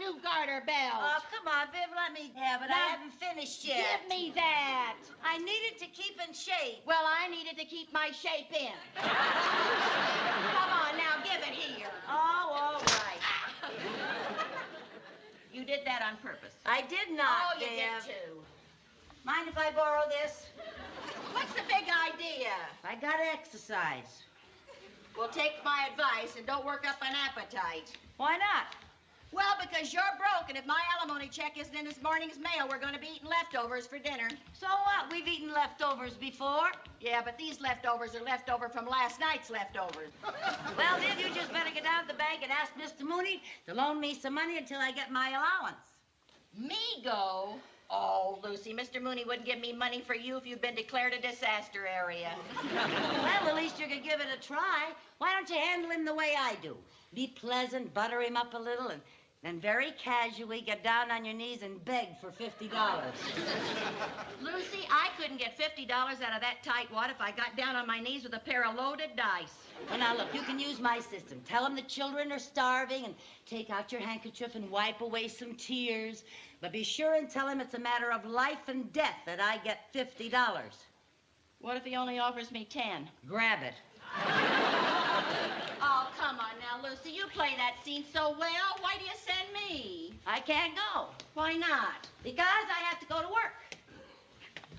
new garter belt. Oh, come on, Viv, let me have it. I haven't finished yet. Give me that. I need it to keep in shape. Well, I needed to keep my shape in. Come on, now, give it here. Oh, all right. You did that on purpose. I did not, Oh, you Viv. did, too. Mind if I borrow this? What's the big idea? I gotta exercise. Well, take my advice and don't work up an appetite. Why not? Well, because you're broke, and if my alimony check isn't in this morning's mail, we're going to be eating leftovers for dinner. So what? We've eaten leftovers before. Yeah, but these leftovers are leftover from last night's leftovers. Well, Viv, you just better get down to the bank and ask Mr. Mooney to loan me some money until I get my allowance. Me go? Oh, Lucy, Mr. Mooney wouldn't give me money for you if you'd been declared a disaster area. Well, at least you could give it a try. Why don't you handle him the way I do? Be pleasant, butter him up a little, and then very casually get down on your knees and beg for $50. Lucy, I couldn't get $50 out of that tightwad if I got down on my knees with a pair of loaded dice. Well, now, look, you can use my system. Tell them the children are starving and take out your handkerchief and wipe away some tears. But be sure and tell him it's a matter of life and death that I get $50. What if he only offers me 10? Grab it. Oh, come on now, Lucy. You play that scene so well. Why do you send me? I can't go. Why not? Because I have to go to work.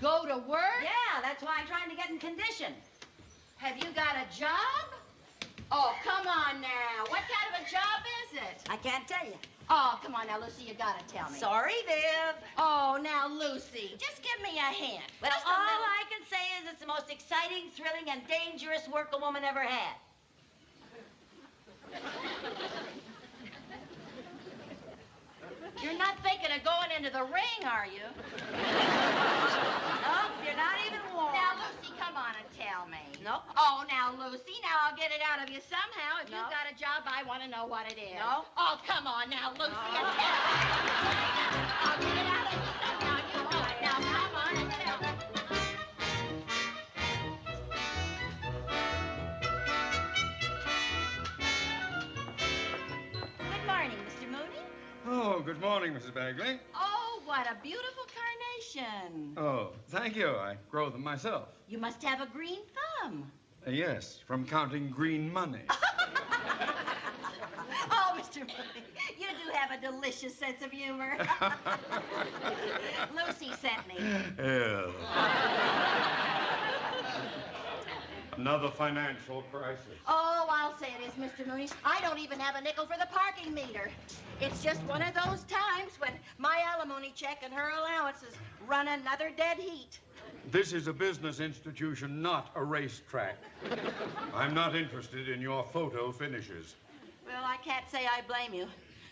Go to work? Yeah, that's why I'm trying to get in condition. Have you got a job? Oh, come on now. What kind of a job is it? I can't tell you. Oh, come on now, Lucy. You gotta tell me. Sorry, Viv. Oh, now, Lucy, just give me a hint. Well, Just a all little- I can say is it's the most exciting, thrilling, and dangerous work a woman ever had. You're not thinking of going into the ring, are you? Nope, you're not even warm. Now, Lucy, come on and tell me. Nope. Oh, now, Lucy, now I'll get it out of you somehow. If No. you've got a job, I want to know what it is. No. Oh, come on now, Lucy, No. and tell me. I'll get it out of you somehow. You know it. Now, come on and tell me. Good morning, Mr. Mooney. Oh, good morning, Mrs. Bagley. Oh, what a beautiful carnation. Oh, thank you. I grow them myself. You must have a green thumb. Yes, from counting green money. Oh, Mr. Mooney, you do have a delicious sense of humor. Lucy sent me. Yeah. Another financial crisis. Oh, I'll say it is, Mr. Mooney. I don't even have a nickel for the parking meter. It's just one of those times when my alimony check and her allowances run another dead heat. This is a business institution, not a racetrack. I'm not interested in your photo finishes. Well, I can't say I blame you.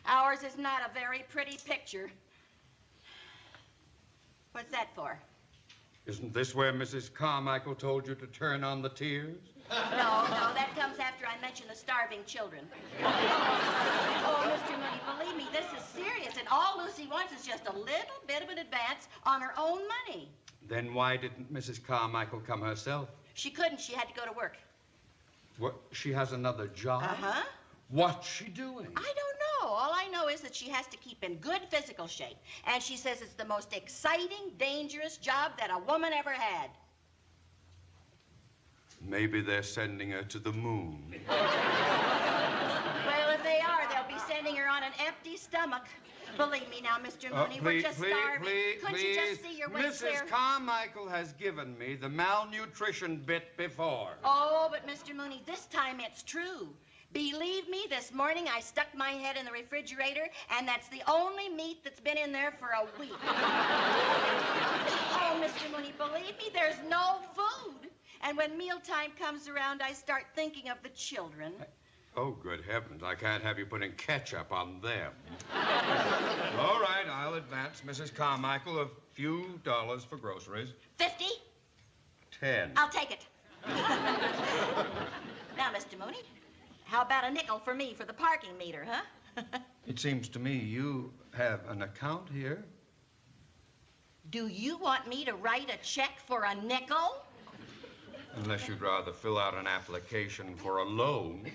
Ours is not a very pretty picture. What's that for? Isn't this where Mrs. Carmichael told you to turn on the tears? No, that comes after I mention the starving children. Oh, Mr. Mooney, believe me, this is serious, and all Lucy wants is just a little bit of an advance on her own money. Then why didn't Mrs. Carmichael come herself? She couldn't. She had to go to work. What, she has another job? Uh-huh. What's she doing? I don't know. All I know is that she has to keep in good physical shape, and she says it's the most exciting, dangerous job that a woman ever had. Maybe they're sending her to the moon. Well, if they are, they'll be sending her on an empty stomach. Believe me now, Mr. Mooney, we're just starving. Couldn't you just see your way clear? Mrs. Carmichael has given me the malnutrition bit before. Oh, but Mr. Mooney, this time it's true. Believe me, this morning I stuck my head in the refrigerator, and that's the only meat that's been in there for a week. Oh, Mr. Mooney, believe me, there's no food. And when mealtime comes around, I start thinking of the children. Oh, good heavens, I can't have you putting ketchup on them. All right, I'll advance Mrs. Carmichael a few dollars for groceries. 50? 10. I'll take it. Now, Mr. Mooney, how about a nickel for me for the parking meter, huh? It seems to me you have an account here. Do you want me to write a check for a nickel? Unless you'd rather fill out an application for a loan.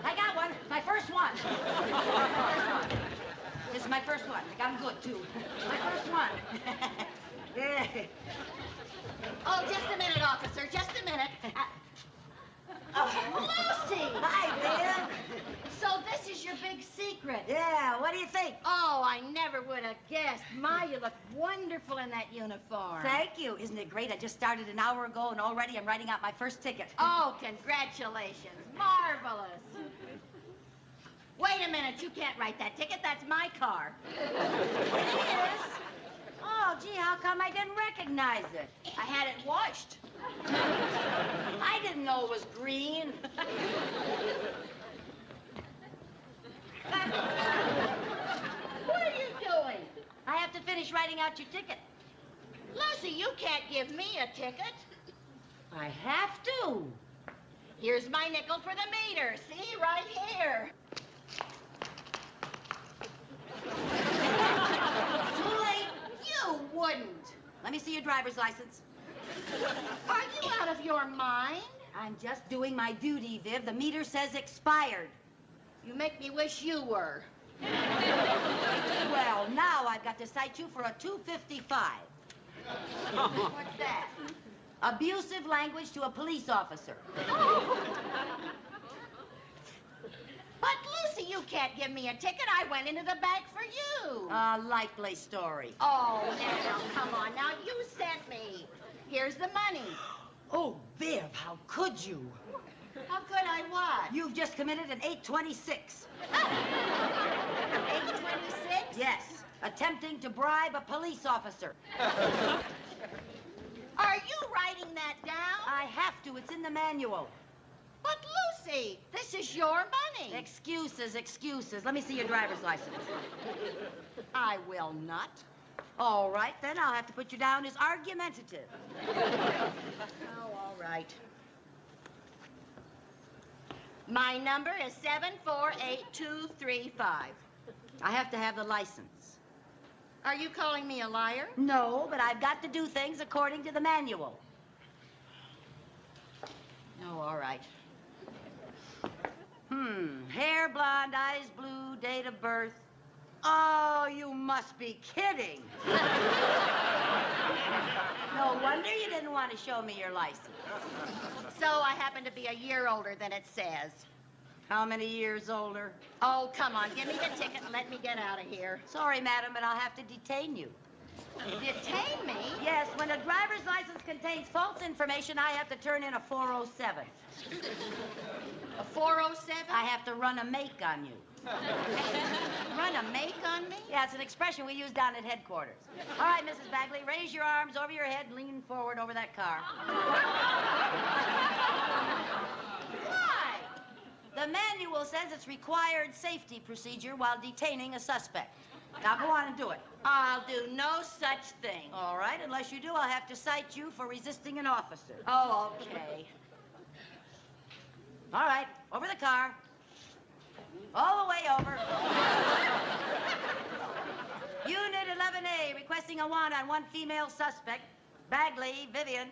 I got one. My first one. This is my first one. I got 'em good, too. My first one. Yeah. Oh, just a minute, officer. Just a minute. Lucy! Hi, Viv. So this is your big secret. Yeah, what do you think? Oh, I never would have guessed. Ma, you look wonderful in that uniform. Thank you. Isn't it great? I just started an hour ago, and already I'm writing out my first ticket. Oh, congratulations. Marvelous. Wait a minute. You can't write that ticket. That's my car. It is? Oh, gee, how come I didn't recognize it? I had it washed. I didn't know it was green. What are you doing? I have to finish writing out your ticket. Lucy, you can't give me a ticket. I have to. Here's my nickel for the meter. See, right here. Too late. You wouldn't. Let me see your driver's license. Are you out of your mind? I'm just doing my duty, Viv. The meter says expired. You make me wish you were. Well, now I've got to cite you for a 255. What's that? Abusive language to a police officer. But, Lucy, you can't give me a ticket. I went into the bank for you. A likely story. Oh, now, come on. Now, you sent me. Here's the money. Oh, Viv, how could you? How could I what? You've just committed an 826. 826? Yes, attempting to bribe a police officer. Are you writing that down? I have to. It's in the manual. But, Lucy, this is your money. Excuses, excuses. Let me see your driver's license. I will not. All right, then I'll have to put you down as argumentative. Oh, all right. My number is 748-235. I have to have the license. Are you calling me a liar? No, but I've got to do things according to the manual. Oh, all right. Hair blonde, eyes blue, date of birth. Oh, you must be kidding. No wonder you didn't want to show me your license. So I happen to be a year older than it says. How many years older? Oh, come on. Give me the ticket and let me get out of here. Sorry, madam, but I'll have to detain you. Detain me? Yes, when a driver's license contains false information, I have to turn in a 407. A 407? I have to run a make on you. Run a make on me? Yeah, it's an expression we use down at headquarters. All right, Mrs. Bagley, raise your arms over your head and lean forward over that car. Why? The manual says it's required safety procedure while detaining a suspect. Now go on and do it. I'll do no such thing. All right, unless you do, I'll have to cite you for resisting an officer. Oh, okay. All right, over the car. All the way over. Unit 11A, requesting a warrant on one female suspect. Bagley, Vivian.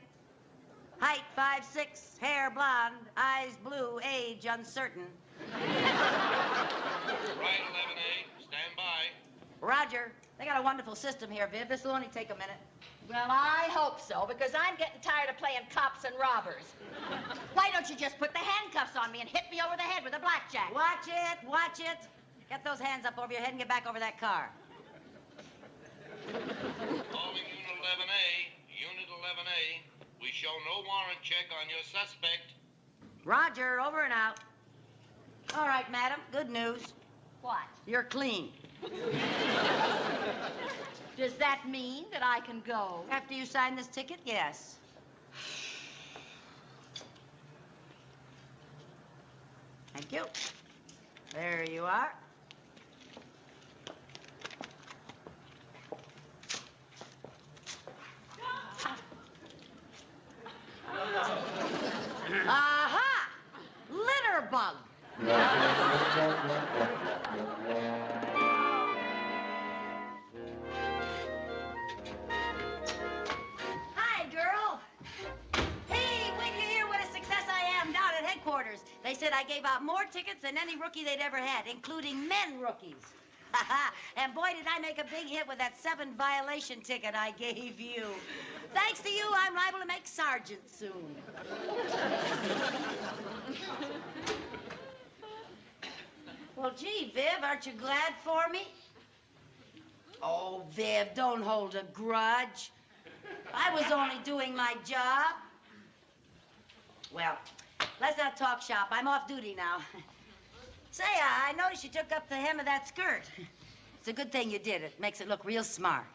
Height 5'6", hair blonde, eyes blue, age uncertain. Right, 11A. Stand by. Roger. They got a wonderful system here, Viv. This will only take a minute. Well, I hope so, because I'm getting tired of playing cops and robbers. Why don't you just put the handcuffs on me and hit me over the head with a blackjack? Watch it, watch it. Get those hands up over your head and get back over that car. Calling Unit 11A. Unit 11A. We show no warrant check on your suspect. Roger, over and out. All right, madam, good news. What? You're clean. Does that mean that I can go? After you sign this ticket, yes. Thank you. There you are. Aha! Litter bug. Hi, girl. Hey, wait till you hear what a success I am down at headquarters. They said I gave out more tickets than any rookie they'd ever had, including men rookies. And boy, did I make a big hit with that 7 violation ticket I gave you. Thanks to you, I'm liable to make sergeant soon. Well, gee, Viv, aren't you glad for me? Oh, Viv, don't hold a grudge. I was only doing my job. Well, let's not talk shop. I'm off duty now. Say, I noticed you took up the hem of that skirt. It's a good thing you did. It makes it look real smart.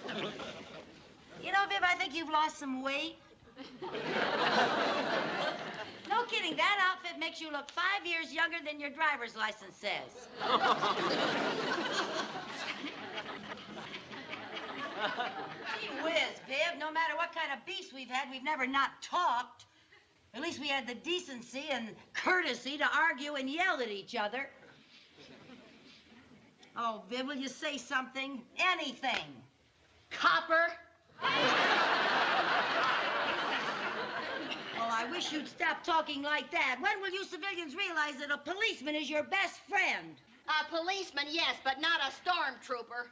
You know, Viv, I think you've lost some weight. No kidding. That outfit makes you look 5 years younger than your driver's license says. Gee whiz, Viv. No matter what kind of beefs we've had, we've never not talked. At least we had the decency and courtesy to argue and yell at each other. Oh, Viv, will you say something? Anything. Copper? Well, I wish you'd stop talking like that. When will you civilians realize that a policeman is your best friend? A policeman, yes, but not a stormtrooper.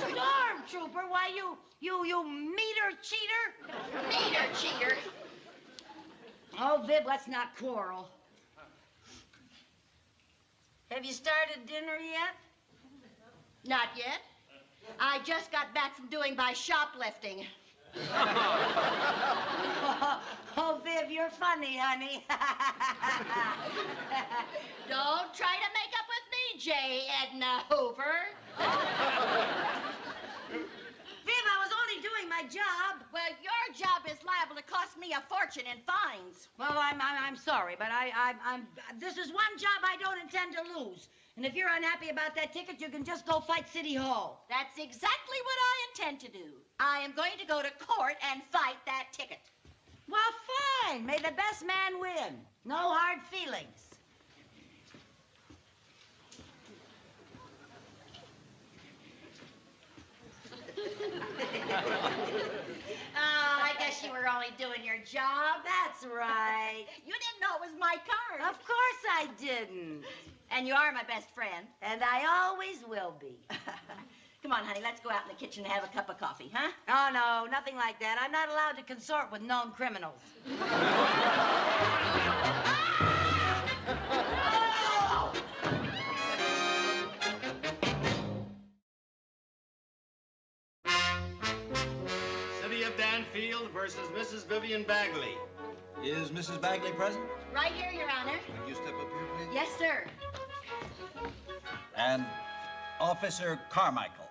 Stormtrooper? Why, you meter cheater? Meter cheater. Oh, Viv, let's not quarrel. Have you started dinner yet? Not yet. I just got back from doing my shoplifting. Oh, Viv, you're funny, honey. Don't try to make up with me, J. Edna Hoover. Viv, I was only doing my job. Well, your job is liable to cost me a fortune in fines. Well, I'm sorry, but this is one job I don't intend to lose. And if you're unhappy about that ticket, you can just go fight City Hall. That's exactly what I intend to do. I am going to go to court and fight that ticket. Well, fine. May the best man win. No hard feelings. Oh, I guess you were only doing your job. That's right. You didn't know it was my card. Of course I didn't. And you are my best friend. And I always will be. Come on, honey, let's go out in the kitchen and have a cup of coffee, huh? Oh, no, nothing like that. I'm not allowed to consort with known criminals. City of Danfield versus Mrs. Vivian Bagley. Is Mrs. Bagley present? Right here, Your Honor. Would you step up here, please? Yes, sir. And Officer Carmichael.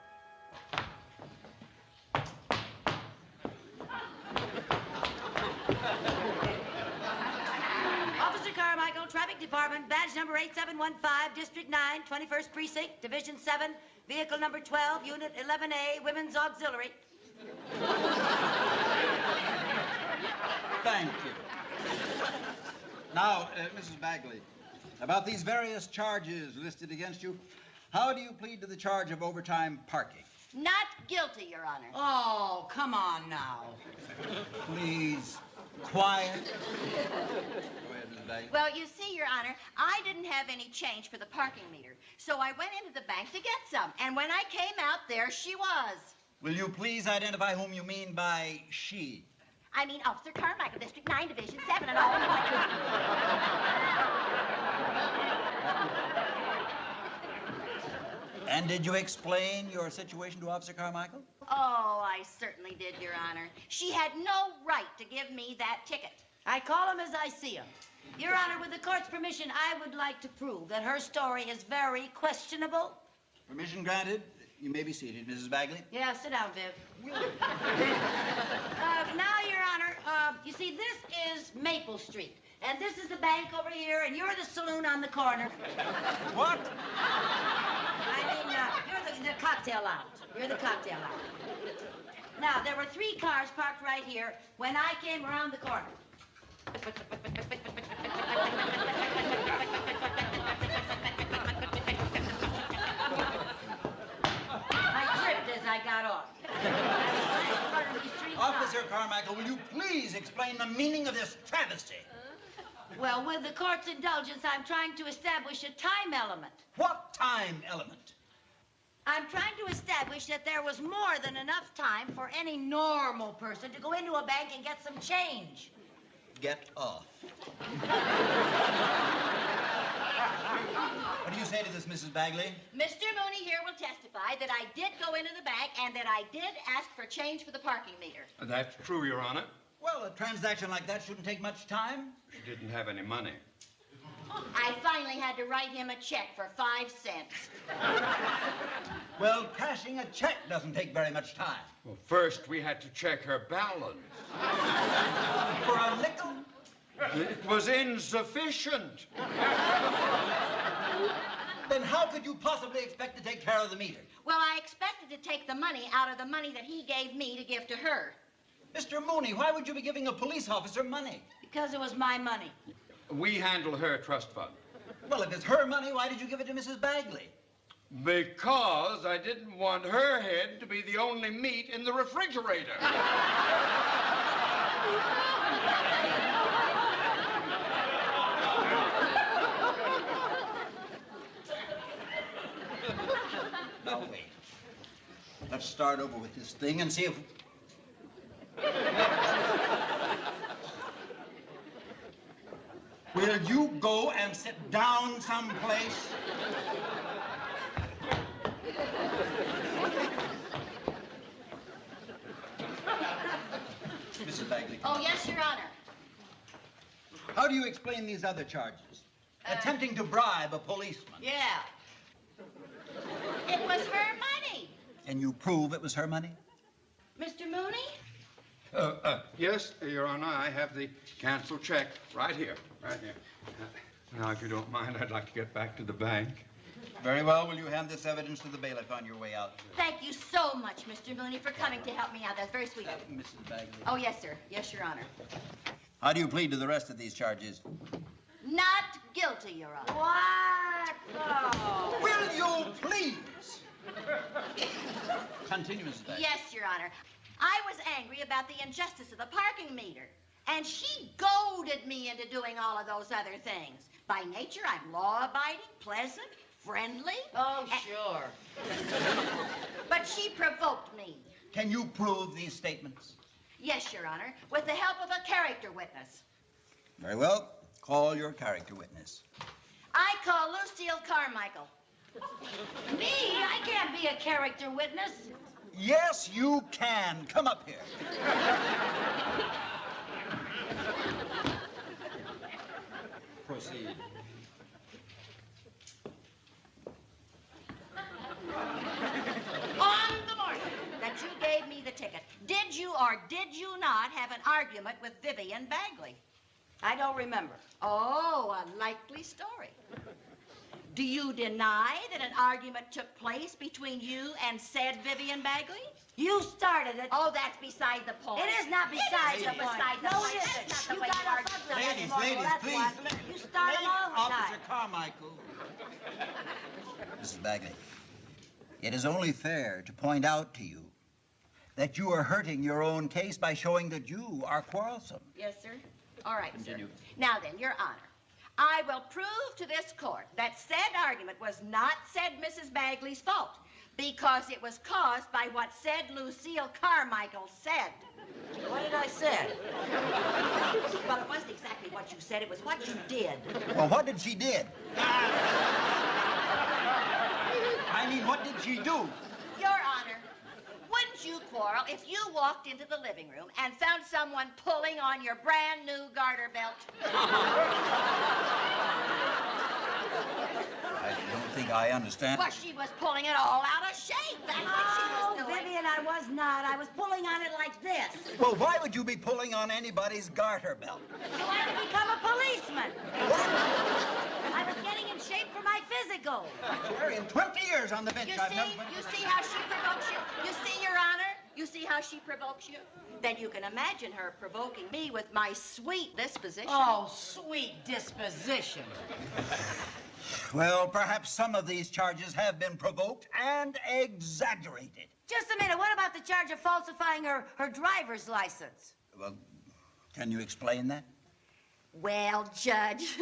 Officer Carmichael, Traffic Department, badge number 8715, District 9, 21st Precinct, Division 7, vehicle number 12, Unit 11A, Women's Auxiliary. Thank you. Now, Mrs. Bagley, about these various charges listed against you, how do you plead to the charge of overtime parking? Not guilty, Your Honor. Oh, come on now. Please, quiet. Go ahead, Mrs. Bagley. Well, you see, Your Honor, I didn't have any change for the parking meter, so I went into the bank to get some, and when I came out, there she was. Will you please identify whom you mean by she? I mean, Officer Carmichael, District 9, Division 7, and all. And did you explain your situation to Officer Carmichael? Oh, I certainly did, Your Honor. She had no right to give me that ticket. I call him as I see him. Your Honor, with the court's permission, I would like to prove that her story is very questionable. Permission granted. You may be seated, Mrs. Bagley. Yeah, sit down, Viv. Now, Your Honor, you see, this is Maple Street. And this is the bank over here, and you're the saloon on the corner. What? I mean, you're the cocktail lounge. You're the cocktail lounge. Now, there were 3 cars parked right here when I came around the corner. I tripped as I got off. Officer Carmichael, will you please explain the meaning of this travesty? Well, with the court's indulgence, I'm trying to establish a time element. What time element? I'm trying to establish that there was more than enough time for any normal person to go into a bank and get some change. Get off. What do you say to this, Mrs. Bagley? Mr. Mooney here will testify that I did go into the bank and that I did ask for change for the parking meter. That's true, Your Honor. Well, a transaction like that shouldn't take much time. She didn't have any money. I finally had to write him a check for 5 cents. Well, cashing a check doesn't take very much time. Well, first we had to check her balance. For a nickel? It was insufficient. Then how could you possibly expect to take care of the meter? Well, I expected to take the money out of the money that he gave me to give to her. Mr. Mooney, why would you be giving a police officer money? Because it was my money. We handle her trust fund. Well, if it's her money, why did you give it to Mrs. Bagley? Because I didn't want her head to be the only meat in the refrigerator. No, wait. Let's start over with this thing and see if... Will you go and sit down someplace? Mrs. Bagley. Oh, yes, Your Honor. How do you explain these other charges? Attempting to bribe a policeman. Yeah. It was her money. Can you prove it was her money? Mr. Mooney? Yes, Your Honor, I have the canceled check right here, right here. Now, if you don't mind, I'd like to get back to the bank. Very well. Will you hand this evidence to the bailiff on your way out? Thank you so much, Mr. Mooney, for coming to help me out. That's very sweet of you. Mrs. Bagley. Oh, yes, sir. Yes, Your Honor. How do you plead to the rest of these charges? Not guilty, Your Honor. What? Oh. Will you please? Continue, Mrs. Bagley. Yes, Your Honor. I was angry about the injustice of the parking meter, and she goaded me into doing all of those other things. By nature, I'm law-abiding, pleasant, friendly. Oh, sure. But she provoked me. Can you prove these statements? Yes, Your Honor, with the help of a character witness. Very well. Call your character witness. I call Lucille Carmichael. Me? I can't be a character witness. Yes, you can. Come up here. Proceed. On the morning that you gave me the ticket, did you or did you not have an argument with Vivian Bagley? I don't remember. Oh, a likely story. Do you deny that an argument took place between you and said Vivian Bagley? You started it. Oh, that's beside the point. It is not beside the point. Beside the No, point. it That's isn't. not the You way got you us argue. ugly Ladies, anymore, ladies, that's please. what. You start them all the Officer time. Carmichael. Mrs. Bagley, it is only fair to point out to you that you are hurting your own case by showing that you are quarrelsome. Yes, sir. All right, Continue. sir. Now then, Your Honor, I will prove to this court that said argument was not said Mrs. Bagley's fault because it was caused by what said Lucille Carmichael said. What did I say? Well, it wasn't exactly what you said. It was what you did. Well, what did she did? I mean, what did she do? Your Honor, wouldn't you quarrel if you walked into the living room and found someone pulling on your brand new garter belt? I don't think I understand. Well, she was pulling it all out of shape. That's what she was doing. Vivian, I was not. I was pulling on it like this. Well, why would you be pulling on anybody's garter belt? So I could become a policeman. I was getting in shape for my physical. Sherry, in 20 years on the bench, You I've see? never... You see how she provokes you? You see, Your Honor? You see how she provokes you? Then you can imagine her provoking me with my sweet disposition. Oh, sweet disposition. Well, perhaps some of these charges have been provoked and exaggerated. Just a minute. What about the charge of falsifying her driver's license? Well, can you explain that? Well, Judge,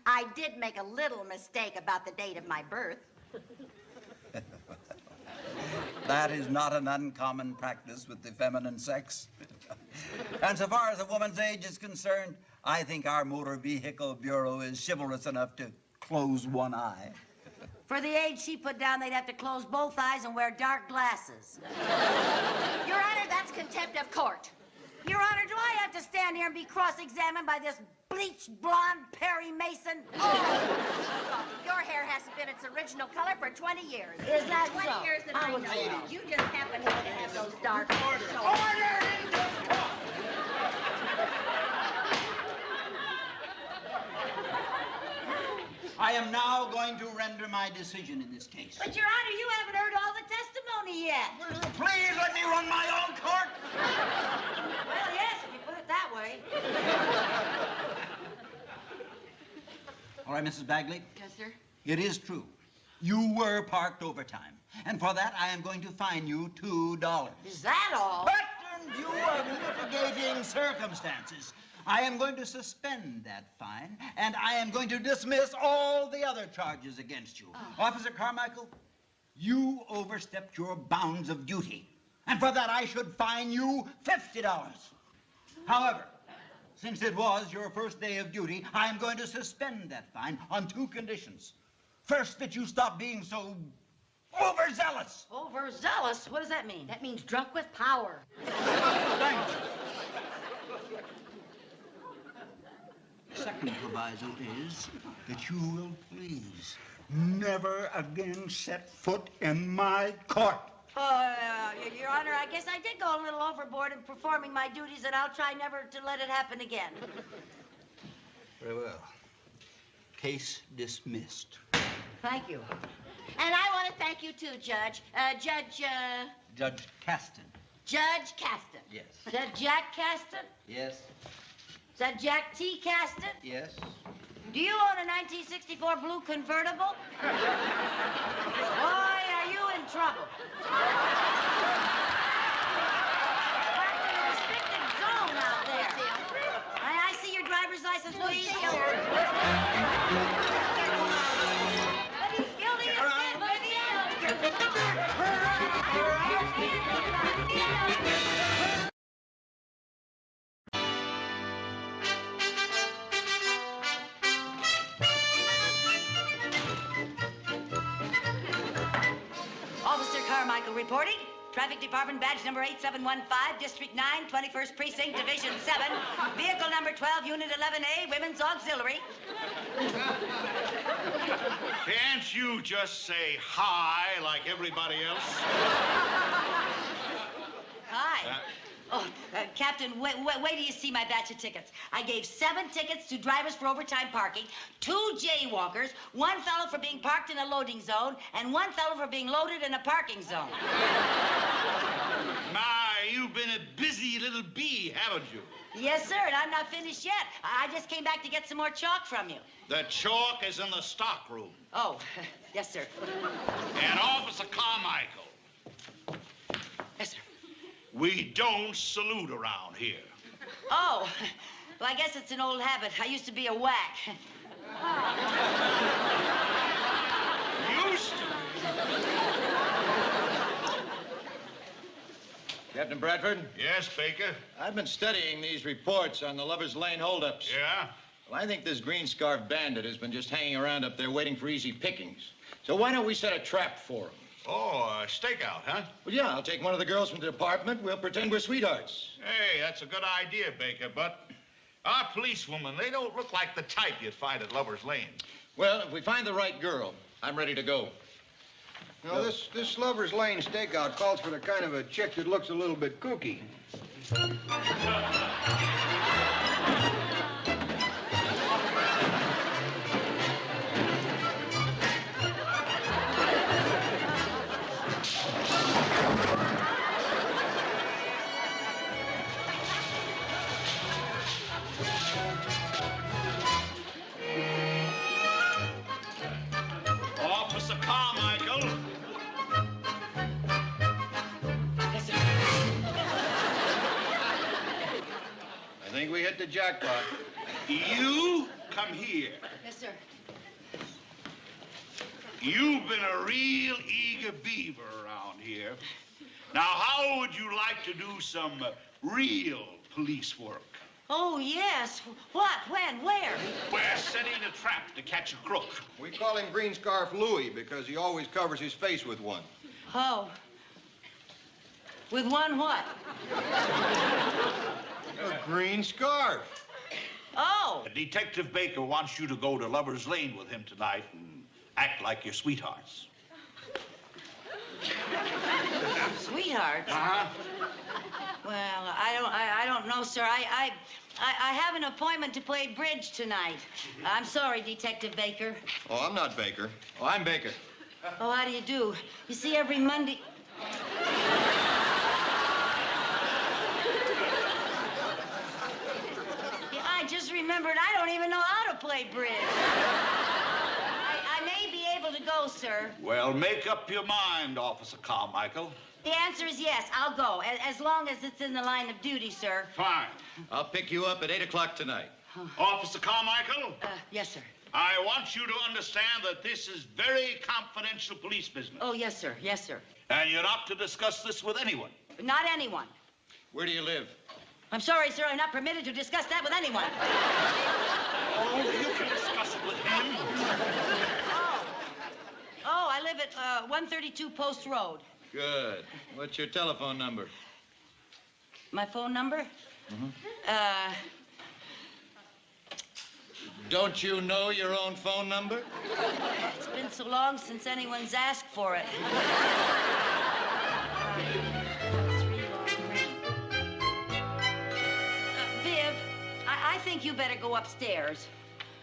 I did make a little mistake about the date of my birth. That is not an uncommon practice with the feminine sex. And so far as a woman's age is concerned, I think our Motor Vehicle Bureau is chivalrous enough to close one eye. For the age she put down, they'd have to close both eyes and wear dark glasses. Your Honor, that's contempt of court. Your Honor, do I have to stand here and be cross-examined by this bleached blonde Perry Mason? Oh, your hair hasn't been its original color for 20 years. Is that 20 so? years that I know it. You just happen to have those dark shoulders. I am now going to render my decision in this case. But, Your Honor, you haven't heard all the testimony yet. Please let me run my own court. Well, yes, if you put it that way. All right, Mrs. Bagley. Yes, sir. It is true. You were parked overtime. And for that, I am going to fine you $2. Is that all? But in view of mitigating circumstances, I am going to suspend that fine, and I am going to dismiss all the other charges against you. Oh. Officer Carmichael, you overstepped your bounds of duty, and for that I should fine you $50. However, since it was your first day of duty, I am going to suspend that fine on 2 conditions. First, that you stop being so overzealous. Overzealous? What does that mean? That means drunk with power. Thank you. Second proviso is that you will please never again set foot in my court. Your Honor, I guess I did go a little overboard in performing my duties, and I'll try never to let it happen again. Very well. Case dismissed. Thank you. And I want to thank you, too, Judge. Judge Caston. Judge Caston. Yes. Is that Jack Caston? Yes. Is that Jack T. Caston? Yes. Do you own a 1964 blue convertible? Boy, are you in trouble. Parked in a restricted zone out there. I see your driver's license, please. But he's guilty of sin, Officer Carmichael reporting. Traffic Department badge number 8715, District 9, 21st Precinct, Division 7. Vehicle number 12, Unit 11A, Women's Auxiliary. Can't you just say hi like everybody else? Hi. Captain, wait till you see my batch of tickets. I gave 7 tickets to drivers for overtime parking, 2 jaywalkers, 1 fellow for being parked in a loading zone, and 1 fellow for being loaded in a parking zone. My, you've been a busy little bee, haven't you? Yes, sir, and I'm not finished yet. I just came back to get some more chalk from you. The chalk is in the stock room. Oh, yes, sir. And Officer Carmichael, Yes, sir. we don't salute around here. Oh, well, I guess it's an old habit. I used to be a whack. Used to. Captain Bradford, Yes, Baker? I've been studying these reports on the Lover's Lane holdups. Yeah? Well, I think this green scarf bandit has been just hanging around up there waiting for easy pickings. So why don't we set a trap for him? Oh, stakeout, huh? Well, yeah, I'll take one of the girls from the department. We'll pretend we're sweethearts. Hey, that's a good idea, Baker, but our policewomen, they don't look like the type you'd find at Lover's Lane. Well, if we find the right girl, I'm ready to go. You know, this Lover's Lane stakeout calls for the kind of a chick that looks a little bit kooky. Officer Carmichael. Yes, sir. I think we hit the jackpot. You come here. Yes, sir. You've been a real eager beaver around here. Now, how would you like to do some real police work? Oh, yes. What? When? Where? We're setting a trap to catch a crook. We call him Green Scarf Louie because he always covers his face with one. Oh. With one what? A green scarf. Oh. Detective Baker wants you to go to Lover's Lane with him tonight and act like your sweethearts. Sweetheart. Uh-huh. Well, I don't know, sir. I have an appointment to play bridge tonight. I'm sorry, Detective Baker. Oh, I'm not Baker. Oh, I'm Baker. Oh, how do you do? You see, every Monday... Yeah, I just remembered I don't even know how to play bridge. I may be able to go, sir. Well, make up your mind, Officer Carmichael. The answer is yes, I'll go, as long as it's in the line of duty, sir. Fine. I'll pick you up at 8 o'clock tonight. Officer Carmichael, Yes, sir. I want you to understand that this is very confidential police business. Oh, yes, sir. Yes, sir. And you're not to discuss this with anyone. Not anyone. Where do you live? I'm sorry, sir. I'm not permitted to discuss that with anyone. Oh, you can discuss it with him. Oh, I live at 132 Post Road. Good. What's your telephone number? My phone number? Don't you know your own phone number? It's been so long since anyone's asked for it. Viv, I think you better go upstairs.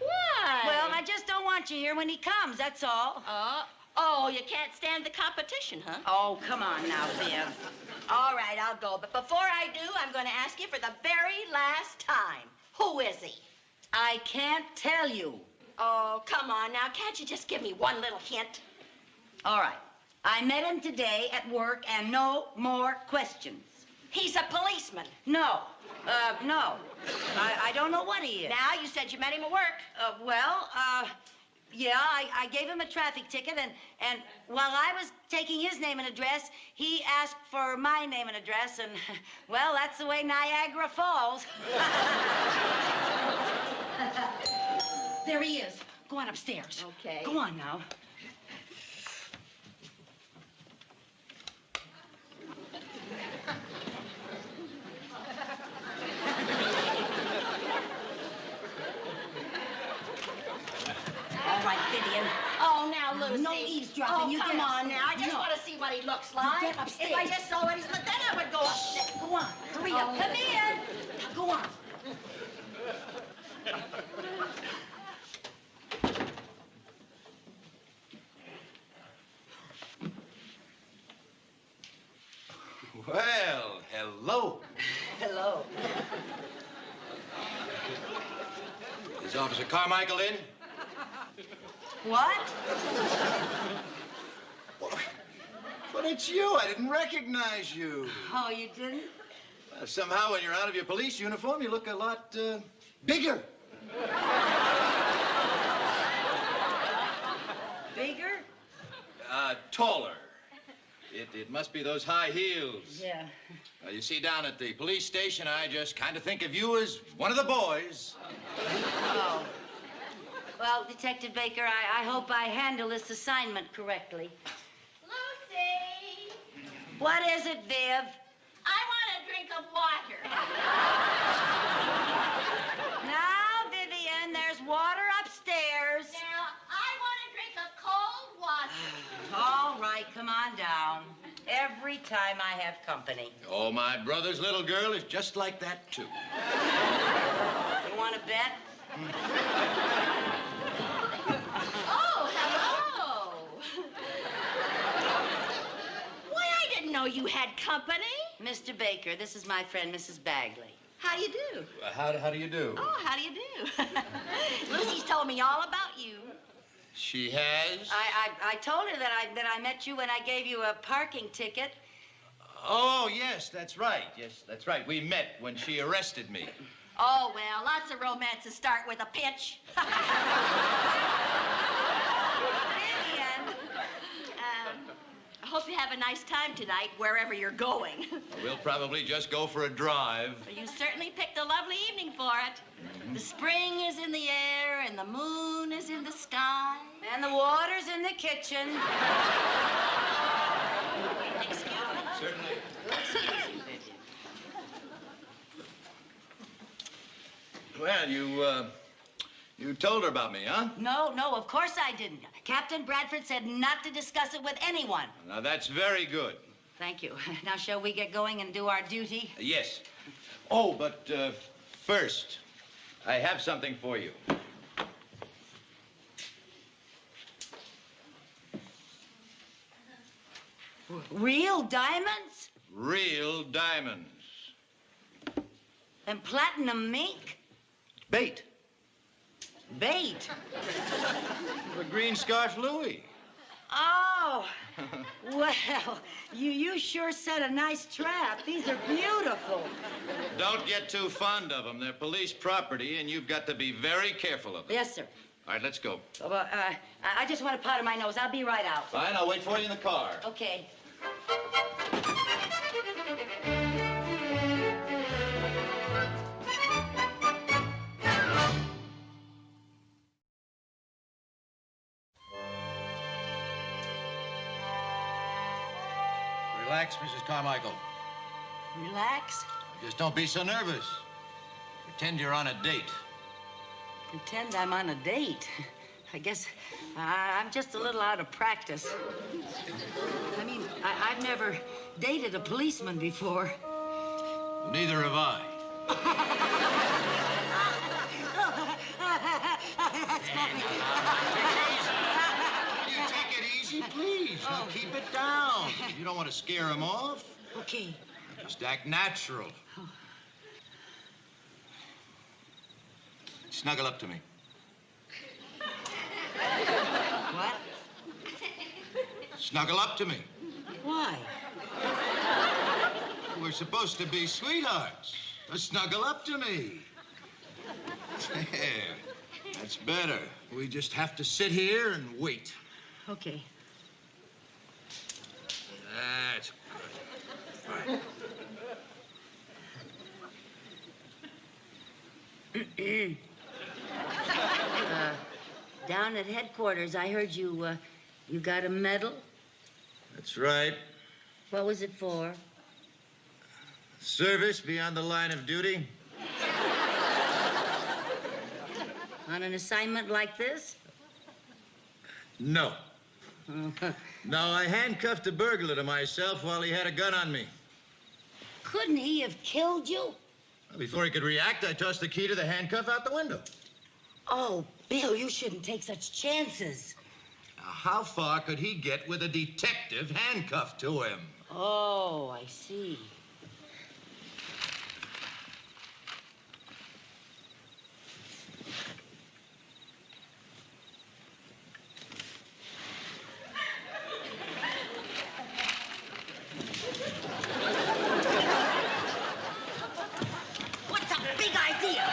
Why? Well, I just don't want you here when he comes, that's all. Oh, you can't stand the competition, huh? Oh, come on now, Viv. All right, I'll go. But before I do, I'm going to ask you for the very last time. Who is he? I can't tell you. Oh, come on now. Can't you just give me one little hint? All right. I met him today at work, and no more questions. He's a policeman. No. No. I don't know what he is. Now, you said you met him at work. Yeah, I gave him a traffic ticket, and while I was taking his name and address, he asked for my name and address, and, well, that's the way Niagara Falls. There he is. Go on upstairs. Okay. Go on now. All right, Vivian. Oh, now, Lucy. No eavesdropping. Oh, You come get on now. I just No. want to see what he looks like. Get upstairs. If I just saw what he's like, then I would go upstairs. Go on. Hurry up. Come in. Go on. Well, hello. Hello. Is Officer Carmichael in? What? But it's you. I didn't recognize you. Oh, you didn't? Somehow, when you're out of your police uniform, you look a lot bigger. Bigger? Taller. It must be those high heels. Yeah. You see, down at the police station, I just kind of think of you as one of the boys. Oh. Well, Detective Baker, I hope I handle this assignment correctly. Lucy! What is it, Viv? I want a drink of water. Now, Vivian, there's water upstairs. Now, I want a drink of cold water. All right, come on down. Every time I have company. Oh, my brother's little girl is just like that, too. You want to bet? Oh, hello. Why, I didn't know you had company. Mr. Baker, this is my friend, Mrs. Bagley. How do you do? How do you do? Oh, how do you do? Lucy's told me all about you. She has? I told her that I met you when I gave you a parking ticket. Oh, yes, that's right. Yes, that's right. We met when she arrested me. Oh, well, lots of romances start with a pitch. Vivian, I hope you have a nice time tonight, wherever you're going. We'll probably just go for a drive. You certainly picked a lovely evening for it. The spring is in the air, and the moon is in the sky. And the water's in the kitchen. Excuse me. Certainly. Excuse me, Vivian. Well, you told her about me, huh? No, of course I didn't. Captain Bradford said not to discuss it with anyone. Now, that's very good. Thank you. Now, shall we get going and do our duty? Yes. Oh, but first, I have something for you. Real diamonds? Real diamonds. And platinum mink? Bait. Bait? The green scarf Louis. Oh, well, you sure set a nice trap. These are beautiful. Don't get too fond of them. They're police property, and you've got to be very careful of them. Yes, sir. All right, let's go. I just want to powder my nose. I'll be right out. Fine, I'll wait for you in the car. Okay. Relax, Mrs. Carmichael. Relax. Just don't be so nervous. Pretend you're on a date. Pretend I'm on a date. I guess I'm just a little out of practice. I mean, I've never dated a policeman before. Well, neither have I. That's funny. You take it easy, please. Now keep it down. You don't want to scare him off. Okay. Just act natural. Snuggle up to me. What? Snuggle up to me. Why? We're supposed to be sweethearts. Snuggle up to me. There. That's better. We just have to sit here and wait. Okay. That's good. Right. Down at headquarters, I heard you got a medal. That's right. What was it for? Service beyond the line of duty. On an assignment like this? No. No, I handcuffed a burglar to myself while he had a gun on me. Couldn't he have killed you? Before he could react, I tossed the key to the handcuff out the window. Oh, Bill, you shouldn't take such chances. Now, how far could he get with a detective handcuffed to him? Oh, I see. What's a big idea?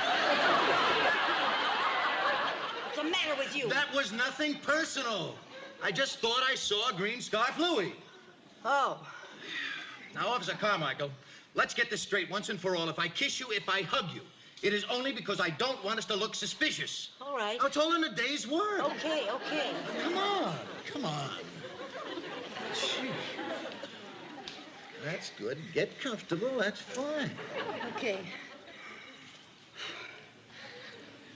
What's the matter with you? That was nothing personal. I just thought I saw a green scarf Louis. Oh. Now, Officer Carmichael, let's get this straight once and for all. If I kiss you, if I hug you, it is only because I don't want us to look suspicious. All right. Now, it's all in a day's work. Okay, okay. Come on, come on. Gee. That's good. Get comfortable. That's fine. Okay.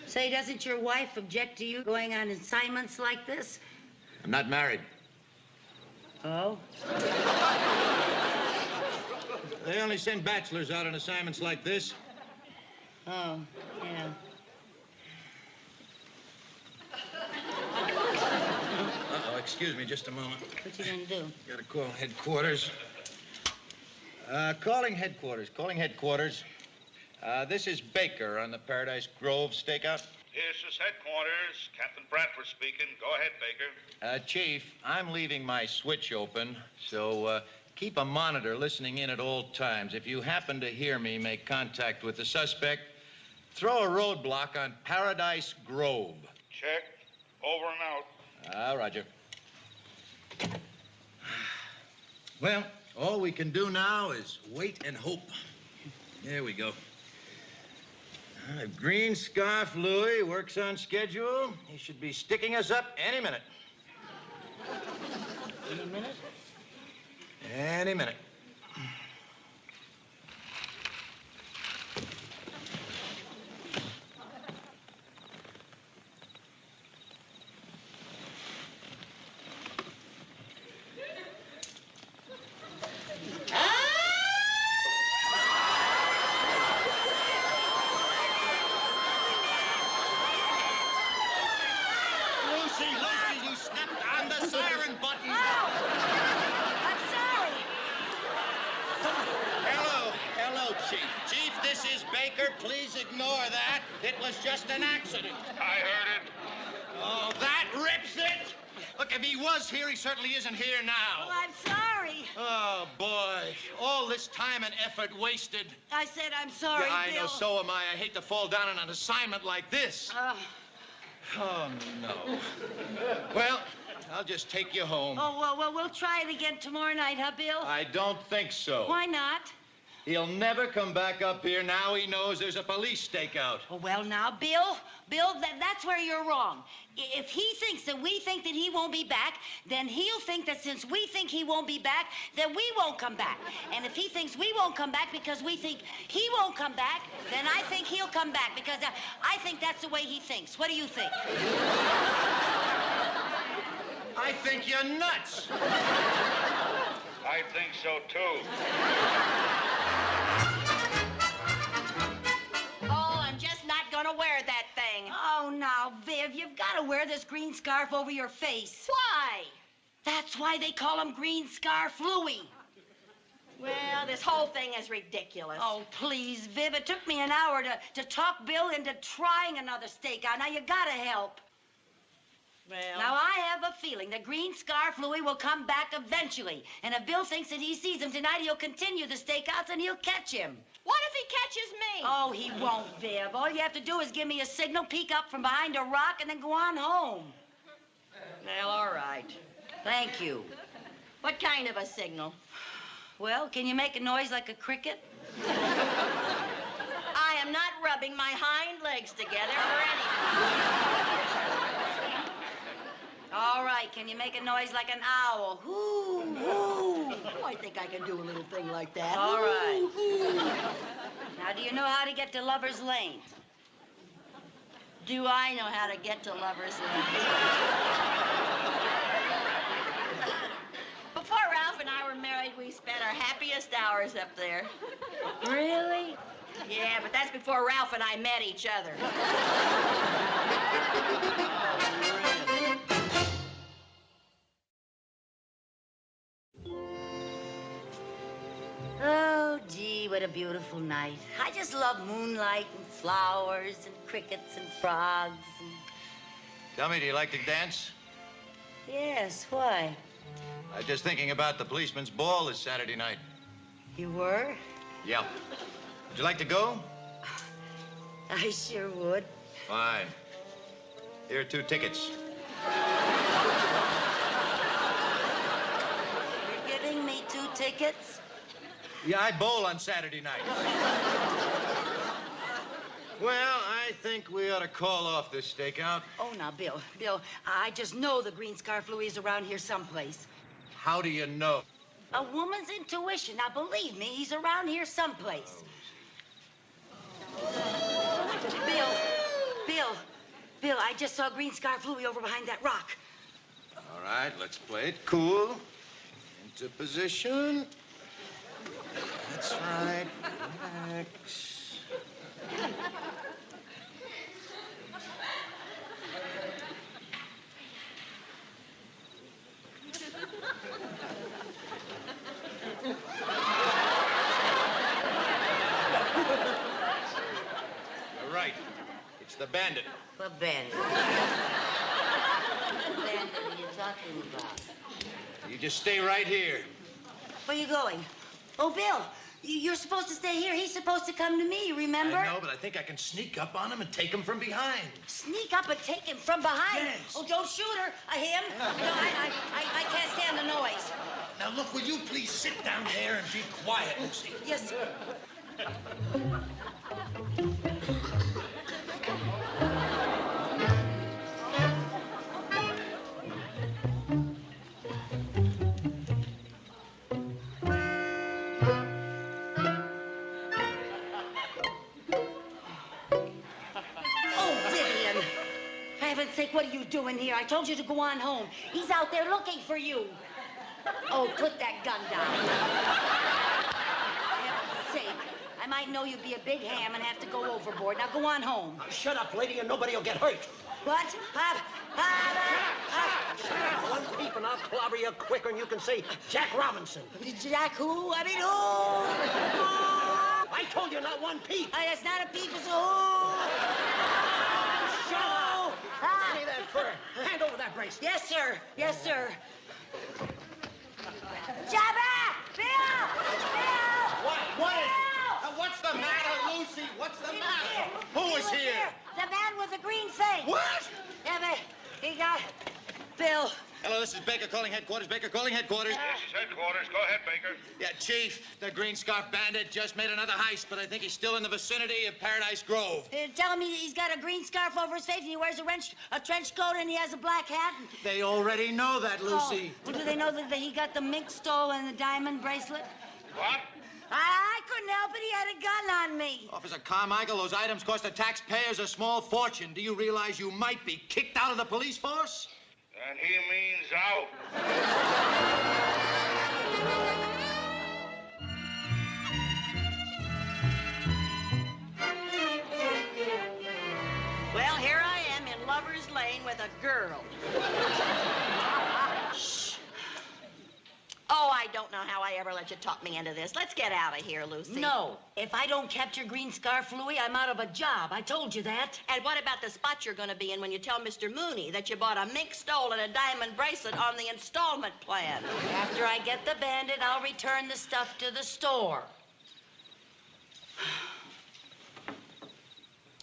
Say, doesn't your wife object to you going on assignments like this? I'm not married. Oh? They only send bachelors out on assignments like this. Oh, yeah. Uh-oh, excuse me just a moment. What you gonna do? Gotta call headquarters. Calling headquarters. This is Baker on the Paradise Grove stakeout. This is headquarters. Captain Bradford speaking. Go ahead, Baker. Chief, I'm leaving my switch open, so keep a monitor listening in at all times. If you happen to hear me make contact with the suspect, throw a roadblock on Paradise Grove. Check. Over and out. Roger. Well, all we can do now is wait and hope. There we go. Green Scarf Louie works on schedule. He should be sticking us up any minute. Any minute? Any minute. Lucy, you stepped on the siren button. I'm sorry. Hello, Chief. Chief, this is Baker. Please ignore that. It was just an accident. I heard it. Oh, that rips it. Look, if he was here, he certainly isn't here now. Well, I'm sorry. Oh, boy. All this time and effort wasted. I said I'm sorry, Yeah, I Bill. know, so am I. I hate to fall down on an assignment like this. Oh, no. Well, I'll just take you home. Oh, well, we'll try it again tomorrow night, huh, Bill? I don't think so. Why not? He'll never come back up here. Now he knows there's a police stakeout. Oh, well, now, Bill, that's where you're wrong. If he thinks that we think that he won't be back, then he'll think that since we think he won't be back, that we won't come back. And if he thinks we won't come back because we think he won't come back, then I think he'll come back because I think that's the way he thinks. What do you think? I think you're nuts. I think so, too. Oh, I'm just not gonna wear that thing. Oh, now, Viv, you've got to wear this green scarf over your face. Why? That's why they call him Green Scarf Louie. Well, this whole thing is ridiculous. Oh, please, Viv, it took me an hour to talk Bill into trying another stakeout. Now, you gotta help. Well, Now, I have a feeling that Green Scarf Louie will come back eventually. And if Bill thinks that he sees him tonight, he'll continue the stakeouts and he'll catch him. what if he catches me? Oh, he won't, Viv. All you have to do is give me a signal, peek up from behind a rock, and then go on home. Well, all right. Thank you. What kind of a signal? Well, can you make a noise like a cricket? I am not rubbing my hind legs together or anything. All right, can you make a noise like an owl? Hoo, hoo. Oh, I think I can do a little thing like that. All right. Now, do you know how to get to Lover's Lane? Do I know how to get to Lover's Lane? Before Ralph and I were married, we spent our happiest hours up there. Really? Yeah, but that's before Ralph and I met each other. Oh, gee, what a beautiful night. I just love moonlight and flowers and crickets and frogs and... Tell me, do you like to dance? Yes, why? I was just thinking about the policeman's ball this Saturday night. You were? Yeah. Would you like to go? I sure would. Fine. Here are 2 tickets. You're giving me 2 tickets? Yeah, I bowl on Saturday night. Well, I think we ought to call off this stakeout. Oh, now, Bill, I just know the Green Scarf Louie is around here someplace. How do you know? A woman's intuition. Now, believe me, he's around here someplace. Bill, I just saw Green Scarf Louie over behind that rock. All right, let's play it cool. Into position. That's right. Relax. All right. It's the bandit. What bandit? What bandit are you talking about? You just stay right here. Where are you going? Oh, Bill, you're supposed to stay here. He's supposed to come to me, remember? I know, but I think I can sneak up on him and take him from behind. Sneak up and take him from behind? Yes. Oh, don't shoot her. Him? No, I can't stand the noise. Now, look, will you please sit down there and be quiet, Lucy? Yes, sir. What are you doing here? I told you to go on home. He's out there looking for you. Oh, put that gun down. For heaven's sake, I might know you'd be a big ham and have to go overboard. Now go on home. Shut up, lady, and nobody will get hurt. What? Shut up. One peep and I'll clobber you quicker than you can say Jack Robinson. Jack who? I mean, who? I told you not one peep. That's not a peep, it's a who. Shut up. Give me that fur. Hand over that bracelet. Yes, sir. Yes, sir. Jabba! Bill! What's the matter, Lucy? What's the matter? Who is here? The man with the green face. What? Yeah, but he got Bill. Hello, this is Baker calling headquarters. Baker calling headquarters. This is headquarters. Go ahead, Baker. Yeah, Chief, the Green Scarf Bandit just made another heist, but I think he's still in the vicinity of Paradise Grove. Tell him he's got a green scarf over his face and he wears a trench coat and he has a black hat. They already know that, Lucy. Oh, do they know that he got the mink stole and the diamond bracelet? What? I couldn't help it. He had a gun on me. Officer Carmichael, those items cost the taxpayers a small fortune. Do you realize you might be kicked out of the police force? And he means out. Well, here I am in Lover's Lane with a girl. Shh. Oh, I don't know how I ever let you talk me into this. Let's get out of here, Lucy. No. If I don't capture Green Scarf Louie, I'm out of a job. I told you that. And what about the spot you're going to be in when you tell Mr. Mooney that you bought a mink stole and a diamond bracelet on the installment plan? After I get the bandit, I'll return the stuff to the store.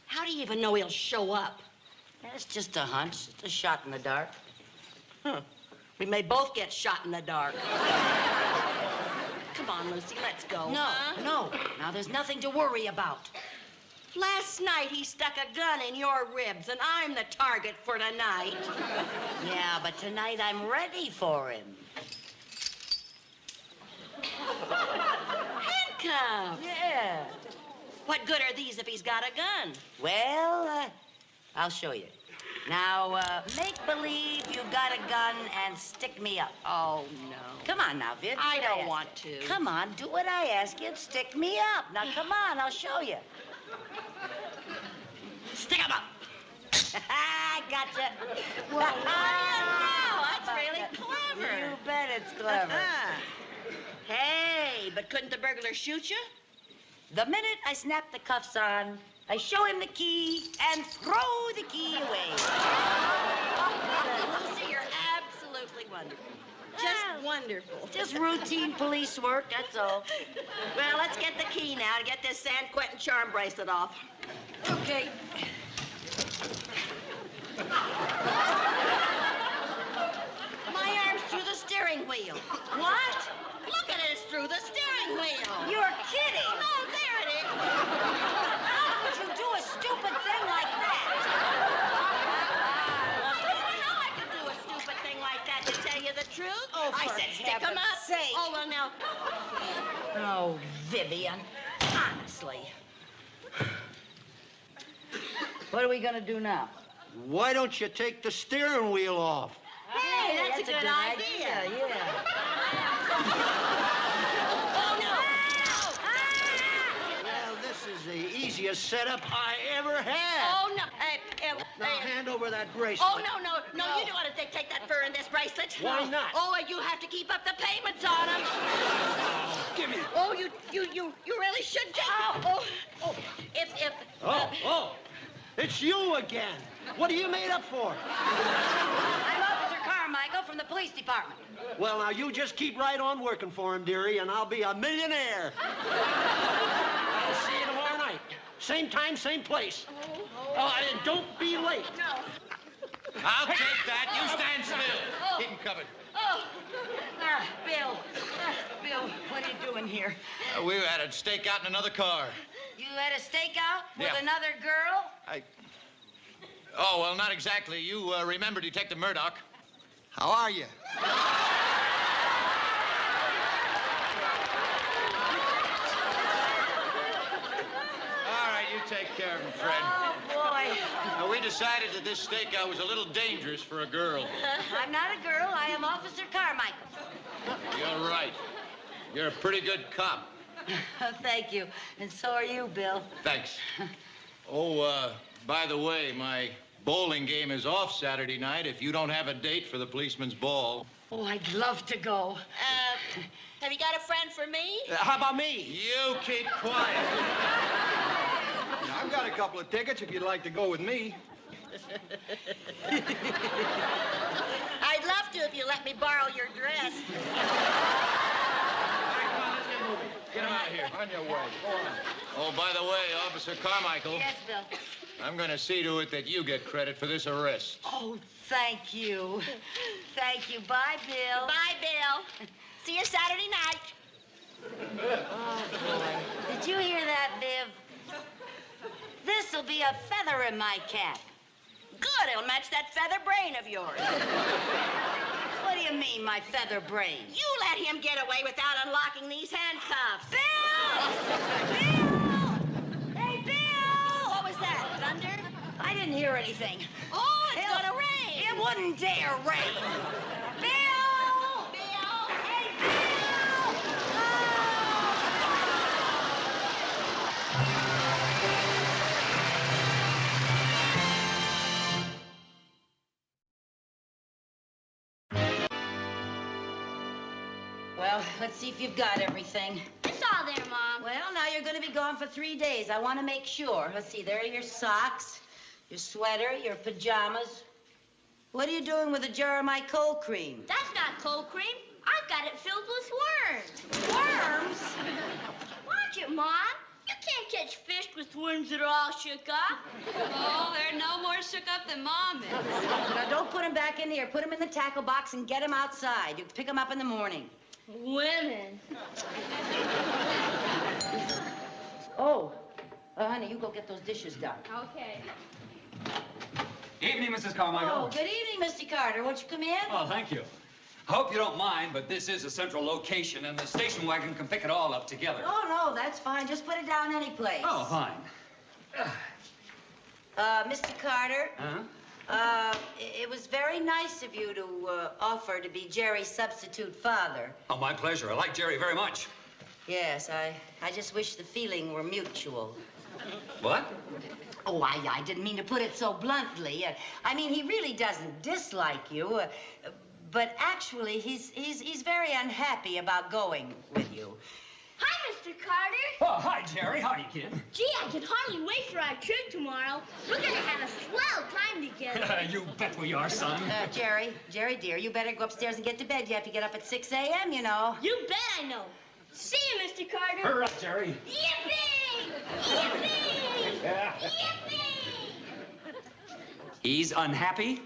How do you even know he'll show up? That's just a hunch. It's a shot in the dark. Huh. We may both get shot in the dark. Come on, Lucy, let's go. No, huh? no. Now, there's nothing to worry about. Last night, he stuck a gun in your ribs, and I'm the target for tonight. Yeah, but tonight I'm ready for him. Handcuffs. Yeah. What good are these if he's got a gun? Well, I'll show you. Now, make believe you've got a gun and stick me up. Oh, no. Come on now, Viv. I do what don't ask want you. to. Come on, do what I ask you and stick me up. Now, come on, I'll show you. Stick him up. I gotcha. What do you know? That's really clever. You bet it's clever. Hey, but couldn't the burglar shoot you? The minute I snap the cuffs on, I show him the key and throw the key away. Lucy, you're absolutely wonderful. Just wonderful. Just routine police work, that's all. Well, let's get the key now to get this San Quentin charm bracelet off. Okay. My arm's through the steering wheel. What? Look at it, it's through the steering wheel. You're kidding. Oh, there it is. How could you do a stupid thing like that? I know I could do a stupid thing like that, to tell you the truth. Oh, I for said stick 'em heaven's up. sake. Oh, well, now. Oh, Vivian, honestly. What are we gonna do now? Why don't you take the steering wheel off? Hey, that's a good idea. Yeah. Oh, no! Well, this is the easiest setup I ever had. Oh, no. Now hand over that bracelet. Oh, no. You don't want to take that fur in this bracelet. Why not? Oh, you have to keep up the payments on them. Give me it. Oh, you really should take Oh. Oh, it's you again. What are you made up for? I'm Officer Carmichael from the police department. Well, now, you just keep right on working for him, dearie, and I'll be a millionaire. I'll see you tomorrow night. Same time, same place. Oh, and don't be late. No. I'll take that. You stand still. Keep him covered. Bill, what are you doing here? We had a stakeout in another car. You had a stakeout with Yeah. another girl? Oh, well, not exactly. You remember Detective Murdoch. How are you? All right, you take care of him, Fred. Oh, boy. Now, we decided that this stakeout was a little dangerous for a girl. I'm not a girl. I am Officer Carmichael. You're right. You're a pretty good cop. Thank you. And so are you, Bill. Thanks. Oh, by the way, my bowling game is off Saturday night if you don't have a date for the policeman's ball. Oh, I'd love to go. Have you got a friend for me? How about me? You keep quiet. I've got a couple of tickets if you'd like to go with me. I'd love to if you let me borrow your dress. Get him out of here. On your way. Go on. Oh, by the way, Officer Carmichael, Yes, Bill. I'm going to see to it that you get credit for this arrest. Oh, thank you. Thank you. Bye, Bill. Bye, Bill. See you Saturday night. Oh, boy. Did you hear that, Viv? This'll be a feather in my cap. Good, it'll match that feather brain of yours. What do you mean, my feather brain? You let him get away without unlocking these handcuffs. Bill! Bill! Hey, Bill! What was that, thunder? I didn't hear anything. Oh, it's Bill, gonna rain. It wouldn't dare rain. Bill! Bill! Hey, Bill! Well, let's see if you've got everything. It's all there, Mom. Well, now you're going to be gone for 3 days. I want to make sure. Let's see, there are your socks, your sweater, your pajamas. What are you doing with a jar of my cold cream? That's not cold cream. I've got it filled with worms. Worms? Watch it, Mom. You can't catch fish with worms that are all shook up. Oh, they're no more shook up than Mom is. Now, don't put them back in here. Put them in the tackle box and get them outside. You can pick them up in the morning. Women. Oh, honey, you go get those dishes done. Okay. Evening, Mrs. Carmichael. Oh, good evening, Mr. Carter. Won't you come in? Oh, thank you. I hope you don't mind, but this is a central location, and the station wagon can pick it all up together. Oh, no, that's fine. Just put it down any place. Oh, fine. Mr. Carter? Huh? It was very nice of you to offer to be Jerry's substitute father. Oh, my pleasure. I like Jerry very much. Yes, I just wish the feeling were mutual. What? Oh, I didn't mean to put it so bluntly. I mean, he really doesn't dislike you, but actually, he's very unhappy about going with you. Hi, Mr. Carter. Oh, hi, Jerry. Howdy, kid. Gee, I can hardly wait for our trip tomorrow. We're gonna have a swell time together. You bet we are, son. Jerry, dear, you better go upstairs and get to bed. You have to get up at 6 a.m., you know. You bet I know. See you, Mr. Carter. Hurry up, Jerry. Yippee! Yippee! Yippee! He's unhappy?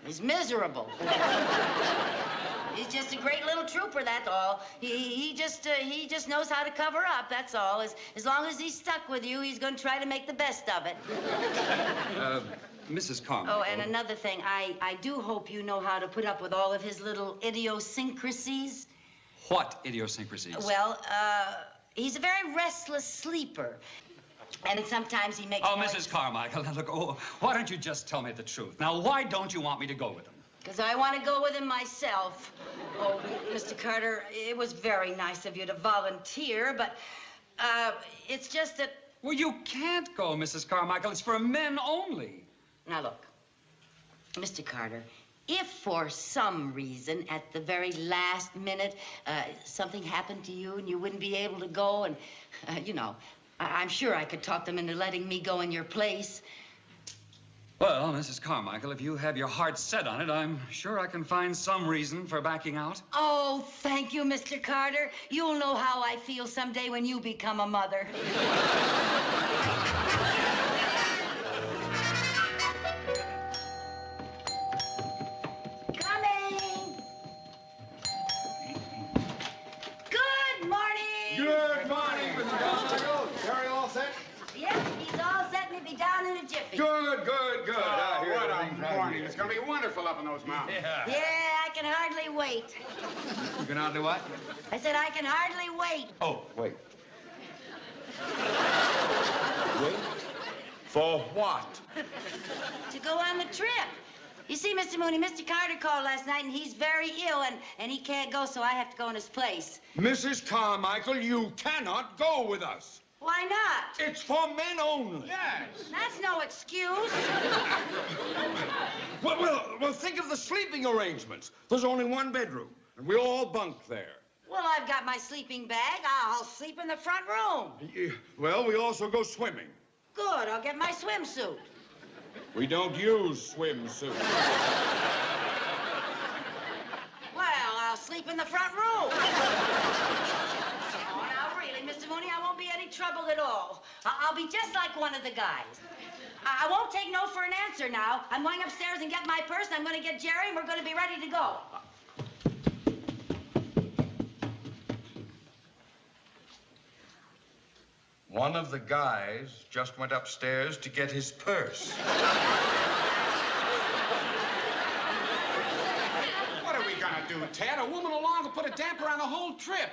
He's miserable. He's just a great little trooper, that's all. He just knows how to cover up, that's all. As long as he's stuck with you, he's going to try to make the best of it. Mrs. Carmichael. Oh, and another thing, I do hope you know how to put up with all of his little idiosyncrasies. What idiosyncrasies? Well, he's a very restless sleeper. And sometimes he makes Oh, Mrs. Carmichael, now look, why don't you just tell me the truth? Now, why don't you want me to go with him? Because I want to go with him myself. Oh, Mr. Carter, it was very nice of you to volunteer, but it's just that... Well, you can't go, Mrs. Carmichael. It's for men only. Now, look, Mr. Carter, if for some reason at the very last minute something happened to you and you wouldn't be able to go and, you know, I'm sure I could talk them into letting me go in your place. Well, Mrs. Carmichael, if you have your heart set on it, I'm sure I can find some reason for backing out. Oh, thank you, Mr. Carter. You'll know how I feel someday when you become a mother. Coming! Good morning! Good morning, Mr. Carmichael. Terry all set? Yep, he's all set and he'll be down in a jiffy. Good, good, good. What a morning. It's going to be wonderful up in those mountains. Yeah, I can hardly wait. You can hardly what? I said I can hardly wait. Oh, wait. Wait? For what? To go on the trip. You see, Mr. Mooney, Mr. Carter called last night, and he's very ill, and he can't go, so I have to go in his place. Mrs. Carmichael, you cannot go with us. Why not? It's for men only. Yes. That's no excuse. Well, think of the sleeping arrangements. There's only one bedroom, and we all bunk there. Well, I've got my sleeping bag. I'll sleep in the front room. Well, we also go swimming. Good, I'll get my swimsuit. We don't use swimsuits. Well, I'll sleep in the front room. Oh, now, really, Mr. Mooney, I won't be any trouble at all. I'll be just like one of the guys. I won't take no for an answer now. I'm going upstairs and get my purse, and I'm going to get Jerry, and we're going to be ready to go. One of the guys just went upstairs to get his purse. What are we going to do, Ted? A woman along will put a damper on the whole trip.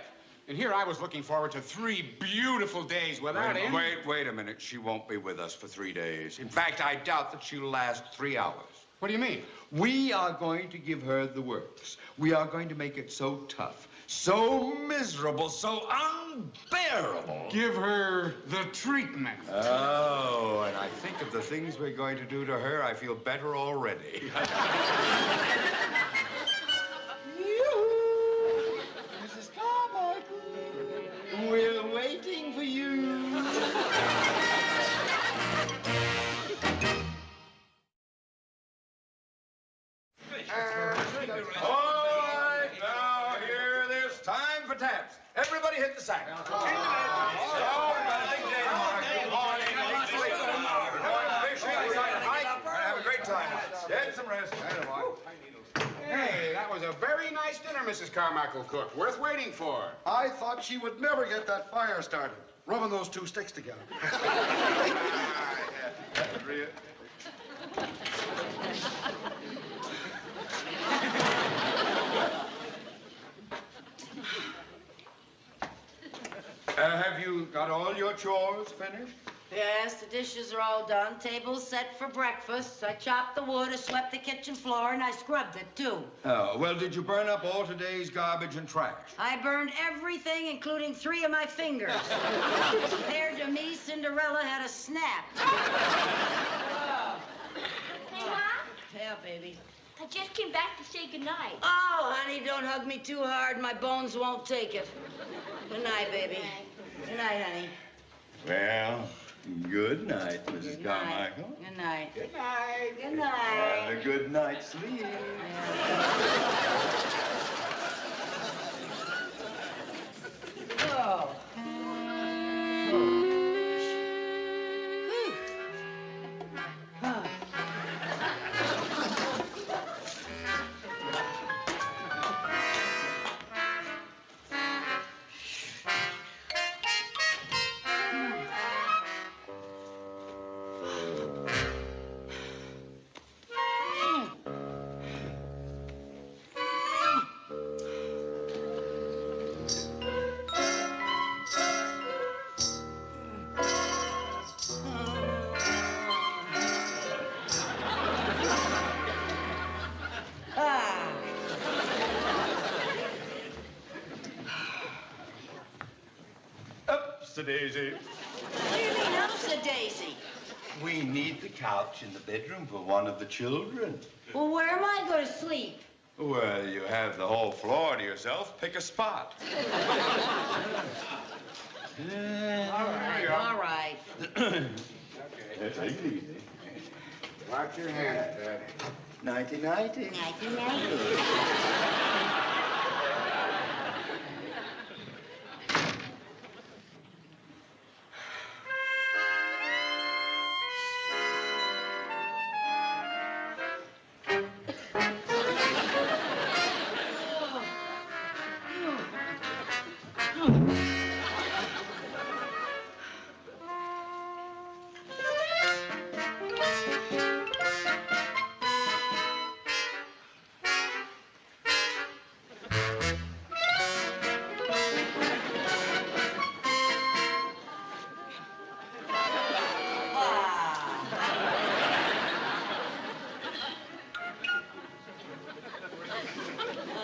And here I was looking forward to 3 beautiful days without him. Wait a minute. She won't be with us for 3 days. In fact, I doubt that she'll last 3 hours. What do you mean? We are going to give her the works. We are going to make it so tough, so miserable, so unbearable. Give her the treatment. Oh, and I think of the things we're going to do to her, I feel better already. Mrs. Carmichael, we're waiting for you. All right, now here, there's time for taps. Everybody hit the sack. Have a great time. Get some rest. Hey, that was a very nice dinner Mrs. Carmichael cooked. Worth waiting for. I thought she would never get that fire started, rubbing those 2 sticks together. Have you got all your chores finished? Yes, the dishes are all done. Table's set for breakfast. I chopped the wood, I swept the kitchen floor, and I scrubbed it, too. Oh, well, did you burn up all today's garbage and trash? I burned everything, including 3 of my fingers. Compared to me, Cinderella had a snap. Hey, Mom? Yeah, baby. I just came back to say goodnight. Oh, honey, don't hug me too hard. My bones won't take it. Good night, baby. Good night, honey. Well, good night, Mrs. Carmichael. Good night. Good night. Good night. And a good night's sleep. Oh. Daisy. What do you mean, Upsa-daisy? We need the couch in the bedroom for one of the children. Well, where am I going to sleep? Well, you have the whole floor to yourself. Pick a spot. All right. Okay. Take it easy. Watch your hands, Dad. Nighty-nighty. Nighty-nighty.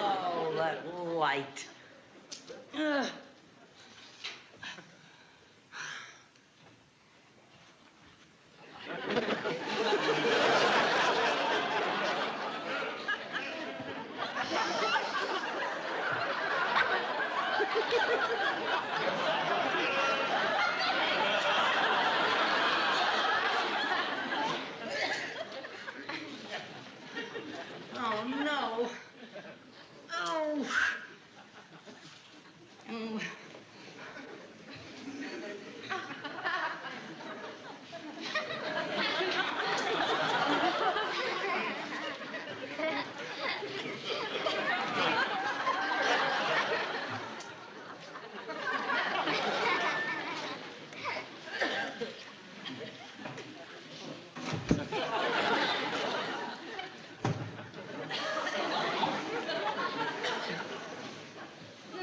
Oh, that light. Ugh. Oh, no. Oh. Mm.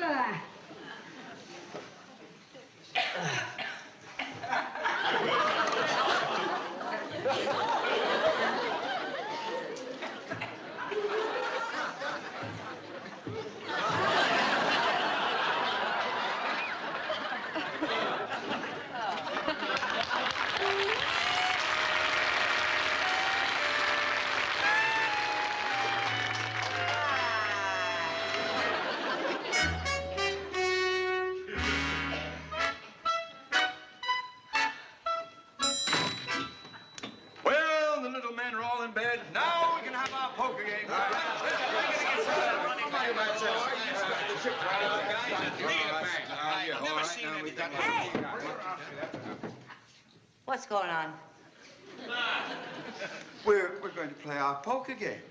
Ah. Well, the little men are all in bed. Now we can have our poker game. What's going on? We're going to play our poker game.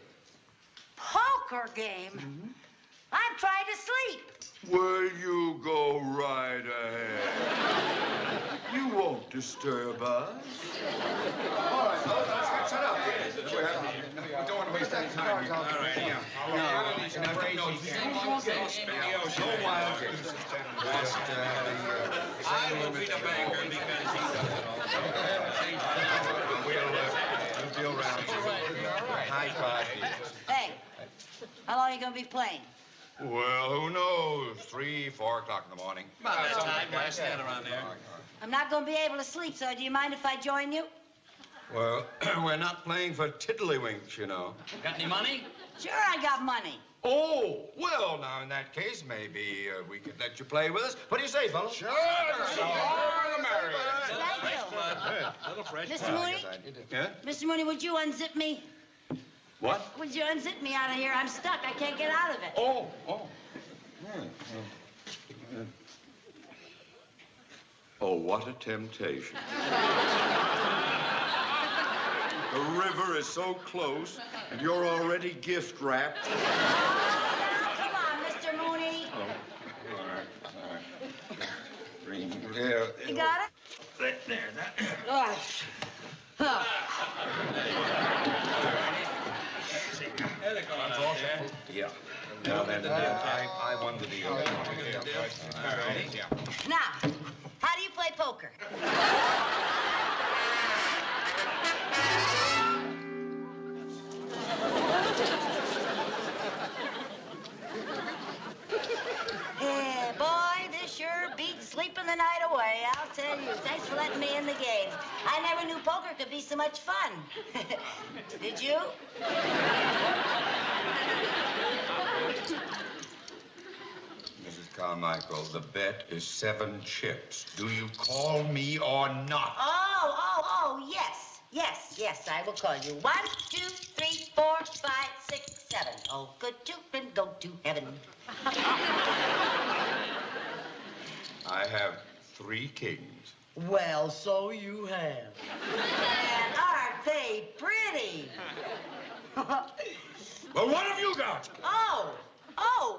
Poker game? I'm trying to sleep. Well, you go right ahead. You won't disturb us. All right, fellas, let's get set up. We don't want to waste any time here. All right, yeah. I will be the banker because We'll be around. High five. Hey, how long are you going to be playing? Well, who knows? 3, 4 o'clock in the morning. About that time, I stand around there. I'm not going to be able to sleep, so do you mind if I join you? Well, we're not playing for tiddlywinks, you know. Got any money? Sure, I got money. Oh, well, now, in that case, maybe we could let you play with us. What do you say, fellas? Sure. The more the merrier. Thank you. Little fresh. Mr. Mooney? Yeah? Mr. Mooney, would you unzip me? What? Would you unzip me out of here? I'm stuck. I can't get out of it. Oh. Oh, what a temptation. The river is so close, and you're already gift wrapped. Oh, now, come on, Mr. Mooney. Oh, all right. Green. There. You got it? There, that. Oh. Oh. Yeah. Now then, I won the deal. All right. Yeah. Now, how do you play poker? Yeah, boy, this sure beats sleeping the night away, I'll never knew poker could be so much fun. Did you? Mrs. Carmichael, the bet is 7 chips. Do you call me or not? Oh, yes. Yes, I will call you. 1, 2, 3, 4, 5, 6, 7. Oh, good children, go to heaven. I have 3 kings. Well, so you have. And aren't they pretty? Well, what have you got? Oh,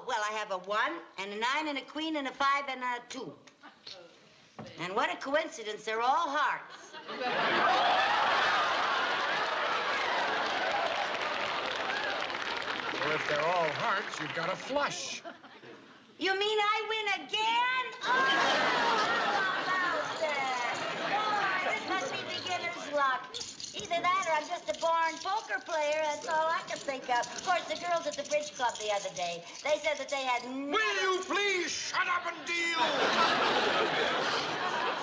well, I have a 1 and a 9 and a queen and a 5 and a 2. And what a coincidence, they're all hearts. Well, if they're all hearts, you've got a flush. You mean I win again? Oh, how about that? Oh, this must be beginner's luck. Either that or I'm just a born poker player. That's all I can think of. Of course, the girls at the bridge club the other day, they said that they had never... Will you please shut up and deal?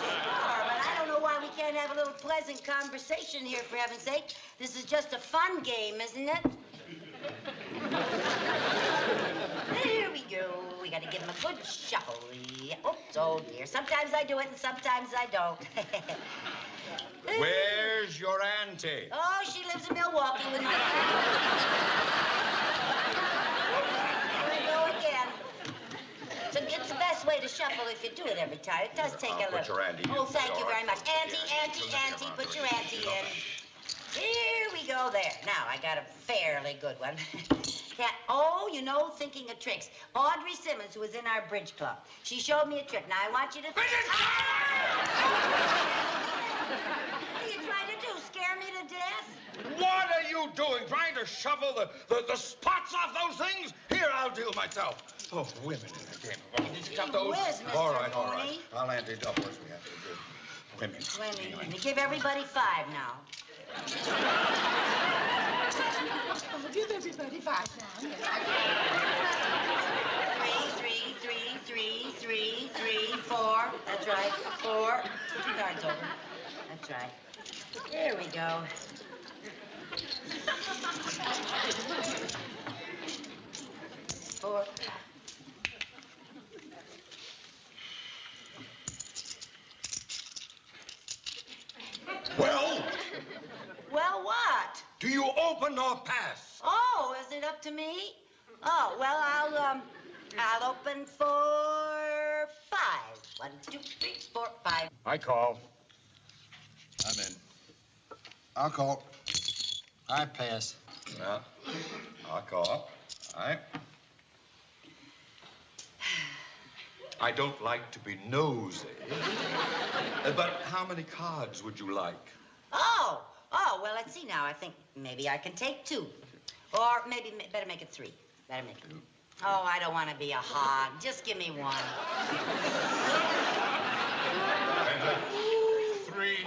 Sure, but I don't know why we can't have a little pleasant conversation here, for heaven's sake. This is just a fun game, isn't it? There we go. We gotta give him a good shuffle. Oops, oh dear. Sometimes I do it and sometimes I don't. Where's your auntie? Oh, she lives in Milwaukee with my... Here we go again. So it's the best way to shuffle if you do it every time. It does take a little... Put your auntie in. Oh, thank you very much. Auntie, Yeah, put your auntie in. Here we go there. Now, I got a fairly good one. Yeah, oh, you know, thinking of tricks. Audrey Simmons, who was in our bridge club, she showed me a trick. Now, I want you to... What are you trying to do, scare me to death? What are you doing? Trying to shovel the spots off those things? Here, I'll deal myself. Oh, women again. Just cut those. Whiz, Mr. All right. Mooney. I'll ante double as we have to do. Women. 20. And you give everybody 5 now. I'll give everybody 5 now. 3, 4. That's right. 4. 2 cards over. That's right. There we go. Four. Well, what? Do you open or pass? Oh, is it up to me? Oh, well, I'll open for 5. 1, 2, 3, 4, 5. I call. I'm in. I'll call. I pass. Yeah. I'll call. All right. I don't like to be nosy. But how many cards would you like? Oh, well, let's see now. I think maybe I can take 2. Or maybe better make it 3. Better make it 2. Oh, I don't want to be a hog. Just give me 1. 3.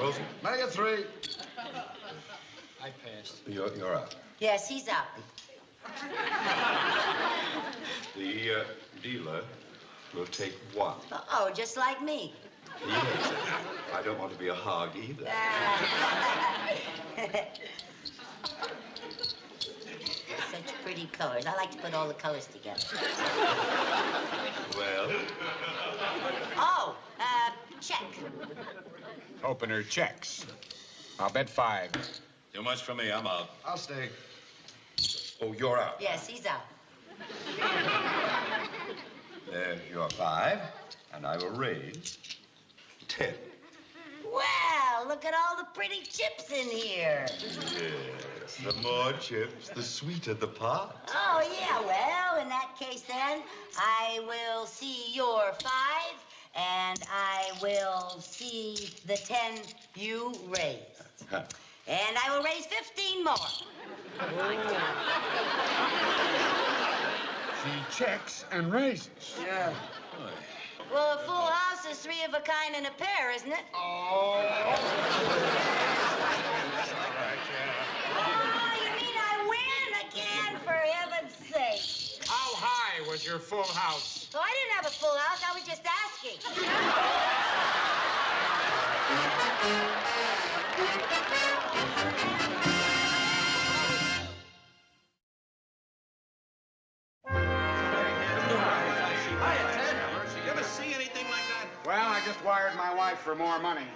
Wilson? Make it 3. I passed. You're out. Yes, he's out. The dealer will take 1. Oh, just like me. Yes. I don't want to be a hog either. Such pretty colors. I like to put all the colors together. Well? Oh, check. Opener checks. I'll bet 5. Too much for me. I'm out. I'll stay. Oh, you're out. Yes, he's out. There's your 5, and I will raise 10. Well, look at all the pretty chips in here. Yes, the more chips, the sweeter the pot. Oh, yeah, well, in that case, then, I will see your 5, and I will see the 10 you raised. And I will raise 15 more. She checks and raises. Yeah. Well, a full house is 3 of a kind and a pair, isn't it? Oh, Oh, you mean I win again, for heaven's sake? How high was your full house. Oh, I didn't have a full house. I was just asking. You ever see anything like that? Well, I just wired my wife for more money.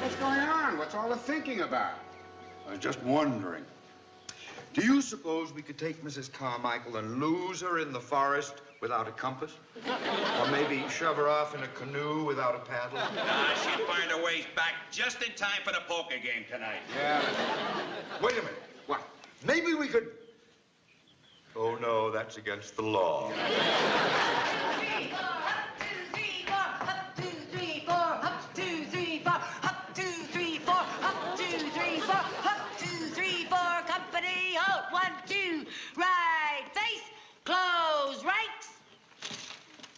What's going on? What's all the thinking about? I was just wondering. Do you suppose we could take Mrs. Carmichael and lose her in the forest without a compass? Or maybe shove her off in a canoe without a paddle? Nah, she'd find her way back just in time for the poker game tonight. Yeah. Wait a minute. What? Maybe we could... Oh, no, that's against the law.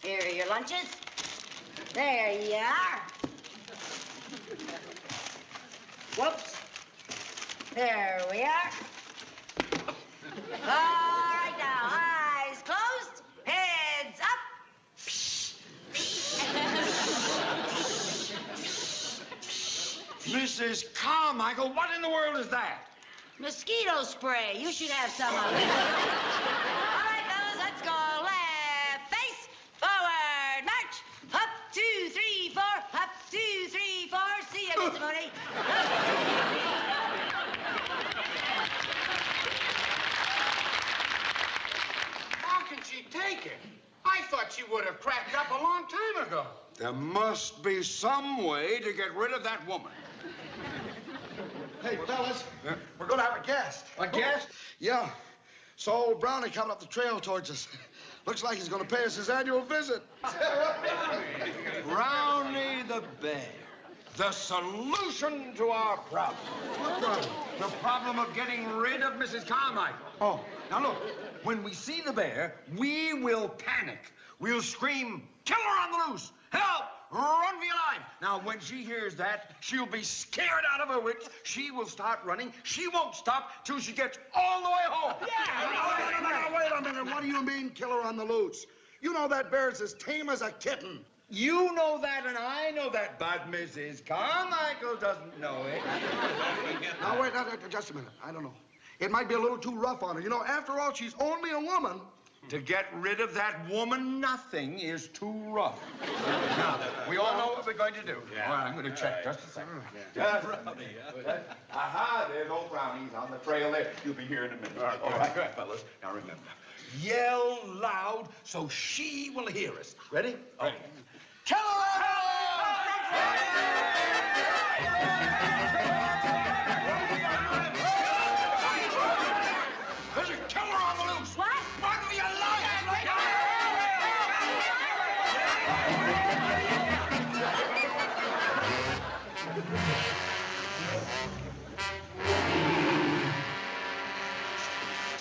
Here are your lunches. There you are. Whoops. There we are. All right, now, eyes closed, heads up. Mrs. Carmichael, what in the world is that? Mosquito spray. You should have some of it. All right, fellas, let's go. Left face, forward, march. Up, 2, 3, 4. Up, 2, 3, 4. See you, Mr. Mooney. How can she take it? I thought she would have cracked up a long time ago. There must be some way to get rid of that woman. Hey, fellas, we're going to have a guest. A guest? Yeah. Saw old Brownie coming up the trail towards us. Looks like he's going to pay us his annual visit. Brownie the bear. The solution to our problem. What problem? The problem of getting rid of Mrs. Carmichael. Oh. Now, look, when we see the bear, we will panic. We'll scream, "Kill her on the loose! Help! Run for your life!" Now, when she hears that, she'll be scared out of her wits. She will start running. She won't stop till she gets all the way home. Yeah! No, wait a minute. What do you mean, kill her on the loose? You know that bear's as tame as a kitten. You know that, and I know that, but Mrs. Carmichael doesn't know it. Now, wait, just a minute. I don't know. It might be a little too rough on her. You know, after all, she's only a woman. To get rid of that woman, nothing is too rough. Now, we all know what we're going to do. Yeah. All right, I'm going to check just a second. Just aha, there's old Brownie. He's on the trail there. You'll be here in a minute. All right, fellas. Now, remember, yell loud so she will hear us. Ready? Okay. Kill her! There's a killer on the loose! What? Run for your life!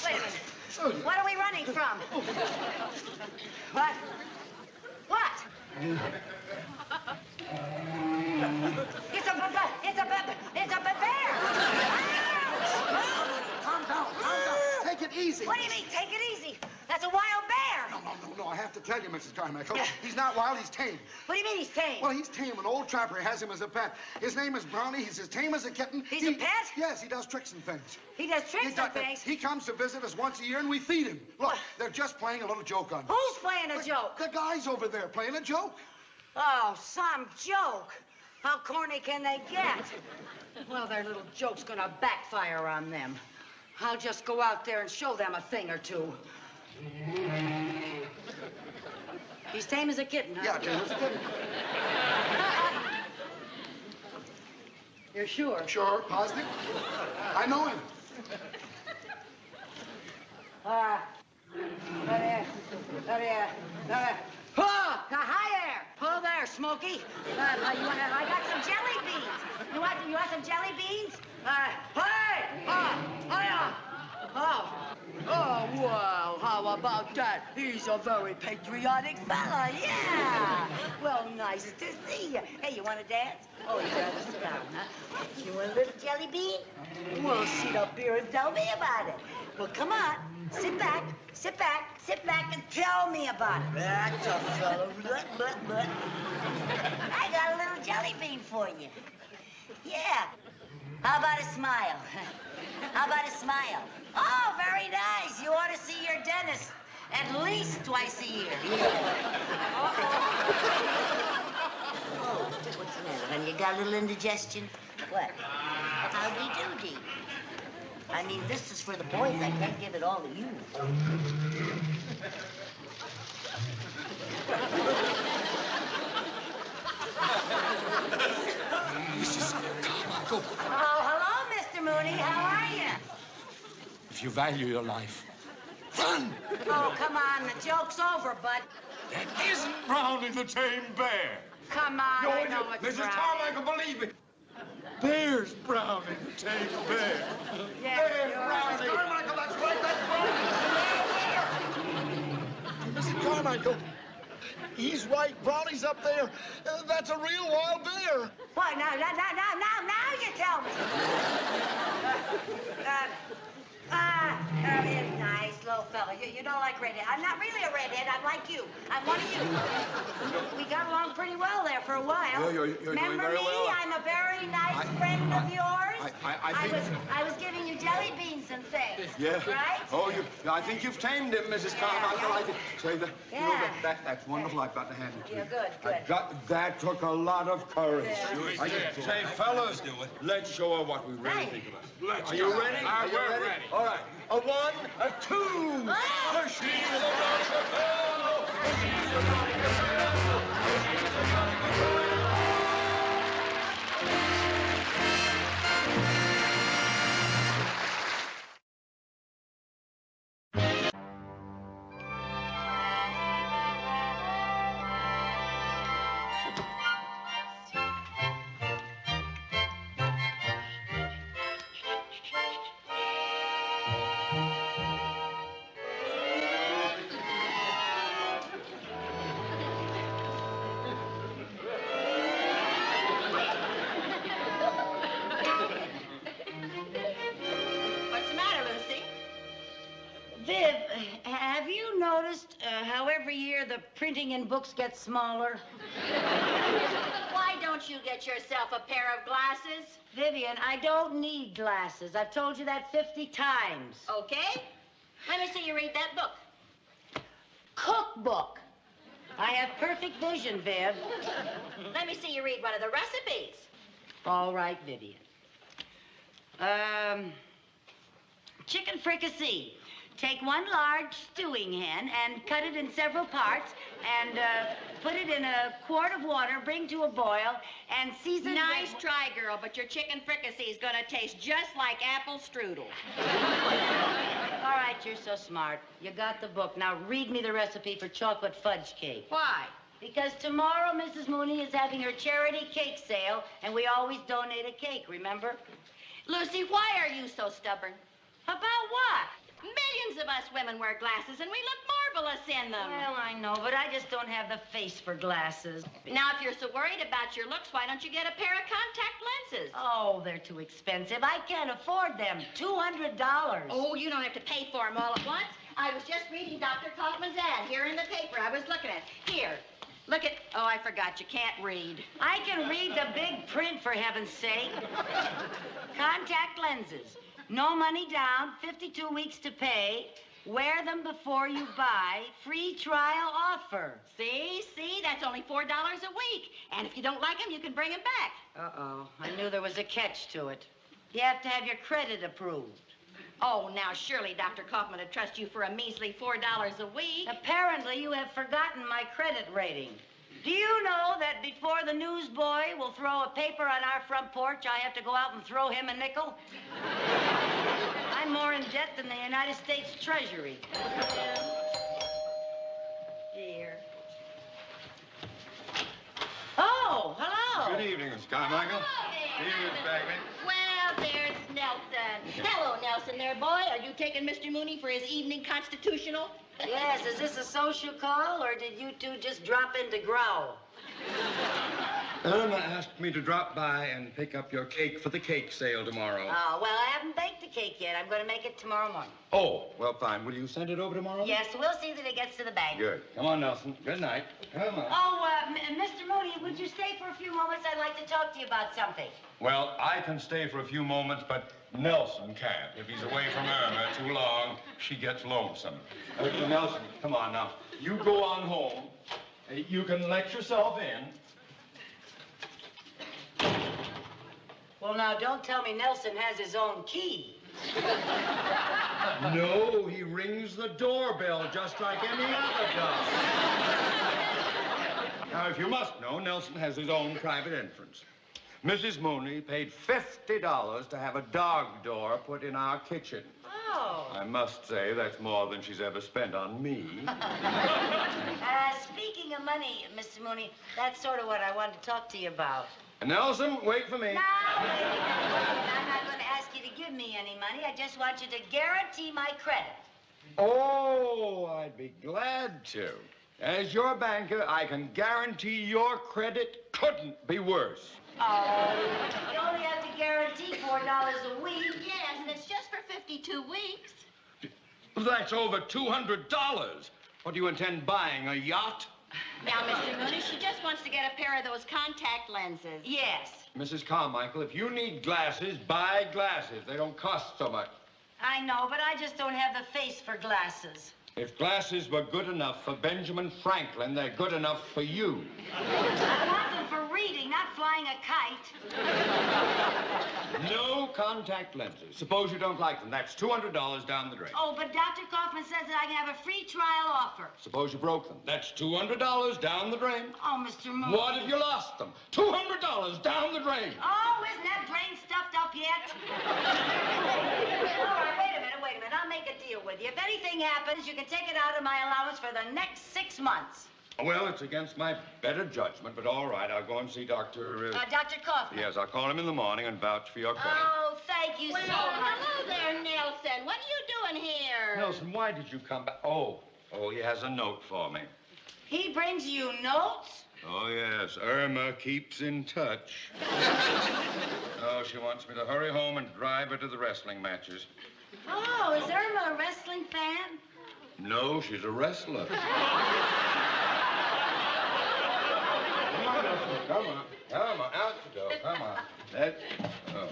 Wait a minute. What are we running from? What? What? It's a bear! Calm down. Take it easy. What do you mean, take it easy? That's a wild bear. No, I have to tell you, Mrs. Carmichael. He's not wild, he's tame. What do you mean he's tame? Well, he's tame. An old trapper has him as a pet. His name is Brownie. He's as tame as a kitten. He's a pet? Yes, he does tricks and things. He does tricks and things? He comes to visit us once a year, and we feed him. Look, they're just playing a little joke on us. Who's playing a joke? The guys over there playing a joke. Oh, some joke. How corny can they get? Well, their little joke's gonna backfire on them. I'll just go out there and show them a thing or two. He's tame as a kitten, huh? Yeah, tame as a kitten. You're sure? Sure, positive. I know him. Oh, hi there. Pull there, Smokey. I got some jelly beans. You want some jelly beans? Oh, well, how about that? He's a very patriotic fella, yeah. Well, nice to see you. Hey, you want to dance? Oh, you'd rather sit down, huh? You want a little jelly bean? Well, sit up here and tell me about it. Well, come on. Sit back, sit back, sit back and tell me about it. That's a fellow. I got a little jelly bean for you. Yeah. How about a smile? How about a smile? Oh, very nice. You ought to see your dentist at least twice a year. Yeah. Oh, what's the matter, honey? You got a little indigestion? What? Howdy-doody. I mean, this is for the boys. I can't give it all to you. Mrs. Carmichael. Oh, hello, Mr. Mooney. How are you? If you value your life, run! Oh, come on. The joke's over, bud. That isn't Brownie the tame bear. Come on, I know it's Mrs. Brownie. Carmichael, believe me. There's Brownie the tame bear. Yes, There's Brownie. Mrs. Carmichael, that's right, that's Mrs. Carmichael, he's right. Brownie's up there. That's a real wild bear. What? Now you tell me. He's nice, little fella. You don't like redhead. I'm not really a redhead. I'm like you. I'm one of you. We got along pretty well there for a while. You're Remember doing very me? well. I'm a very nice friend of yours. I think... I was giving you jelly beans and things. Yeah. Right? Oh, I think you've tamed him, Mrs. Carmichael. yeah. I think. Say that. You know, Yeah. that's wonderful. I've got to hand it to you. Yeah, good. That took a lot of courage. Yeah. Say, fellas, let's show her what we really think of her. Are you ready? Are you we're ready? ready. All right. A 1, a 2. The she's a Rochelle. She's a What's the matter, Lucy? Viv, have you noticed how every year the printing in books gets smaller? Why don't you get yourself a pair of glasses? Vivian, I don't need glasses. I've told you that 50 times. Okay. Let me see you read that book. Cookbook. I have perfect vision, Viv. Let me see you read one of the recipes. All right, Vivian. Chicken fricassee. Take 1 large stewing hen and cut it in several parts and put it in a quart of water, bring to a boil, and season... Nice try, girl, but your chicken fricassee is going to taste just like apple strudel. All right, you're so smart. You got the book. Now read me the recipe for chocolate fudge cake. Why? Because tomorrow Mrs. Mooney is having her charity cake sale, and we always donate a cake, remember? Lucy, why are you so stubborn? About what? Millions of us women wear glasses, and we look marvelous in them. Well, I know, but I just don't have the face for glasses. Now, if you're so worried about your looks, why don't you get a pair of contact lenses? Oh, they're too expensive. I can't afford them. $200. Oh, you don't have to pay for them all at once. I was just reading Dr. Kaufman's ad here in the paper. I was looking at it. Here. Look at... Oh, I forgot. You can't read. I can read the big print, for heaven's sake. Contact lenses. No money down, 52 weeks to pay. Wear them before you buy. Free trial offer. See? That's only $4 a week. And if you don't like them, you can bring them back. Uh-oh. I knew there was a catch to it. You have to have your credit approved. Oh, now, surely Dr. Kaufman would trust you for a measly $4 a week. Apparently, you have forgotten my credit rating. Do you know that before the newsboy will throw a paper on our front porch, I have to go out and throw him a nickel? I'm more in debt than the United States Treasury. Dear. Oh, hello. Good evening, Miss Carmichael. Hello there. Miss Bagley. Well, there's Nelson. Hello, Nelson, there, boy. Are you taking Mr. Mooney for his evening constitutional? Yes, is this a social call, or did you two just drop in to growl? Irma asked me to drop by and pick up your cake for the cake sale tomorrow. Oh, well, I haven't baked the cake yet. I'm going to make it tomorrow morning. Oh, well, fine. Will you send it over tomorrow? Yes, we'll see that it gets to the bank. Good. Come on, Nelson. Good night. Come on. Oh, Mr. Mooney, would you stay for a few moments? I'd like to talk to you about something. Well, I can stay for a few moments, but Nelson can't. If he's away from Irma too long, she gets lonesome. Nelson, come on now. You go on home. You can let yourself in. Well, now, don't tell me Nelson has his own key. No, he rings the doorbell just like any other dog. Now, if you must know, Nelson has his own private entrance. Mrs. Mooney paid $50 to have a dog door put in our kitchen. Oh. I must say that's more than she's ever spent on me. Speaking of money, Mr. Mooney, that's sort of what I wanted to talk to you about. Nelson, wait for me. No, I'm not going to ask you to give me any money. I just want you to guarantee my credit. Oh, I'd be glad to. As your banker, I can guarantee your credit couldn't be worse. Oh, you only have to guarantee $4 a week. Yes, and it's just for 52 weeks. That's over $200. What do you intend buying, a yacht? Now, Mr. Mooney, she just wants to get a pair of those contact lenses. Yes. Mrs. Carmichael, if you need glasses, buy glasses. They don't cost so much. I know, but I just don't have the face for glasses. If glasses were good enough for Benjamin Franklin, they're good enough for you. I want them for reading, not flying a kite. No contact lenses. Suppose you don't like them. That's $200 down the drain. Oh, but Dr. Kaufman says that I can have a free trial offer. Suppose you broke them. That's $200 down the drain. Oh, Mr. Mooney. What if you lost them? $200 down the drain. Oh, isn't that drain stuffed up yet? All right, wait a minute. I'll make a deal with you. If anything happens, you can take it out of my allowance for the next 6 months. Well, it's against my better judgment, but all right, I'll go and see Dr. Dr. Kaufman. Yes, I'll call him in the morning and vouch for your credit. Oh, thank you so much. Hello there, Nelson. What are you doing here? Nelson, why did you come back? Oh, he has a note for me. He brings you notes? Oh, yes. Irma keeps in touch. Oh, she wants me to hurry home and drive her to the wrestling matches. Oh, is Irma a wrestling fan? No, she's a wrestler. Come on, Nelson. Come on. Come on. Out you go. Come on. That's... Oh.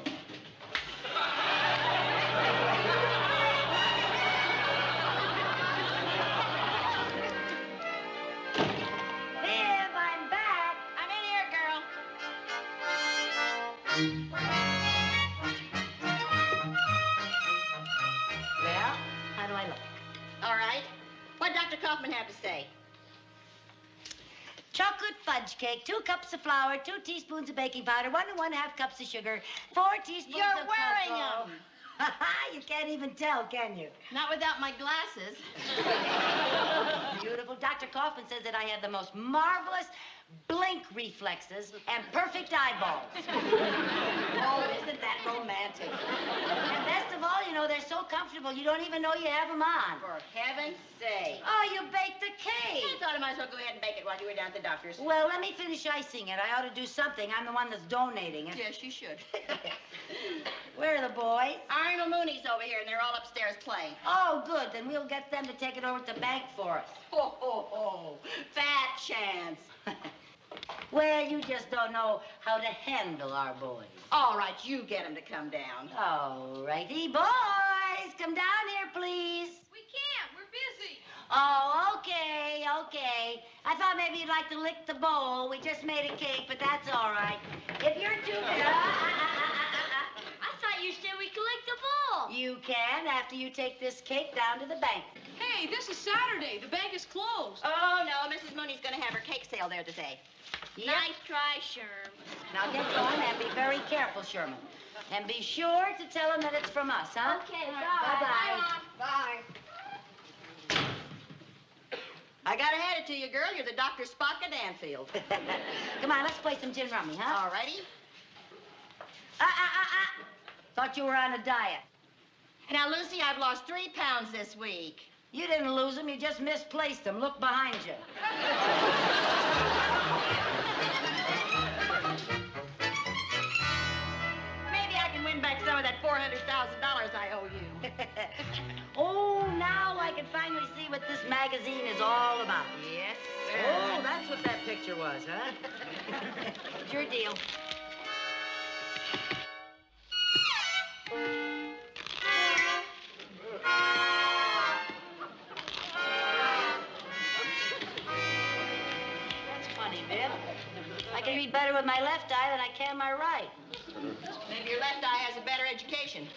Viv, I'm back. I'm in here, girl. Well, how do I look? All right. What did Dr. Kaufman have to say? Chocolate fudge cake, 2 cups of flour, 2 teaspoons of baking powder, 1 1/2 cups of sugar, 4 teaspoons You're of wearing cocoa. them. You can't even tell, can you? Not without my glasses. Beautiful. Dr. Kaufman says that I have the most marvelous blink reflexes and perfect eyeballs. Oh, isn't that romantic? And best of all, you know, they're so comfortable, you don't even know you have them on. For heaven's sake. Oh, you baked the cake. I thought I might as well go ahead and bake it while you were down at the doctor's. Well, let me finish icing it. I ought to do something. I'm the one that's donating it. Yes, you should. Where are the boys? Arnold Mooney's over here, and they're all upstairs playing. Oh, good. Then we'll get them to take it over to the bank for us. Ho, ho, ho. Fat chance. Well, you just don't know how to handle our boys. All right, you get them to come down. All righty. Boys, come down here, please. We can't. We're busy. Oh, okay. I thought maybe you'd like to lick the bowl. We just made a cake, but that's all right. If you're too... I thought you said we could lick the bowl. You can after you take this cake down to the bank. Hey, this is Saturday. The bank is closed. Oh, no, Mrs. Mooney's going to have her cake sale there today. Yep. Nice try, Sherm. Now get going and be very careful, Sherman. And be sure to tell him that it's from us, huh? Okay, Bye-bye. Bye. I got to hand it to you, girl. You're the Dr. Spock of Danfield. Come on, let's play some gin rummy, huh? All righty. Thought you were on a diet. Now, Lucy, I've lost 3 pounds this week. You didn't lose them, you just misplaced them. Look behind you. Maybe I can win back some of that $400,000 I owe Oh, now I can finally see what this magazine is all about. Yes, Oh, that's what that picture was, huh? It's your deal. That's funny, Viv. I can read better with my left eye than I can my right. Maybe your left eye has a better education.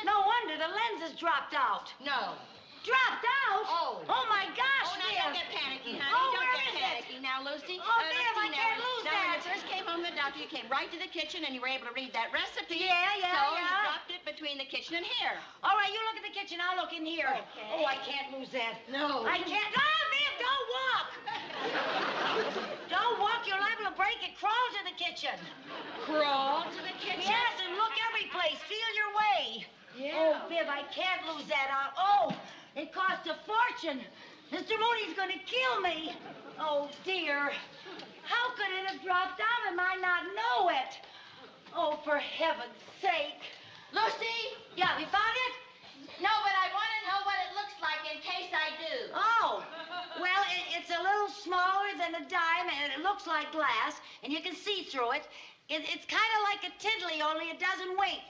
No wonder the lens has dropped out. No. Dropped out? Oh. Oh, my gosh, Oh, now Viv. don't get panicky, honey. Oh, don't where get is it? panicky. Now, Lucy. Oh, Viv, let's I see now. can't lose Now, when that. you first came home from the doctor, you came right to the kitchen and you were able to read that recipe. Yeah. So you dropped it between the kitchen and here. All right, you look at the kitchen, I'll look in here. Okay. Oh, I can't lose that. No. I can't. Oh, Viv, don't walk. Don't walk. You're liable to break it. Crawl to the kitchen. Crawl to the kitchen? Yes, and look every place. Feel your way. Yeah. Oh, Viv, I can't lose that out. Oh, it cost a fortune. Mr. Mooney's going to kill me. Oh, dear. How could it have dropped out and I not know it? Oh, for heaven's sake. Lucy? Yeah, you found it? No, but I want to know what it looks like in case I do. Oh, well, it's a little smaller than a dime, and it looks like glass, and you can see through it. It's kind of like a tiddly, only it doesn't wink.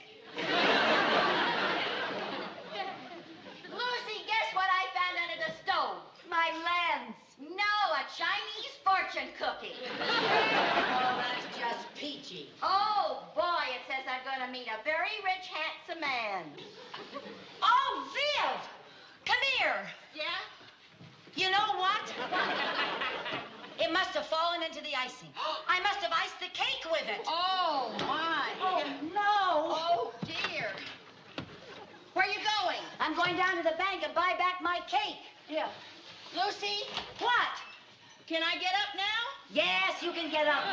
Lucy, guess what I found under the stove? My lens. No, a Chinese fortune cookie. Oh, that's just peachy. Oh, boy, it says I'm going to meet a very rich, handsome man. Oh, Viv! Come here. Yeah? You know what? It must have fallen into the icing. I must have iced the cake with it. Oh, my. Oh, no. Oh, dear. Where are you going? I'm going down to the bank and buy back my cake. Yeah. Lucy? What? Can I get up now? Yes, you can get up.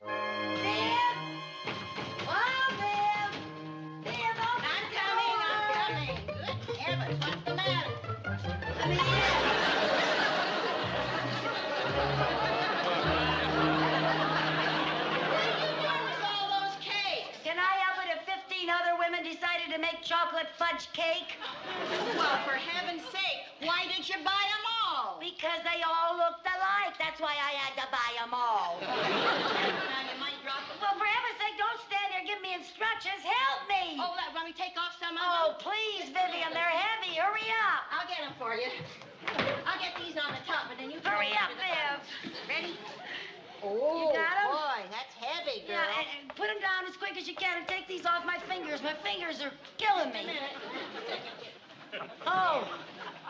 Viv? Oh, Viv. Viv, open I'm the coming, door. I'm coming. Good heavens, what's the matter? Come in. Decided to make chocolate fudge cake? Well, for heaven's sake, why did you buy them all? Because they all looked alike. That's why I had to buy them all. Now, you might drop them. Well, for heaven's sake, don't stand there and give me instructions. Help me. Oh, let me take off some of Oh, them? please, Vivian. They're heavy. Hurry up. I'll get them for you. I'll get these on the top, and then you Hurry up, throw them to the Viv. bottom. Ready? Oh, you got 'em? Boy, that's heavy, girl. Yeah, and put them down as quick as you can and take these off my fingers. My fingers are killing me. Oh.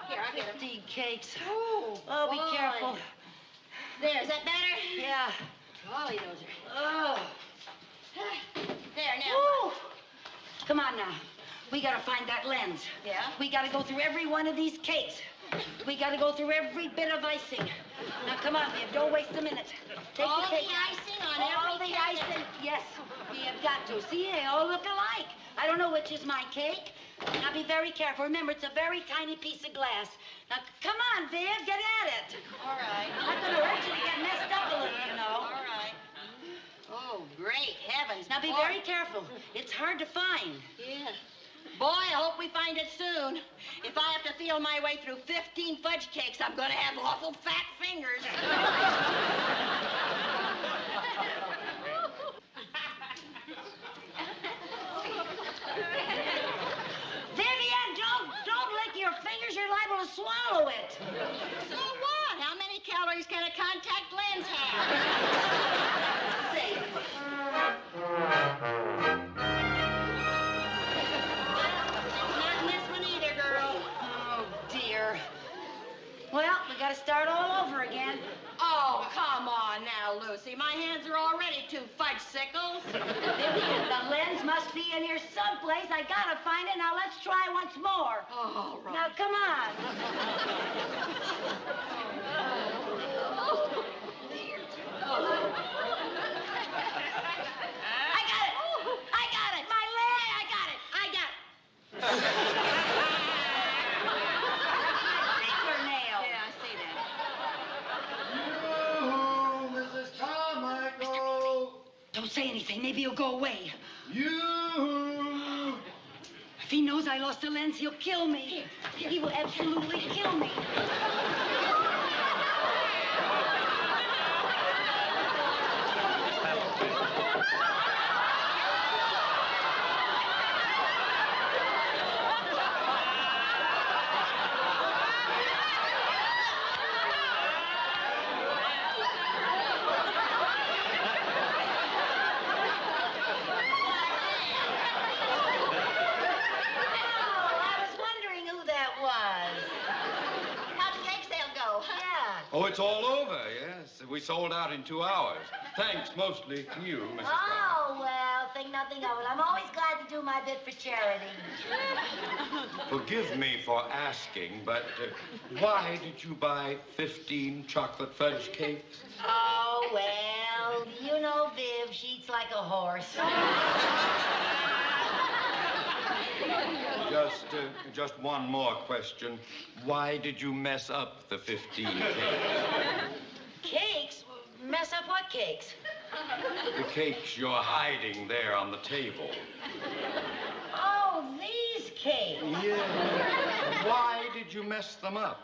Here, I'll get them. 15 cakes. Oh, Oh, be boy. careful. There, is that better? Yeah. Golly, those are... Oh. There, now. Woo. Come on now. We gotta find that lens. Yeah? We gotta go through every one of these cakes. We gotta go through every bit of icing. Now, come on, Viv. Don't waste a minute. Take All the cake. the icing on all every the cake? icing. Yes, we have got to. See, they all look alike. I don't know which is my cake. Now, be very careful. Remember, it's a very tiny piece of glass. Now, come on, Viv. Get at it. All right. I'm not gonna hurt you to get messed up a little, you know. All right. Oh, great heavens. Now, be Boy. very careful. It's hard to find. Yeah. Boy, I hope we find it soon. If I have to feel my way through 15 fudge cakes, I'm going to have awful fat fingers. Vivian, don't lick your fingers. You're liable to swallow it. So what? How many calories can a contact lens have? See. Not in this one either, girl. Oh, dear. Well, we gotta start all over again. Oh, come on now, Lucy. My hands are already two fudge sickles. Vivian, the lens must be in here someplace. I gotta find it. Now let's try once more. All right. Now come on. I got it. I got it. My leg. I got it. I got it. Fingernail. Yeah, I see that. Mrs. Carmichael. Those maybe he'll go away. You! If he knows I lost the lens, he'll kill me. He will absolutely kill me. Oh, it's all over, yes. We sold out in 2 hours. Thanks mostly to you, Mrs. Oh, well, think nothing of it. I'm always glad to do my bit for charity. Forgive me for asking, but why did you buy 15 chocolate fudge cakes? Oh, well, you know Viv. She eats like a horse. Just one more question. Why did you mess up the 15 cakes? Cakes? Mess up what cakes? The cakes you're hiding there on the table. Oh, these cakes. Yeah. Why did you mess them up?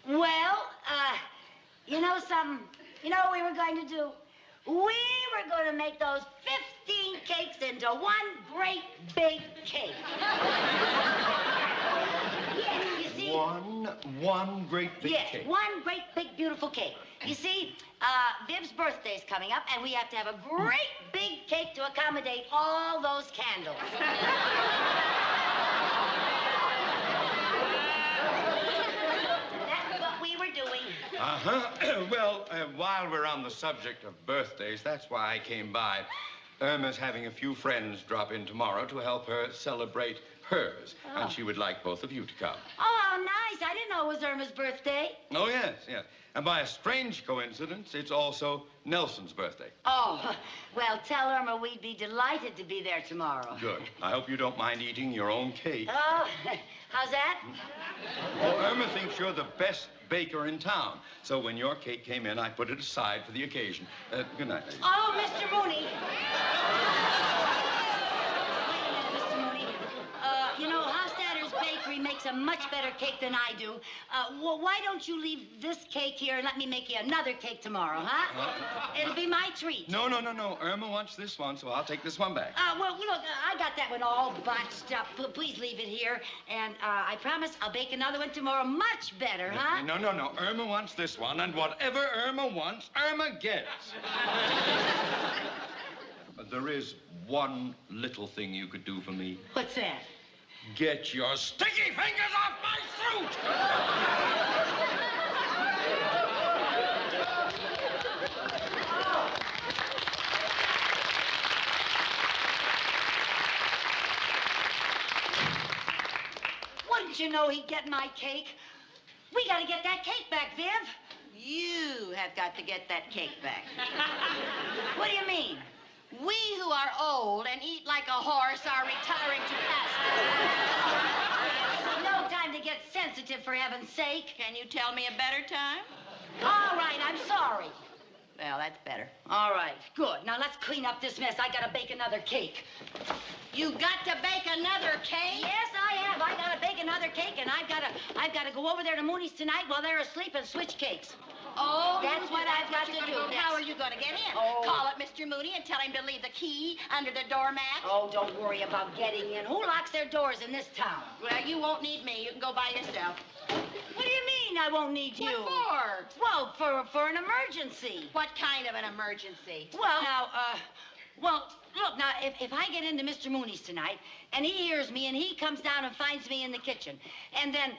Well, you know something? You know what we were going to do? We were going to make those 15 cakes into one great big cake. Yes, you see? One great big cake? Yes, one great big beautiful cake. You see, Viv's birthday's coming up, and we have to have a great big cake to accommodate all those candles. That's what we were doing. Well, while we're on the subject of birthdays, that's why I came by. Irma's having a few friends drop in tomorrow to help her celebrate hers. Oh. And she would like both of you to come. Oh, how nice. I didn't know it was Irma's birthday. Oh, yes. And by a strange coincidence, it's also Nelson's birthday. Oh, well, tell Irma we'd be delighted to be there tomorrow. Good. I hope you don't mind eating your own cake. Oh, how's that? Oh, Irma thinks you're the best baker in town. So when your cake came in, I put it aside for the occasion. Good night, ladies. Oh, Mr. Mooney. Wait a minute, Mr. Mooney. You know, Hofstadter's Bakery makes a much better cake than I do. Well, why don't you leave this cake here and let me make you another cake tomorrow, huh? It'll be my treat. No. Irma wants this one, so I'll take this one back. Well, look, I got that one all botched up. Please leave it here. And I promise I'll bake another one tomorrow much better, huh? No. Irma wants this one, and whatever Irma wants, Irma gets. There is one little thing you could do for me. What's that? Get your sticky fingers off my throat! Wouldn't you know he'd get my cake? We gotta get that cake back, Viv. You have got to get that cake back. What do you mean? We who are old and eat like a horse are retiring to pasture. No time to get sensitive, for heaven's sake. Can you tell me a better time? All right, I'm sorry. Well, that's better. All right, good. Now let's clean up this mess. I gotta bake another cake. You got to bake another cake? Yes, I have. I gotta bake another cake, and I've gotta go over there to Mooney's tonight while they're asleep and switch cakes. Oh, That's what I've got to do. How are you going to get in? Oh. Call up Mr. Mooney and tell him to leave the key under the doormat? Oh, don't worry about getting in. Who locks their doors in this town? Well, you won't need me. You can go by yourself. What do you mean I won't need you? What for? Well, for an emergency. What kind of an emergency? Well, now, look, now, if I get into Mr. Mooney's tonight, and he hears me, and he comes down and finds me in the kitchen, and then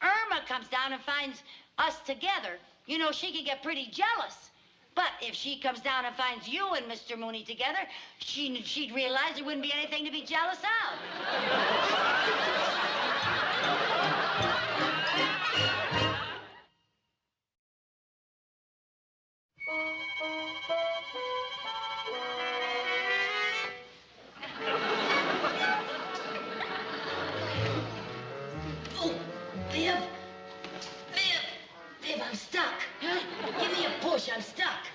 Irma comes down and finds us together, you know, she could get pretty jealous. But if she comes down and finds you and Mr. Mooney together, she'd realize there wouldn't be anything to be jealous of. Oh, Viv, I'm stuck. Give me a push. I'm stuck.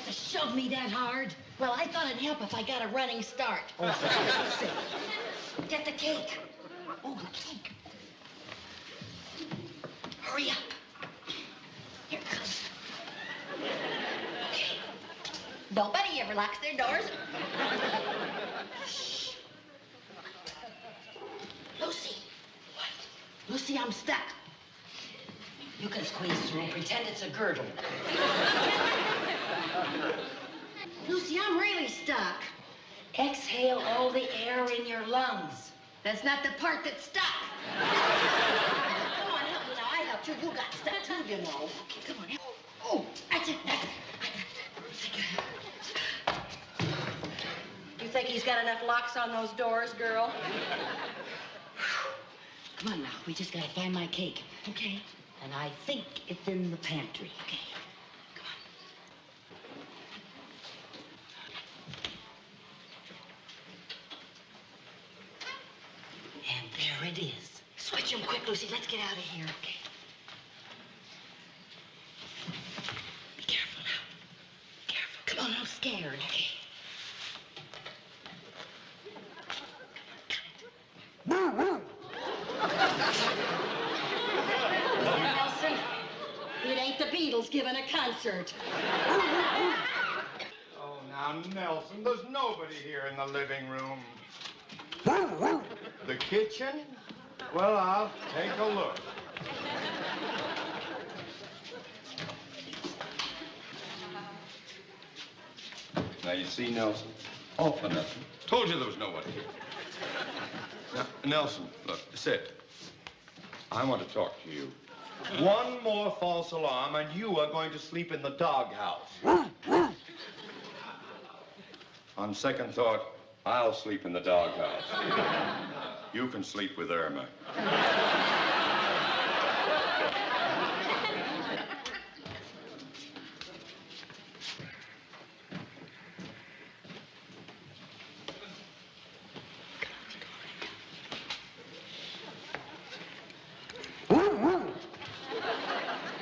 to shove me that hard? Well, I thought it'd help if I got a running start. Oh, for God's sake. Get the cake. Oh, the cake. Hurry up. Here it comes. Okay. Nobody ever locks their doors. Shh. Lucy. What? Lucy, I'm stuck. You can squeeze through. Pretend it's a girdle. Lucy, I'm really stuck. Exhale all the air in your lungs. That's not the part that's stuck. Come on, help me now. I helped you. You got stuck too, you know. Okay, come on. Oh, that's it. That's it. You think he's got enough locks on those doors, girl? Come on now. We just gotta find my cake. Okay. And I think it's in the pantry. Okay. Come on. And there it is. Switch them quick, Lucy. Let's get out of here. Okay. Be careful now. Be careful. Come on, I'm scared. Okay. Nelson, it ain't the Beatles giving a concert. Oh, now, Nelson, there's nobody here in the living room. The kitchen? Well, I'll take a look. Now, you see, Nelson? Oh, Nelson. Told you there was nobody here. Now, Nelson, look, sit. I want to talk to you. One more false alarm, and you are going to sleep in the doghouse. On second thought, I'll sleep in the doghouse. You can sleep with Irma.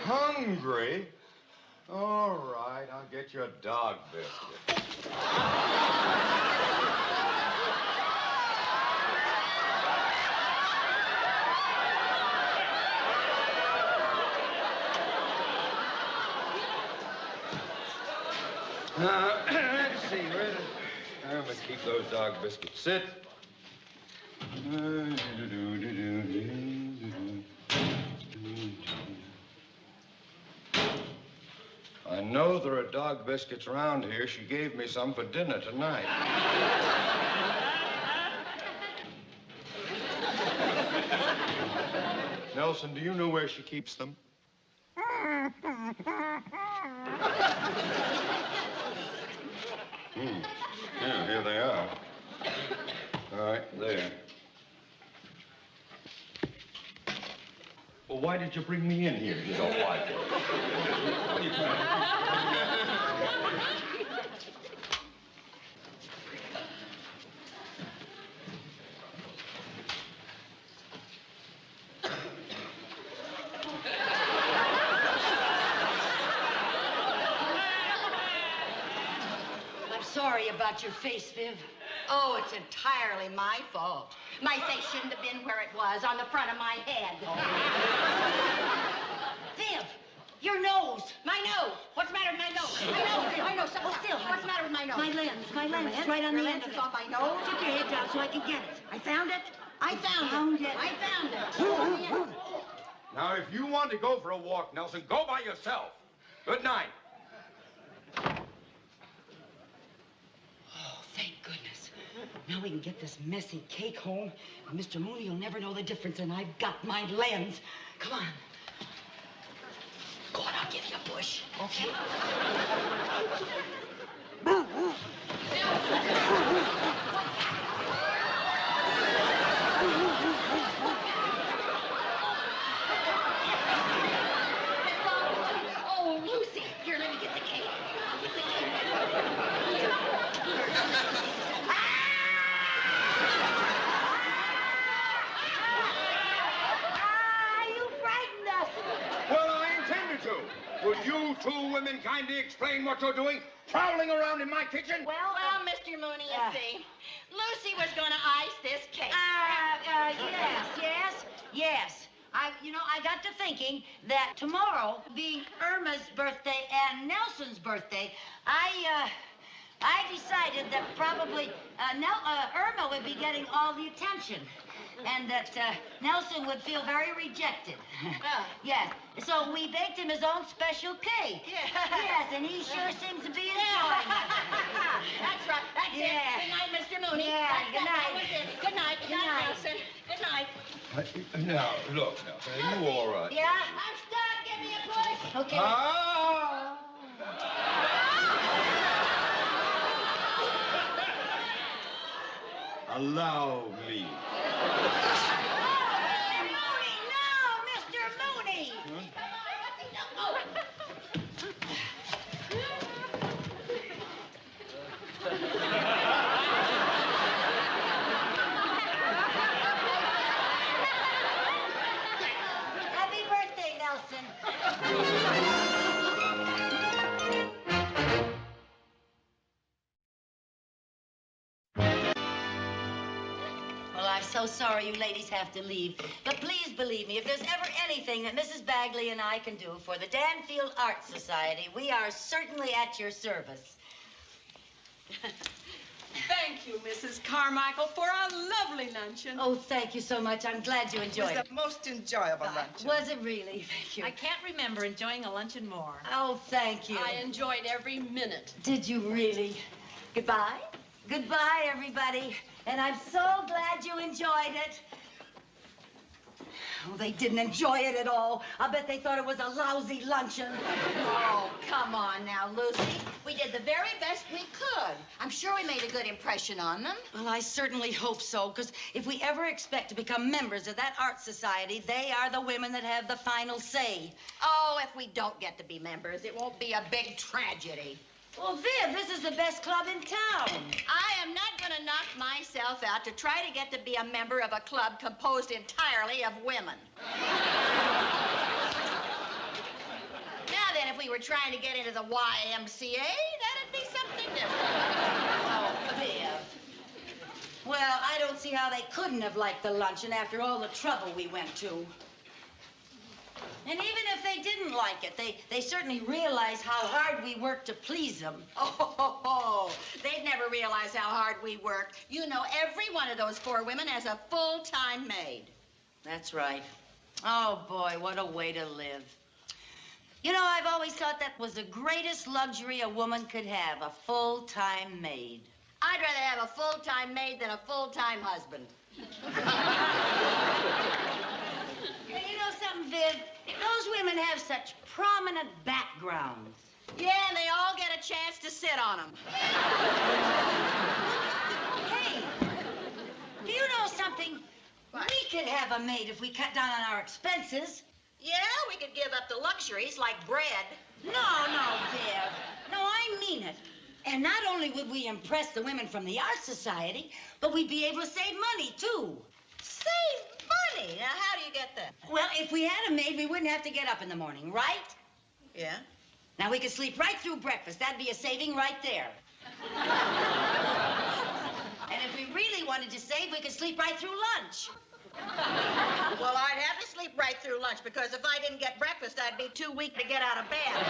Hungry? All right, I'll get you a dog biscuit. Let's see, where did Irma keep those dog biscuits? Sit. I know there are dog biscuits around here. She gave me some for dinner tonight. Nelson, do you know where she keeps them? Yeah, here they are. All right, there. Well, why did you bring me in here, you know why? What are you trying to I'm sorry about your face, Viv. Oh, it's entirely my fault. My face shouldn't have been where it was, on the front of my head. Viv, your nose. My nose. What's the matter with my nose? My nose. Oh, still. What's the matter with my nose? My lens. My lens. It's right on Your the lens end of is it. on my nose? Tip your head down so I can get it. I found it. I found it. I found it. Now, if you want to go for a walk, Nelson, go by yourself. Good night. Oh, thank goodness. Now we can get this messy cake home, and Mr. Mooney will never know the difference, and I've got my lens. Come on. Go on, I'll give you a push. Okay? Oh, Lucy. Here, let me get the cake. You frightened us. Well, I intended to. Would you two women kindly explain what you're doing? prowling around in my kitchen? Well, Mr. Mooney, you see, Lucy was going to ice this cake. Yes. I got to thinking that tomorrow, being Irma's birthday and Nelson's birthday, I decided that probably Irma would be getting all the attention, and that Nelson would feel very rejected. Yes. So we baked him his own special cake. Yeah. Yes, and he sure seems to be enjoying it. That's right. That's it. Good night, Mr. Mooney. Yeah, good night. That was it. Good night. Good night, Nelson. Good night. Now, look, Nelson, are you all right? Yeah? I'm stuck. Give me a push. Okay. Allow me. Mr. Mooney! Happy birthday, Nelson. Well, I'm so sorry you ladies have to leave. But please believe me, if there's ever anything that Mrs. Bagley and I can do for the Danfield Art Society, we are certainly at your service. Thank you, Mrs. Carmichael, for a lovely luncheon. Oh, thank you so much. I'm glad you enjoyed it. It was the most enjoyable luncheon. Was it really? Thank you. I can't remember enjoying a luncheon more. Oh, thank you. I enjoyed every minute. Did you really? Goodbye. Goodbye, everybody. And I'm so glad you enjoyed it. Oh, they didn't enjoy it at all. I bet they thought it was a lousy luncheon. Oh, come on now, Lucy. We did the very best we could. I'm sure we made a good impression on them. Well, I certainly hope so, because if we ever expect to become members of that art society, they are the women that have the final say. Oh, if we don't get to be members, it won't be a big tragedy. Well, Viv, this is the best club in town. I am not going to knock myself out to try to get to be a member of a club composed entirely of women. Now then, if we were trying to get into the YMCA, that'd be something different. Oh, Viv. Well, I don't see how they couldn't have liked the luncheon after all the trouble we went to. And even if they didn't like it, they certainly realize how hard we work to please them. Oh, they'd never realize how hard we work. You know, every one of those 4 women has a full-time maid. That's right. Oh, boy, what a way to live. You know, I've always thought that was the greatest luxury a woman could have, a full-time maid. I'd rather have a full-time maid than a full-time husband. Hey, you know something, Viv? Those women have such prominent backgrounds. Yeah, and they all get a chance to sit on them. Hey, do you know something? What? We could have a maid if we cut down on our expenses. Yeah, we could give up the luxuries like bread. No, Viv. No, I mean it. And not only would we impress the women from the art society, but we'd be able to save money, too. Save money? Now, how do you get that? Well, if we had a maid, we wouldn't have to get up in the morning, right? Yeah. Now, we could sleep right through breakfast. That'd be a saving right there. And if we really wanted to save, we could sleep right through lunch. Well, I'd have to sleep right through lunch, because if I didn't get breakfast, I'd be too weak to get out of bed.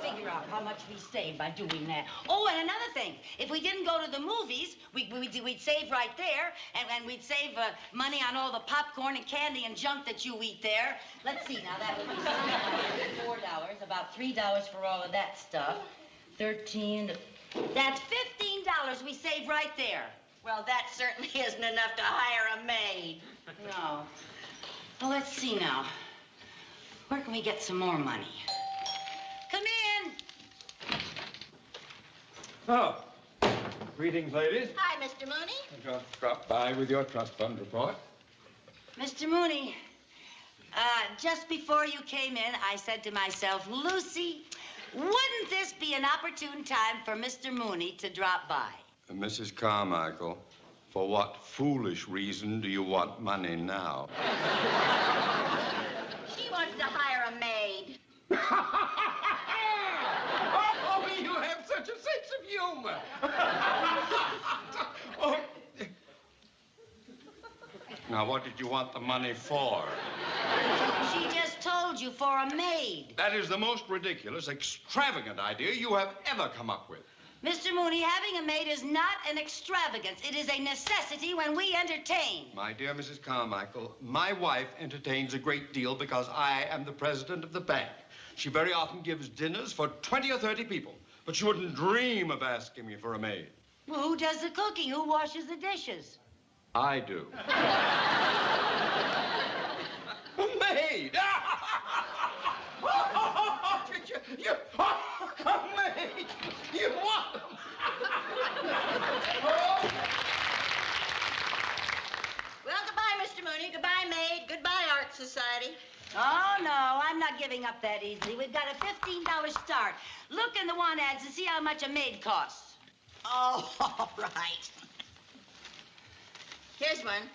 Figure out how much we save by doing that. Oh, and another thing. If we didn't go to the movies, we'd save right there, and we'd save money on all the popcorn and candy and junk that you eat there. Let's see, now, that would be $4, about $3 for all of that stuff. 13, that's $15 we save right there. Well, that certainly isn't enough to hire a maid. No. Well, let's see now. Where can we get some more money? Come in. Oh, greetings, ladies. Hi, Mr. Mooney. I just dropped by with your trust fund report. Mr. Mooney, just before you came in, I said to myself, Lucy, wouldn't this be an opportune time for Mr. Mooney to drop by? Mrs. Carmichael, for what foolish reason do you want money now? She wants to hire a maid. Oh, over. Oh. Now, what did you want the money for? She just told you, for a maid. That is the most ridiculous, extravagant idea you have ever come up with. Mr. Mooney, having a maid is not an extravagance. It is a necessity when we entertain. My dear Mrs. Carmichael, my wife entertains a great deal because I am the president of the bank. She very often gives dinners for 20 or 30 people, but she wouldn't dream of asking me for a maid. Well, who does the cooking? Who washes the dishes? I do. A maid! A maid! You want them! Well, goodbye, Mr. Mooney. Goodbye, maid. Goodbye, Art Society. Oh, no, I'm not giving up that easily. We've got a $15 start. Look in the want ads and see how much a maid costs. Oh, all right. Here's one.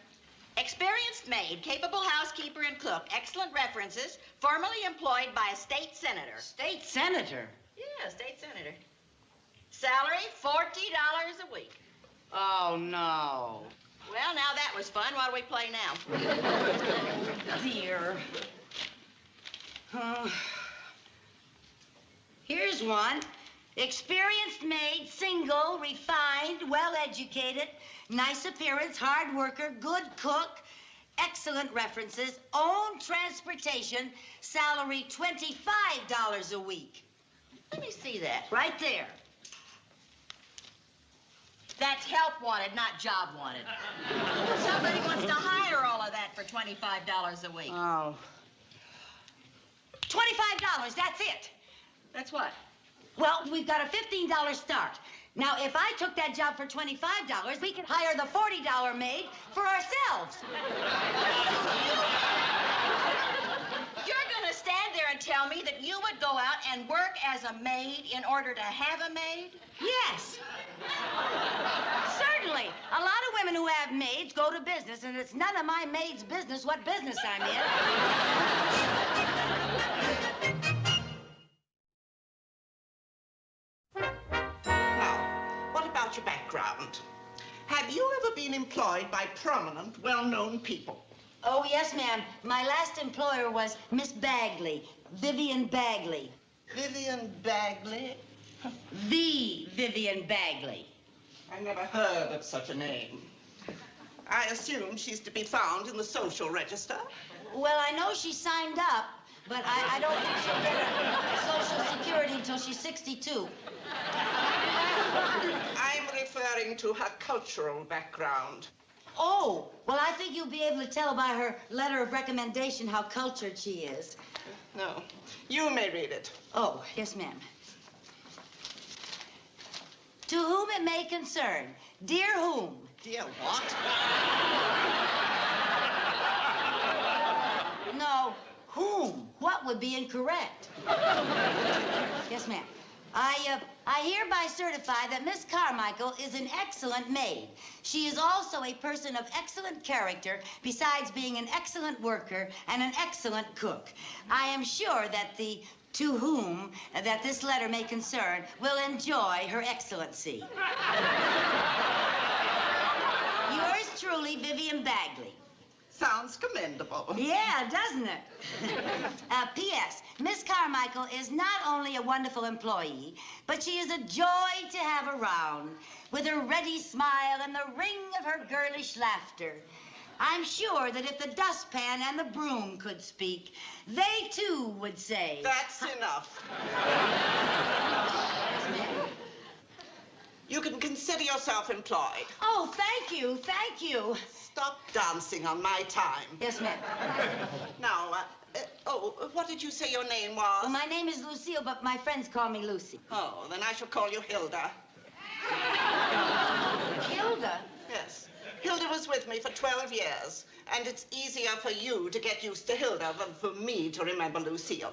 Experienced maid, capable housekeeper and cook, excellent references, formerly employed by a state senator. State senator? Yeah, state senator. Salary, $40 a week. Oh, no. Well, now that was fun. What do we play now? Dear. Here's one. Experienced maid, single, refined, well-educated, nice appearance, hard worker, good cook, excellent references, own transportation, salary $25 a week. Let me see that. Right there. That's help wanted, not job wanted. Somebody wants to hire all of that for $25 a week. Oh. $25, that's it. That's what? Well, we've got a $15 start. Now, if I took that job for $25, we could hire the $40 maid for ourselves. You're going to stand there and tell me that you would go out and work as a maid in order to have a maid? Yes. Certainly. A lot of women who have maids go to business, and it's none of my maid's business what business I'm in. Your background. Have you ever been employed by prominent, well-known people? Oh, yes, ma'am. My last employer was Miss Bagley, Vivian Bagley. Vivian Bagley? The Vivian Bagley. I never heard of such a name. I assume she's to be found in the social register? Well, I know she signed up, but I don't think she'll get her Social Security until she's 62. I'm referring to her cultural background. Oh, well, I think you'll be able to tell by her letter of recommendation how cultured she is. No, you may read it. Oh, yes, ma'am. To whom it may concern. Dear whom? Dear what? No, whom? What would be incorrect? Yes, ma'am. I hereby certify that Miss Carmichael is an excellent maid. She is also a person of excellent character, besides being an excellent worker and an excellent cook. I am sure that the to whom that this letter may concern will enjoy her excellency. Yours truly, Vivian Bagley. Sounds commendable. Yeah, doesn't it? P.S. Miss Carmichael is not only a wonderful employee, but she is a joy to have around, with her ready smile and the ring of her girlish laughter. I'm sure that if the dustpan and the broom could speak, they too would say... That's enough. You can consider yourself employed. Oh, thank you, thank you. Stop dancing on my time. Yes, ma'am. Now, what did you say your name was? Well, my name is Lucille, but my friends call me Lucy. Oh, then I shall call you Hilda. Hilda? Yes. Hilda was with me for 12 years, and it's easier for you to get used to Hilda than for me to remember Lucille.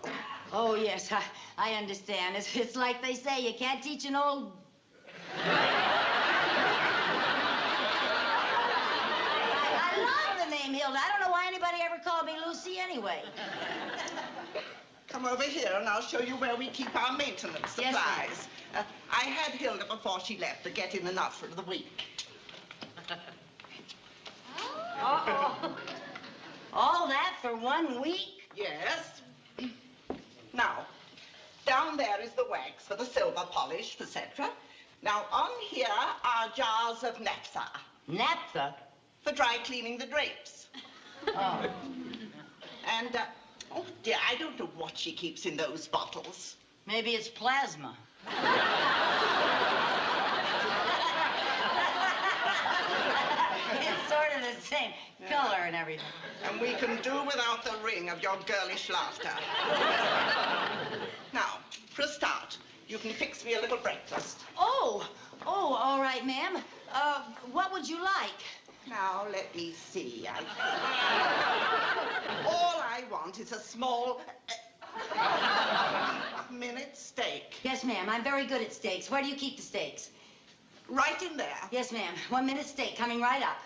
Oh, yes, I understand. It's like they say, you can't teach an old... I love the name Hilda. I don't know why anybody ever called me Lucy anyway. Come over here, and I'll show you where we keep our maintenance supplies. Yes, I had Hilda before she left to get in enough for the week. Uh-oh. All that for 1 week? Yes. Now, down there is the wax for the silver polish, etc. Now, on here are jars of naphtha. Naphtha? For dry cleaning the drapes. Oh. And, oh dear, I don't know what she keeps in those bottles. Maybe it's plasma. It's sort of the same color and everything. And we can do without the ring of your girlish laughter. Now, for a start, you can fix me a little breakfast. Oh, all right, ma'am. What would you like? Now, let me see. All I want is a small minute steak. Yes, ma'am. I'm very good at steaks. Where do you keep the steaks? Right in there. Yes, ma'am. 1 minute steak coming right up.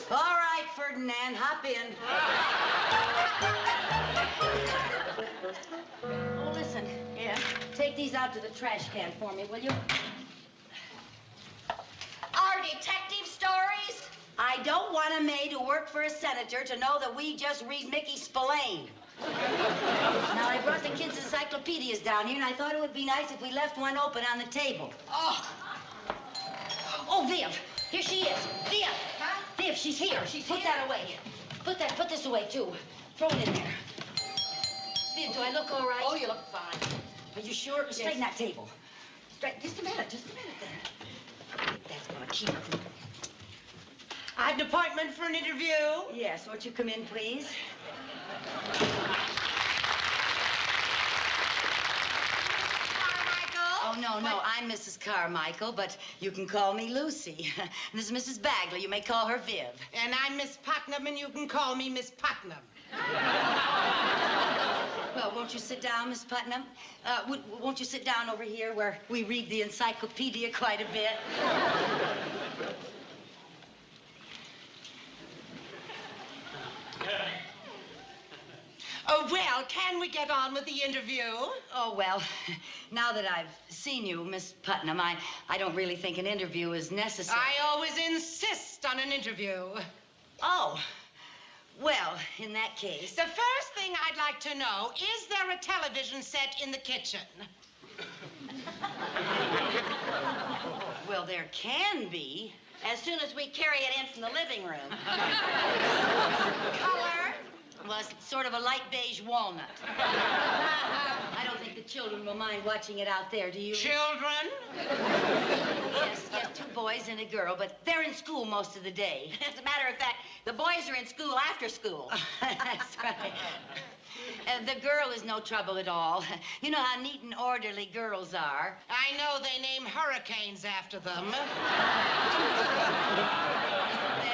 All right, Ferdinand, hop in. Oh, listen. Yeah? Take these out to the trash can for me, will you? Our detective stories? I don't want a maid who worked for a senator to know that we just read Mickey Spillane. Now, I brought the kids' encyclopedias down here, and I thought it would be nice if we left one open on the table. Oh, Viv, here she is. Viv. Huh? Viv, she's here. Put that away. Put this away, too. Throw it in there. Viv, do I look all right? Oh, you look fine. Are you sure? Yes. Straighten that table. Just a minute there. That's gonna keep it. I have an appointment for an interview. Yes, won't you come in, please? Oh, no, I'm Mrs. Carmichael, but you can call me Lucy. This is Mrs. Bagley. You may call her Viv. And I'm Miss Putnam, and you can call me Miss Putnam. Well, won't you sit down, Miss Putnam? Won't you sit down over here where we read the encyclopedia quite a bit? Oh, well, can we get on with the interview? Oh, well, now that I've seen you, Miss Putnam, I don't really think an interview is necessary. I always insist on an interview. Oh, well, in that case... The first thing I'd like to know, is there a television set in the kitchen? Well, there can be. As soon as we carry it in from the living room. Color? Well, it's sort of a light beige walnut. I don't think the children will mind watching it out there, do you? Children? Yes, 2 boys and a girl, but they're in school most of the day. As a matter of fact, the boys are in school after school. That's right. The girl is no trouble at all. You know how neat and orderly girls are. I know they name hurricanes after them.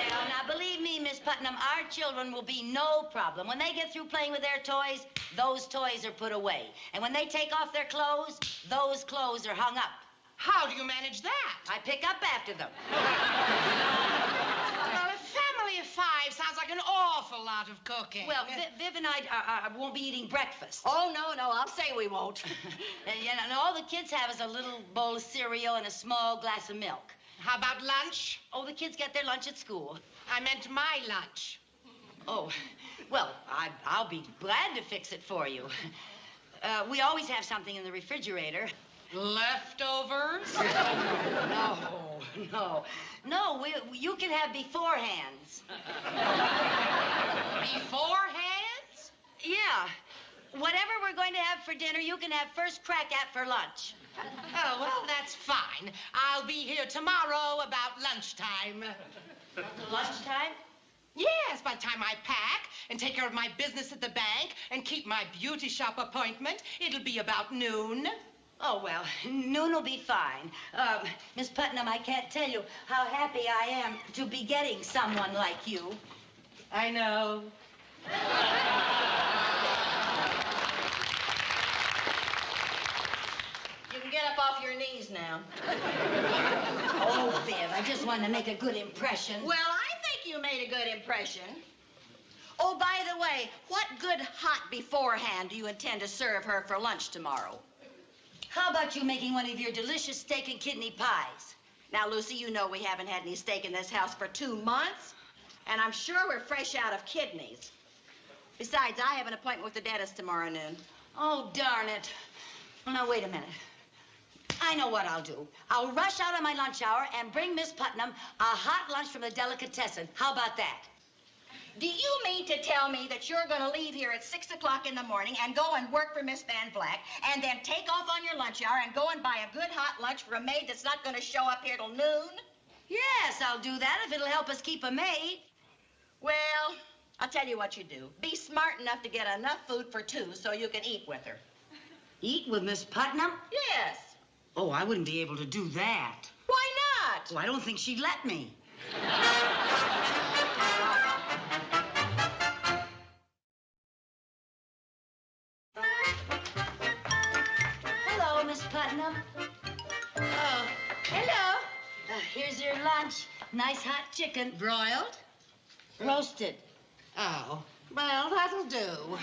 Well, now, believe me, Miss Putnam, our children will be no problem. When they get through playing with their toys, those toys are put away. And when they take off their clothes, those clothes are hung up. How do you manage that? I pick up after them. Well, a family of 5 sounds like an awful lot of cooking. Well, Viv and I won't be eating breakfast. Oh, no, I'll say we won't. And all the kids have is a little bowl of cereal and a small glass of milk. How about lunch? Oh, the kids get their lunch at school. I meant my lunch. Oh, well, I'll be glad to fix it for you. We always have something in the refrigerator. Leftovers? No, you can have beforehands. Beforehands? Yeah. Whatever we're going to have for dinner, you can have first crack at for lunch. Oh, well, that's fine. I'll be here tomorrow about lunchtime. Lunchtime? Yes, by the time I pack and take care of my business at the bank and keep my beauty shop appointment, it'll be about noon. Oh, well, noon will be fine. Miss Putnam, I can't tell you how happy I am to be getting someone like you. I know. get up off your knees now. Oh, Viv, I just wanted to make a good impression. Well, I think you made a good impression. Oh, by the way, what good hot beforehand do you intend to serve her for lunch tomorrow? How about you making one of your delicious steak and kidney pies? Now, Lucy, you know we haven't had any steak in this house for 2 months, and I'm sure we're fresh out of kidneys. Besides, I have an appointment with the dentist tomorrow noon. Oh, darn it. Well, now, wait a minute. I know what I'll do. I'll rush out on my lunch hour and bring Miss Putnam a hot lunch from the delicatessen. How about that? Do you mean to tell me that you're going to leave here at 6 o'clock in the morning and go and work for Miss Van Vleck and then take off on your lunch hour and go and buy a good hot lunch for a maid that's not going to show up here till noon? Yes, I'll do that if it'll help us keep a maid. Well, I'll tell you what you do. Be smart enough to get enough food for 2 so you can eat with her. Eat with Miss Putnam? Yes. Oh, I wouldn't be able to do that. Why not? Oh, I don't think she'd let me. Hello, Miss Putnam. Oh, hello. Here's your lunch. Nice hot chicken. Broiled? Roasted. Oh, well, that'll do.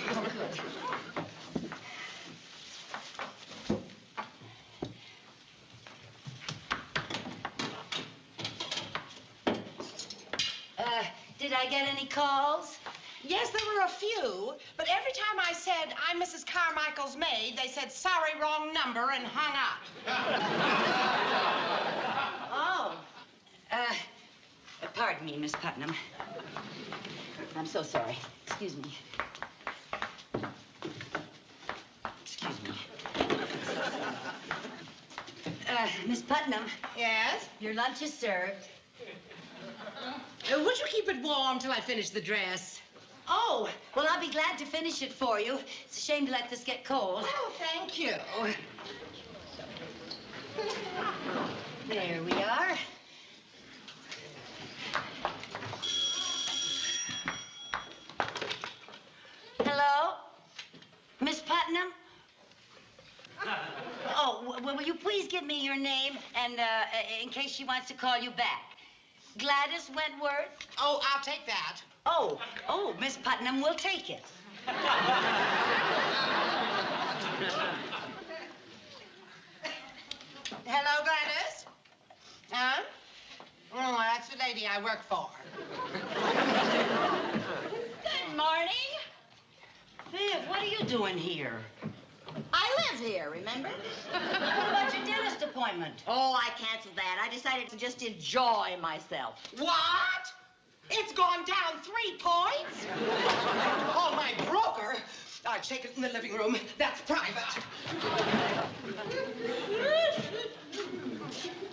Did I get any calls? Yes, there were a few, but every time I said, I'm Mrs. Carmichael's maid, they said, sorry, wrong number, and hung up. Oh. Pardon me, Miss Putnam. I'm so sorry. Excuse me. Excuse me. Miss Putnam. Yes? Your lunch is served. Would you keep it warm till I finish the dress? Oh, well, I'll be glad to finish it for you. It's a shame to let this get cold. Oh, thank you. There we are. Hello? Miss Putnam? Oh, well, will you please give me your name and in case she wants to call you back? Gladys Wentworth? Oh, I'll take that. Oh, Miss Putnam will take it. Hello, Gladys? Huh? Oh, that's the lady I work for. Good morning. Viv, what are you doing here? I live here, remember? What about your dentist appointment? Oh, I canceled that. I decided to just enjoy myself. What? It's gone down 3 points? Oh, my broker. I'll take it in the living room. That's private.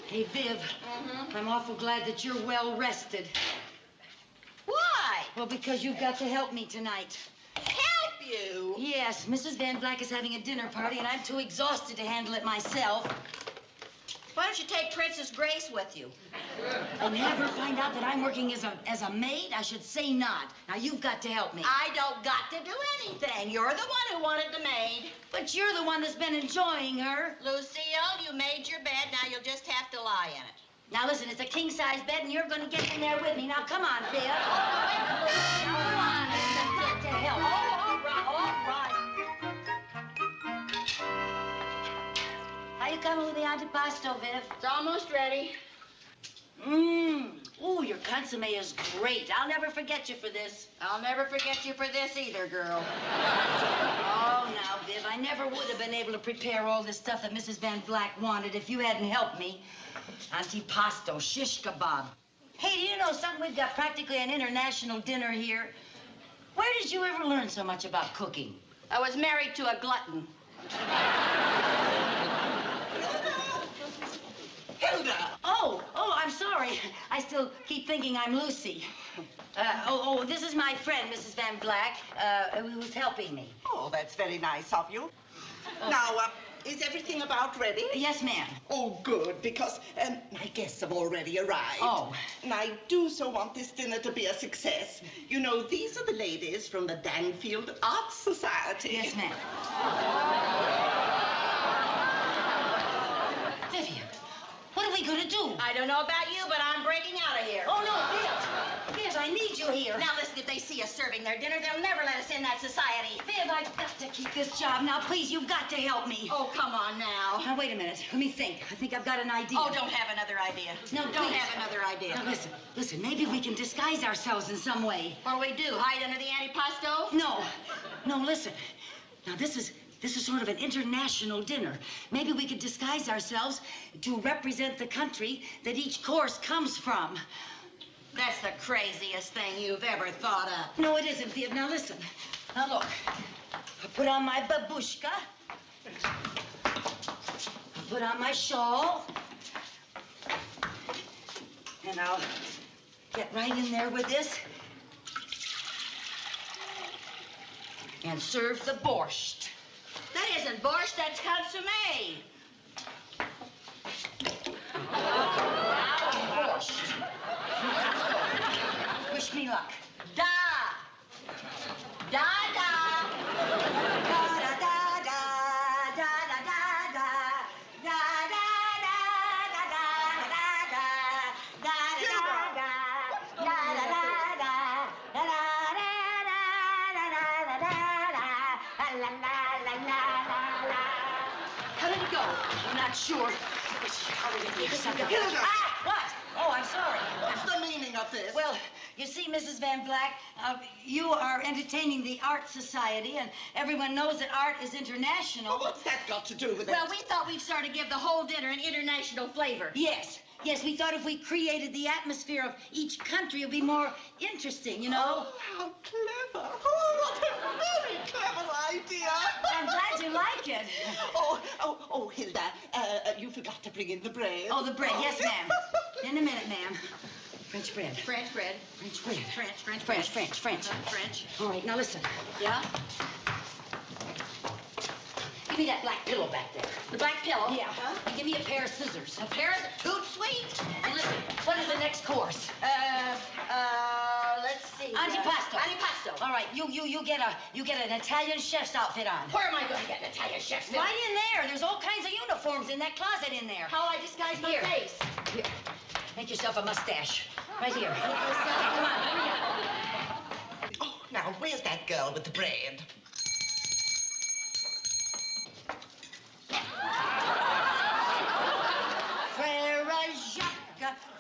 Hey, Viv, I'm awful glad that you're well rested. Why? Well, because you've got to help me tonight. Help you? Yes, Mrs. Van Vleck is having a dinner party, and I'm too exhausted to handle it myself. Why don't you take Princess Grace with you? And have her find out that I'm working as a maid? I should say not. Now, you've got to help me. I don't got to do anything. You're the one who wanted the maid. But you're the one that's been enjoying her. Lucille, you made your bed. Now you'll just have to lie in it. Now, listen, it's a king-size bed, and you're going to get in there with me. Now, come on, Viv. Now, come on. You've got to help. All right. How you coming with the antipasto, Viv? It's almost ready. Ooh, your consomme is great. I'll never forget you for this. I'll never forget you for this either, girl. Oh, now, Viv, I never would have been able to prepare all this stuff that Mrs. Van Vleck wanted if you hadn't helped me. Antipasto, shish kebab. Hey, do you know something? We've got practically an international dinner here. Where did you ever learn so much about cooking? I was married to a glutton. Hilda! Oh, I'm sorry. I still keep thinking I'm Lucy. This is my friend, Mrs. Van Vleck, who was helping me. Oh, that's very nice of you. Now, is everything about ready? Yes, ma'am. Oh, good, because my guests have already arrived. Oh. And I do so want this dinner to be a success. You know, these are the ladies from the Danfield Arts Society. Yes, ma'am. gonna do? I don't know about you, but I'm breaking out of here. Oh, no, Viv. Viv, I need you here. Now, listen, if they see us serving their dinner, they'll never let us in that society. Viv, I've got to keep this job. Now, please, you've got to help me. Oh, come on now. Now, wait a minute. Let me think. I think I've got an idea. Oh, don't have another idea. No, don't please. have another idea. Now, listen. Maybe we can disguise ourselves in some way. What'll we do, hide under the antipasto? No, listen. Now, this is sort of an international dinner. Maybe we could disguise ourselves to represent the country that each course comes from. That's the craziest thing you've ever thought of. No, it isn't, Viv. Now, listen. Now, look. I put on my babushka. I put on my shawl. And I'll get right in there with this. And serve the borscht. That isn't borscht, that's consommé. Borscht. Wish me luck. Da! Da, da! Da, da, da, da, da, da, da, da. Da, da, da, da, da, da, da. Da, da, da, da, da, da, da, da. Da, da, da, da, da, da, da, da. La, la, la, la, la, la. How did it go? I'm not sure. How did it go? Hilda! Ah, what? Oh, I'm sorry. What's the meaning of this? Well, you see, Mrs. Van Black, you are entertaining the Art Society, and everyone knows that art is international. Well, what's that got to do with it? Well, we thought we'd sort of give the whole dinner an international flavor. Yes, we thought if we created the atmosphere of each country, it would be more interesting, you know? Oh, how clever. Oh, what a very clever idea. I'm glad you like it. Oh, Hilda, you forgot to bring in the bread. Oh, the bread. Yes, ma'am. In a minute, ma'am. French bread. French bread. French bread. French. French. All right, now listen. Yeah? Give me that black pillow back there. The black pillow? Yeah. And give me a pair of scissors. A pair of toot sweet. And listen, what is the next course? Let's see. Antipasto. Antipasto. All right, you get an Italian chef's outfit on. Where am I going to get an Italian chef's outfit? Right in there. There's all kinds of uniforms in that closet in there. How will I disguise my face? Here. Make yourself a mustache. Right here. Come on, hurry up. Oh, now, where's that girl with the bread?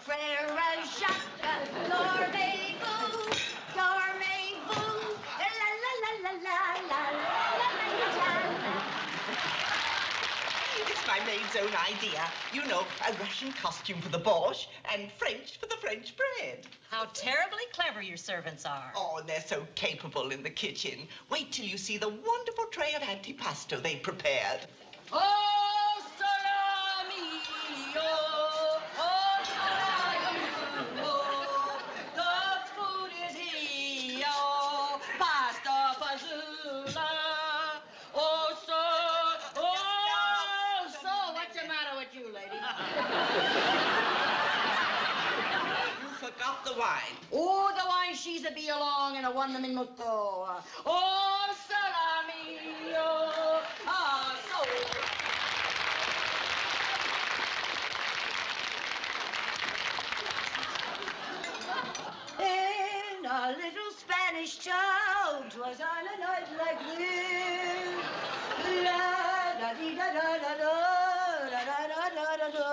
Frère Jacques, dormez-vous, dormez-vous, la la la la la la la la. It's my maid's own idea. You know, a Russian costume for the borscht and French for the French bread. How terribly clever your servants are. Oh, and they're so capable in the kitchen. Wait till you see the wonderful tray of antipasto they prepared. Oh, salami, oh, salami, oh, the food is here, oh, pasta fazoula, oh, so, what's the matter with you, lady? You forgot the wine. Oh, the wine she's a be along and a one minuto. Oh, salami, oh, so. In a little Spanish town, 'twas on a night like this. La da dee da da da da da da da da da da.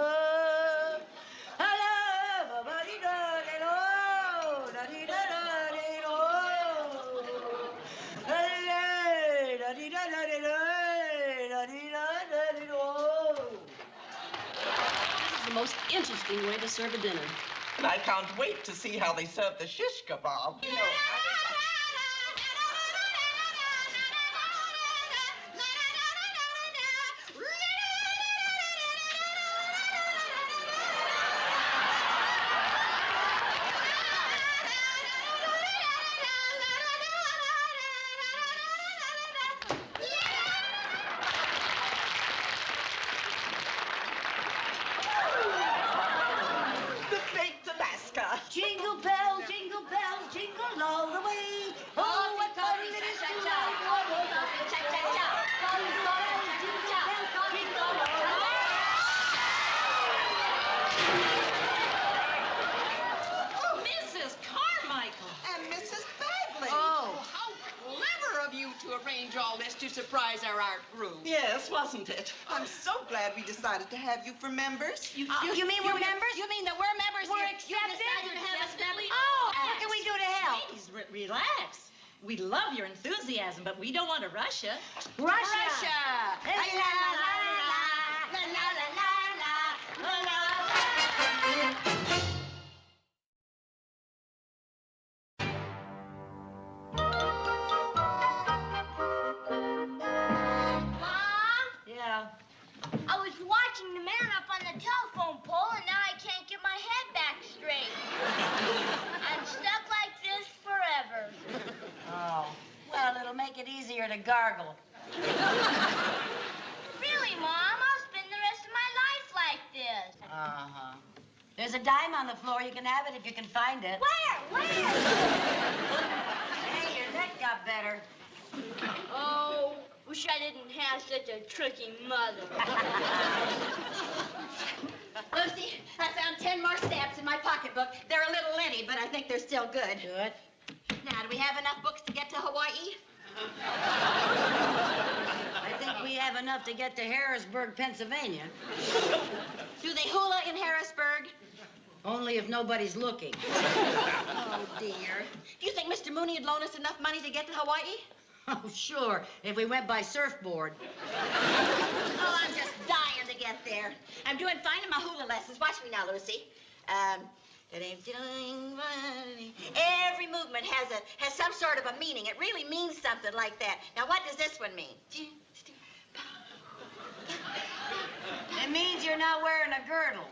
I love a buddy da da da da dee da da dee do. Da dee da da dee da dee da da dee do. This is the most interesting way to serve a dinner. And I can't wait to see how they serve the shish kebab. You know, Jingle bells, jingle all the way. surprise our art group. Yes, wasn't it? I'm so glad we decided to have you for members. You mean we're members? You mean that we're members? We're You decided to have us members? Oh, What can we do to help? Ladies, relax. We love your enthusiasm, but we don't want to rush you. Russia! La, la, la, la, la, la, la, la, Mom, Yeah. I was watching the man up on the telephone pole, and now I can't get my head back straight. I'm stuck like this forever. Oh. Well, it'll make it easier to gargle. Really, Mom? I'll spend the rest of my life like this. Uh-huh. There's a dime on the floor. You can have it if you can find it. Where? Hey, your neck got better. Oh, wish I didn't have such a tricky mother. Lucy, I found 10 more stamps in my pocketbook. They're a little linty, but I think they're still good. Good. Now, do we have enough books to get to Hawaii? I think we have enough to get to Harrisburg, Pennsylvania. Do they hula in Harrisburg? Only if nobody's looking. Oh, dear. Do you think Mr. Mooney would loan us enough money to get to Hawaii? Oh, sure, if we went by surfboard. Oh, I'm just dying to get there. I'm doing fine in my hula lessons. Watch me now, Lucy. Every movement has some sort of a meaning. It really means something like that. Now, what does this one mean? It means you're not wearing a girdle.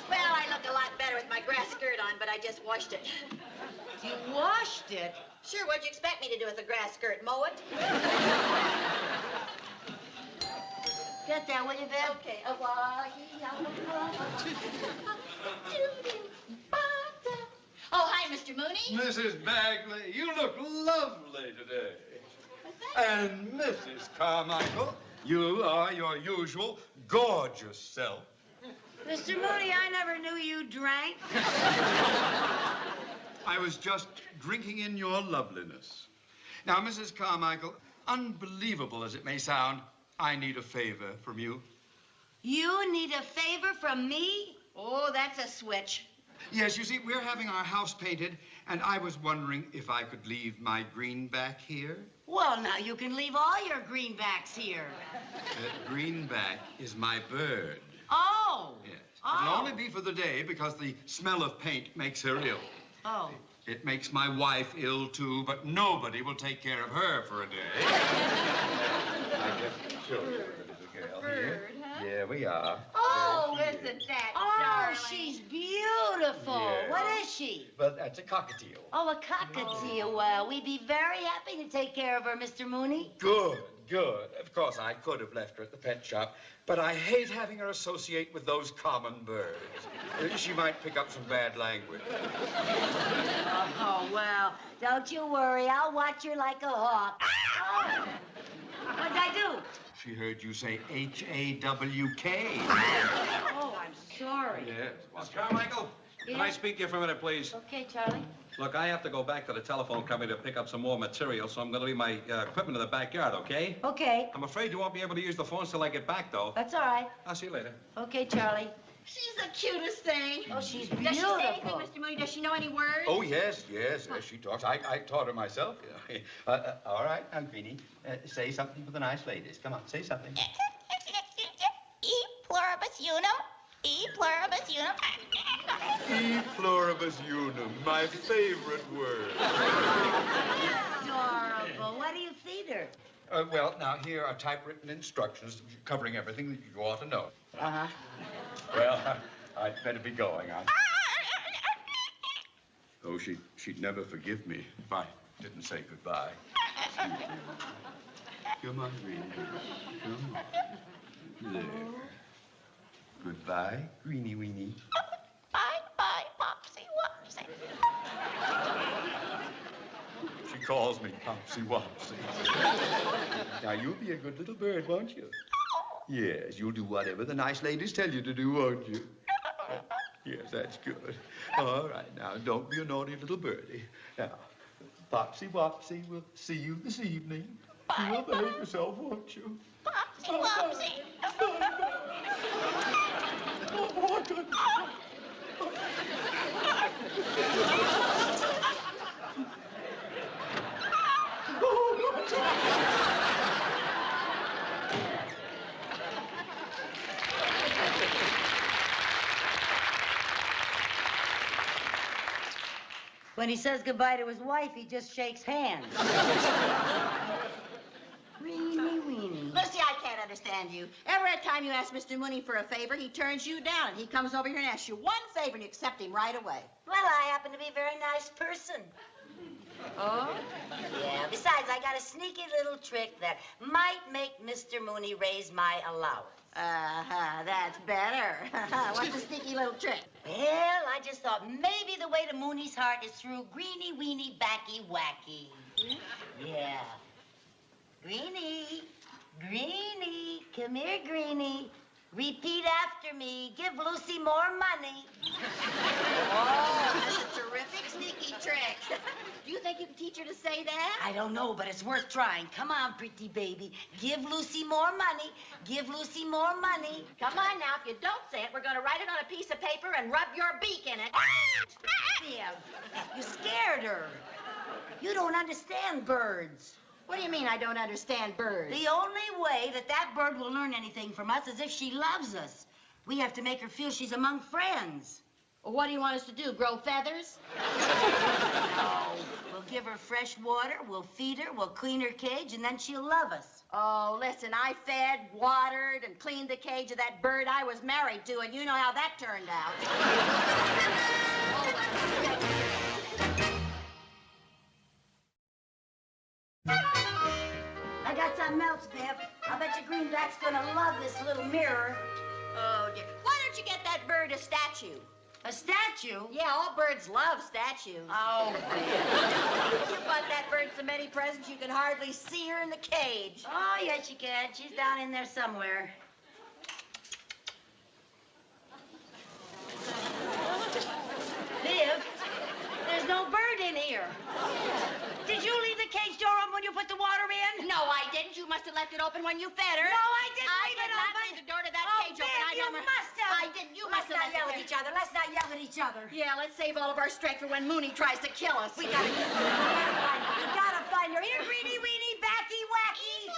Well, I look a lot better with my grass skirt on, but I just washed it. You washed it? Sure, what'd you expect me to do with a grass skirt? Mow it? Get that, will you, Viv? Okay. Oh, hi, Mr. Mooney. Mrs. Bagley, you look lovely today. And Mrs. Carmichael, you are your usual gorgeous self. Mr. Mooney, I never knew you drank. I was just drinking in your loveliness. Now, Mrs. Carmichael, unbelievable as it may sound, I need a favor from you. You need a favor from me? Oh, that's a switch. Yes, you see, we're having our house painted, and I was wondering if I could leave my greenback here. Well, now, you can leave all your greenbacks here. That greenback is my bird. Oh. Yes. Oh. It'll only be for the day because the smell of paint makes her ill. Oh. It makes my wife ill, too, but nobody will take care of her for a day. I just show you the little girl here. Here we are. Oh, isn't that darling? She's beautiful. Yes. What is she? Well, that's a cockatiel. Oh, a cockatiel. Well, we'd be very happy to take care of her, Mr. Mooney. Good, good. Of course, I could have left her at the pet shop, but I hate having her associate with those common birds. She might pick up some bad language. Oh, well, don't you worry. I'll watch her like a hawk. Oh. What'd I do? She heard you say H-A-W-K. Oh, I'm sorry. Yes. Miss Carmichael, can I speak to you for a minute, please? Okay, Charlie. Look, I have to go back to the telephone company to pick up some more material, so I'm going to leave my equipment in the backyard, okay? Okay. I'm afraid you won't be able to use the phones till I get back, though. That's all right. I'll see you later. Okay, Charlie. She's the cutest thing. Oh, she's Does she say beautiful. anything, Mr. Mooney? Does she know any words? Oh, yes, she talks. I taught her myself. All right, now, Greenie, say something for the nice ladies. Come on, say something. E pluribus unum. E pluribus unum. E pluribus unum, my favorite word. Adorable. What do you feed her? Well, now, here are typewritten instructions covering everything that you ought to know. Uh-huh. Well, I'd better be going. Oh, she'd never forgive me if I didn't say goodbye. Come on, Greenie. Come on. There. Goodbye, Greenie Weenie. Bye, Popsy Wopsy. She calls me Popsy Wopsy. Now, you'll be a good little bird, won't you? Yes, you'll do whatever the nice ladies tell you to do, won't you? Yes, that's good. All right, now, don't be a naughty little birdie. Now, Foxy Wopsy, we'll see you this evening. You will behave yourself, won't you? Popsy, Wopsy. When he says goodbye to his wife, he just shakes hands. Weenie, weenie. Lucy, I can't understand you. Every time you ask Mr. Mooney for a favor, he turns you down, and he comes over here and asks you one favor, and you accept him right away. Well, I happen to be a very nice person. Oh? Yeah, besides, I got a sneaky little trick that might make Mr. Mooney raise my allowance. That's better. What's the sneaky little trick? Well, I just thought maybe the way to Mooney's heart is through Greenie, Weenie, Backy, Wacky. Yeah. Greenie, Greenie, come here, Greenie. Repeat after me. Give Lucy more money. Oh, that's a terrific sneaky trick. Do you think you can teach her to say that? I don't know, but it's worth trying. Come on, pretty baby. Give Lucy more money. Give Lucy more money. Come on now, if you don't say it, we're going to write it on a piece of paper and rub your beak in it. Viv, you scared her. You don't understand birds. What do you mean I don't understand birds? The only way that that bird will learn anything from us is if she loves us. We have to make her feel she's among friends. Well, what do you want us to do, grow feathers? No. We'll give her fresh water, we'll feed her, we'll clean her cage, and then she'll love us. Oh, listen, I fed, watered, and cleaned the cage of that bird I was married to, and you know how that turned out. I got something else, Viv. I bet you Greenback's gonna love this little mirror. Oh, dear. Why don't you get that bird a statue? A statue? Yeah, all birds love statues. Oh, You bought that bird so many presents you can hardly see her in the cage. Oh, yes, she can. She's down in there somewhere. Viv, there's no bird in here. Did you leave the cage door open when you put the water in? No, I didn't. You must have left it open when you fed her. No, I didn't leave it did not open. leave the door to that cage Viv, open. I you know must have. I didn't. You must Let's have not yell left at it each other. Let's not yell at each other. Yeah, let's save all of our strength for when Mooney tries to kill us. We gotta find her. Here, Greenie, Weenie, Backy, Wacky.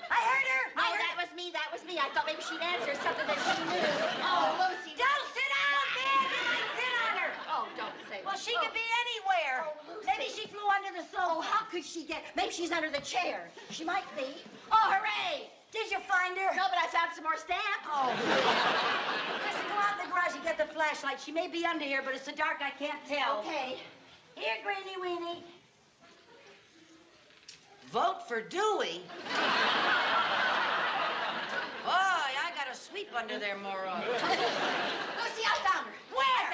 I heard her. No, that was me. That was me. I thought maybe she'd answer something that she knew. Oh, Lucy. Don't sit down, Viv. You might sit on her. Oh, don't say that. Well, she could be anywhere. Oh, Lucy. Maybe she flew under the sofa. Oh, how could she get? Maybe she's under the chair. She might be. Oh, hooray! Did you find her? No, but I found some more stamps. Oh. Listen, go out in the garage and get the flashlight. She may be under here, but it's so dark I can't tell. Okay. Here, Greenie Weenie. Vote for Dewey? Boy, I gotta sweep under there more often. Lucy, I found her. Where?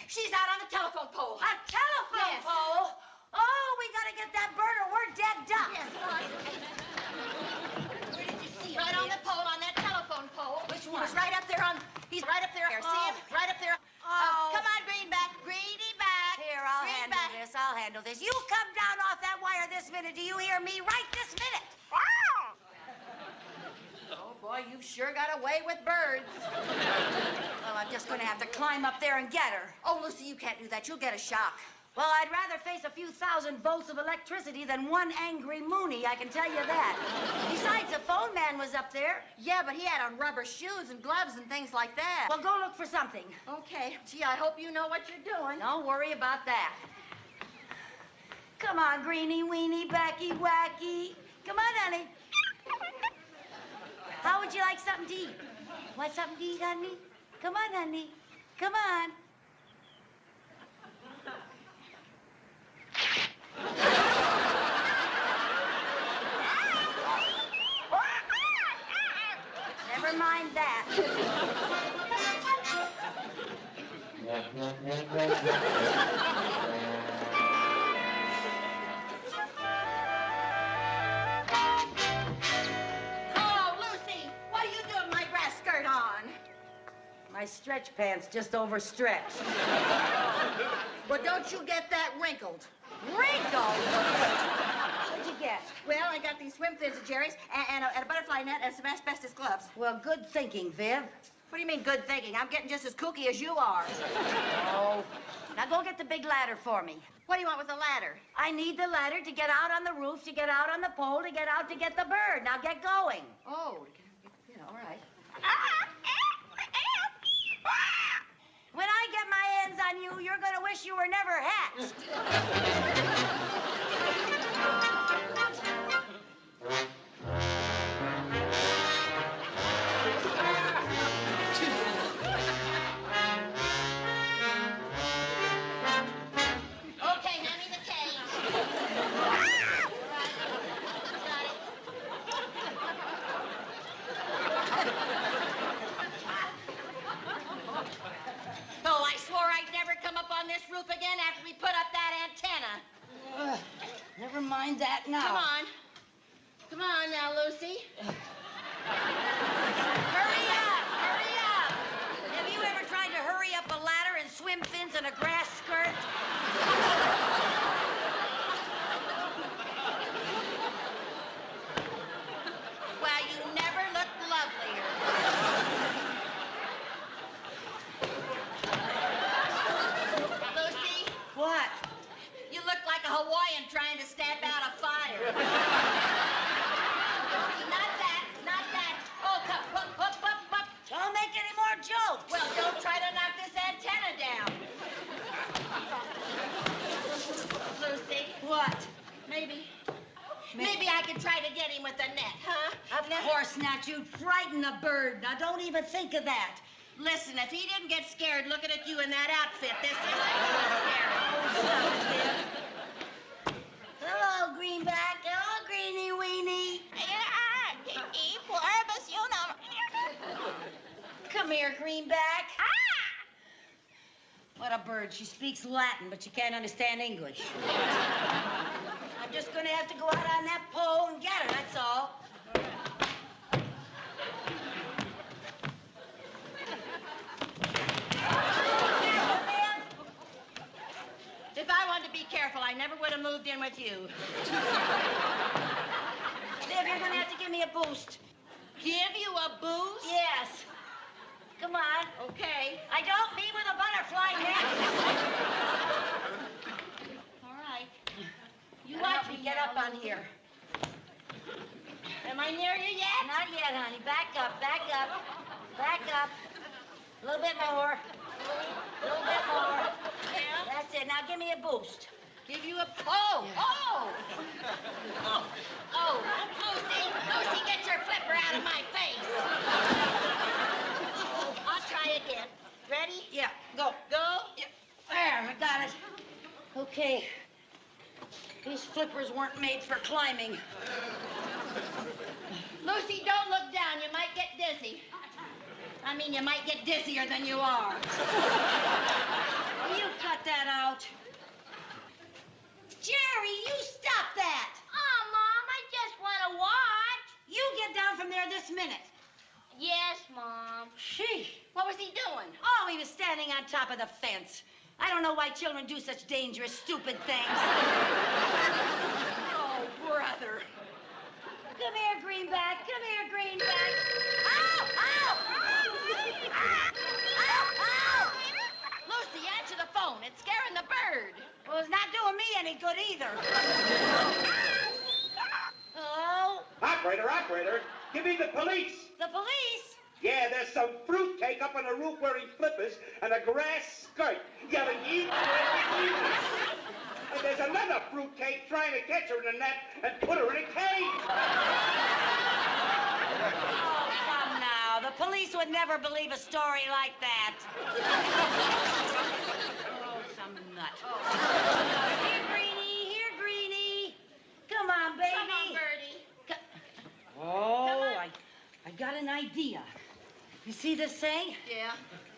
She's out on the telephone pole. A telephone Yes. pole? Oh, we gotta get that bird or we're dead ducks. Yes, where did you see him? Right on the pole, on that telephone pole. Which He one? was right up there on. He's right up there. See him? Right up there. Oh. Come on, Greenback. Greenie back. Here, I'll Greenback. handle this. I'll handle this. You come down off that wire this minute. Do you hear me? Right this minute. Oh, boy, you've sure got away with birds. Well, I'm just gonna have to climb up there and get her. Oh, Lucy, you can't do that. You'll get a shock. Well, I'd rather face a few thousand volts of electricity than one angry Mooney, I can tell you that. Besides, the phone man was up there. Yeah, but he had on rubber shoes and gloves and things like that. Well, go look for something. Okay. Gee, I hope you know what you're doing. Don't worry about that. Come on, Greenie, Weenie, Backy, Wacky. Come on, honey. How would you like something to eat? Want something to eat, honey? Come on, honey. Come on. Never mind that. Oh, Lucy, what are you doing with my grass skirt on? My stretch pants just overstretched. Well, don't you get that wrinkled. Ringo? What'd you get? Well, I got these swim fins at Jerry's and a butterfly net and some asbestos gloves. Well, good thinking, Viv. What do you mean, good thinking? I'm getting just as kooky as you are. Oh. Now go get the big ladder for me. What do you want with the ladder? I need the ladder to get out on the roof, to get out on the pole, to get out to get the bird. Now get going. Oh, yeah, all right. When I get my hands on you, you're gonna wish you were never hatched. Okay, hand me the cage. Got it. Oh, I swore I'd never come up on this roof again after we put up that antenna. Never mind that now. Come on. Come on now, Lucy. Hurry up! Hurry up! Have you ever tried to hurry up a ladder and swim fins in a grass skirt? Well, you never looked lovelier. Lucy, What? you look like a Hawaiian trying to stamp out a fire. Not that, not that. Oh, up. Don't make any more jokes. Well, don't try to knock this antenna down. Lucy, What? maybe I can try to get him with the net, huh? Of course not. You'd frighten a bird. Now, don't even think of that. Listen, if he didn't get scared looking at you in that outfit, this isn't scary. Hello, Greenback. Hello, Greenie Weenie. Come here, Greenback. What a bird. She speaks Latin, but she can't understand English. I'm just gonna have to go out on that pole and get her, that's all. If I wanted to be careful, I never would have moved in with you. Viv, you're gonna have to give me a boost. Give you a boost? Yes. Come on. Okay. I don't mean with a butterfly net. All right. You Now watch help me get now, up on Lucy. here. Am I near you yet? Not yet, honey. Back up, back up. Back up. A little bit more. A little bit more. Yeah? That's it. Now give me a boost. Give you a... Oh! Lucy, get your flipper out of my face. I'll try again. Ready? Yeah, go. Go? Yeah. There, I got it. Okay. These flippers weren't made for climbing. Lucy, don't look down. You might get dizzy. I mean, you might get dizzier than you are. You cut that out. Jerry, you stop that. Oh, Mom, I just want to watch. You get down from there this minute. Yes, Mom. Sheesh. What was he doing? Oh, he was standing on top of the fence. I don't know why children do such dangerous, stupid things. Oh, brother. Come here, Greenback. Come here, Greenback. Ow! Ow! Ow! Lucy, answer the phone. It's scaring the bird. Well, it's not doing me any good either. Hello? Operator, give me the police. The police? Yeah, there's some fruitcake up on the roof wearing flippers and a grass skirt, yelling, eat, eat. And there's another fruitcake trying to catch her in a net and put her in a cage. Oh, come now. The police would never believe a story like that. Oh, some nut. Here, Greenie. Here, Greenie. Come on, baby. Come on, Birdie. Oh, I got an idea. You see this thing? Yeah.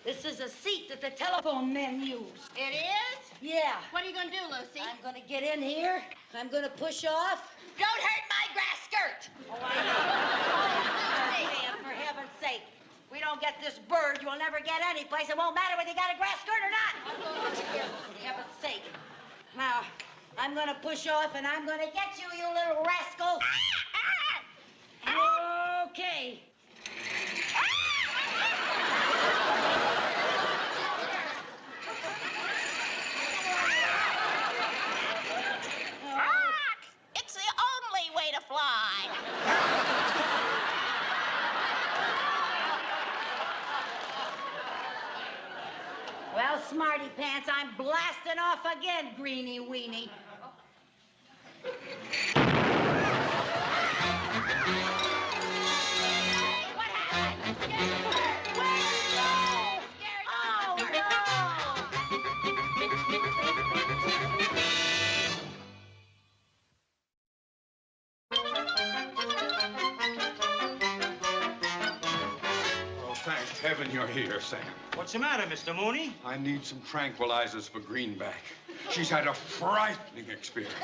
This is a seat that the telephone men use. It is? Yeah. What are you going to do, Lucy? I'm going to get in here. I'm going to push off. Don't hurt my grass skirt. Oh, I know. Vivian, for heaven's sake. We don't get this bird, you'll never get any place. It won't matter whether you got a grass skirt or not. For heaven's sake. Now, I'm gonna push off and I'm gonna get you, you little rascal. Okay. It's the only way to fly. Well, smarty pants, I'm blasting off again, greenie weenie. Oh, thank heaven you're here, Sam. What's the matter, Mr. Mooney? I need some tranquilizers for Greenback. She's had a frightening experience.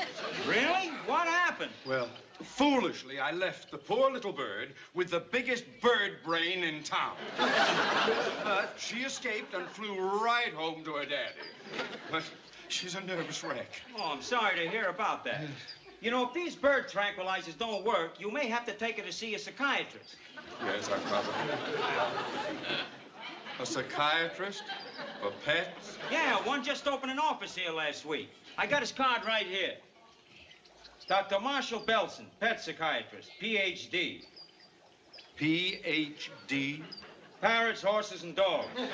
Really? What happened? Well, foolishly, I left the poor little bird with the biggest bird brain in town. But she escaped and flew right home to her daddy. But she's a nervous wreck. Oh, I'm sorry to hear about that. You know, if these bird tranquilizers don't work, you may have to take her to see a psychiatrist. Yes, I probably will. A psychiatrist? For pets? Yeah, one just opened an office here last week. I got his card right here. Dr. Marshall Belson, pet psychiatrist, Ph.D. Ph.D.? Parrots, horses, and dogs. But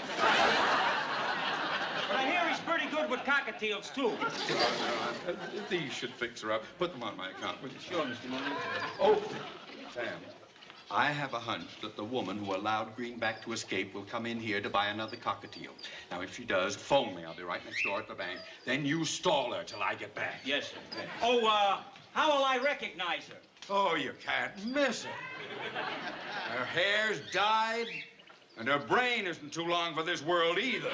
I hear he's pretty good with cockatiels, too. These should fix her up. Put them on my account, will you? Sure, Mr. Mooney. Oh, Sam, I have a hunch that the woman who allowed Greenback to escape will come in here to buy another cockatiel. Now, if she does, phone me. I'll be right next door at the bank. Then you stall her till I get back. Yes, sir. Oh, how will I recognize her? Oh, you can't miss her. Her hair's dyed, and her brain isn't too long for this world either.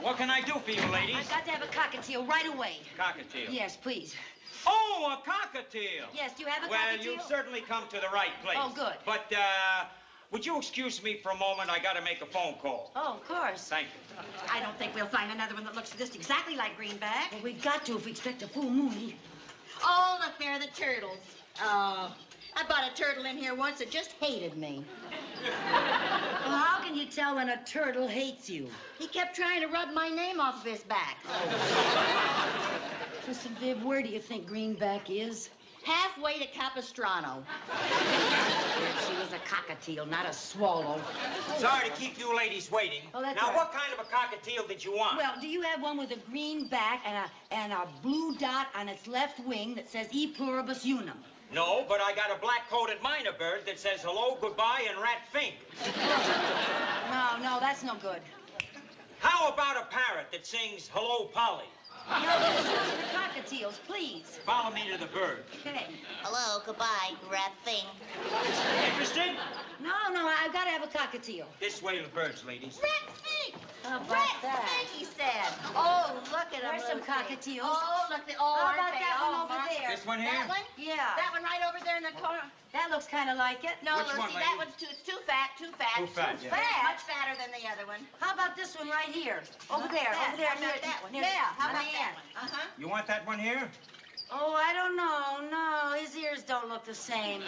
What can I do for you, ladies? I've got to have a cockatiel right away. Cockatiel. Yes, please. Oh, a cockatiel. Yes, do you have a Well, cockatiel? you've certainly come to the right place. Oh, good. But, would you excuse me for a moment? I gotta make a phone call. Oh, of course. Thank you. I don't think we'll find another one that looks just exactly like Greenback. Well, we've got to if we expect a full moon. Oh, look, there are the turtles. Oh, I brought a turtle in here once that just hated me. Well, how can you tell when a turtle hates you? He kept trying to rub my name off of his back. Listen, Viv, where do you think Greenback is? Halfway to Capistrano. She was a cockatiel, not a swallow. Sorry to keep you ladies waiting. Oh, that's now, all right. what kind of a cockatiel did you want? Well, do you have one with a green back and a blue dot on its left wing that says E pluribus unum? No, but I got a black-coated minor bird that says hello, goodbye, and rat fink. No, that's no good. How about a parrot that sings hello, Polly? No, those are the cockatiels, please. Follow me to the bird. Okay. Hello, goodbye, rat thing. Interested? No, I've got to have a cockatiel. This way to the birds, ladies. Red Fink! How about Red that? Fink, he said. Oh, look at them. There's some Lucy. cockatiels. Oh, look. How about that one over Mark. there? This one here? That one? Yeah. That one right over there in the corner. That looks kind of like it. No, Which Lucy, one, that lady? one's too fat. Too fat, yeah. Much fatter than the other one. How about this one right here? Over there, How over there. about that one? near- Yeah, how on about the that end. one? Uh-huh. You want that one here? Oh, I don't know. No, his ears don't look the same.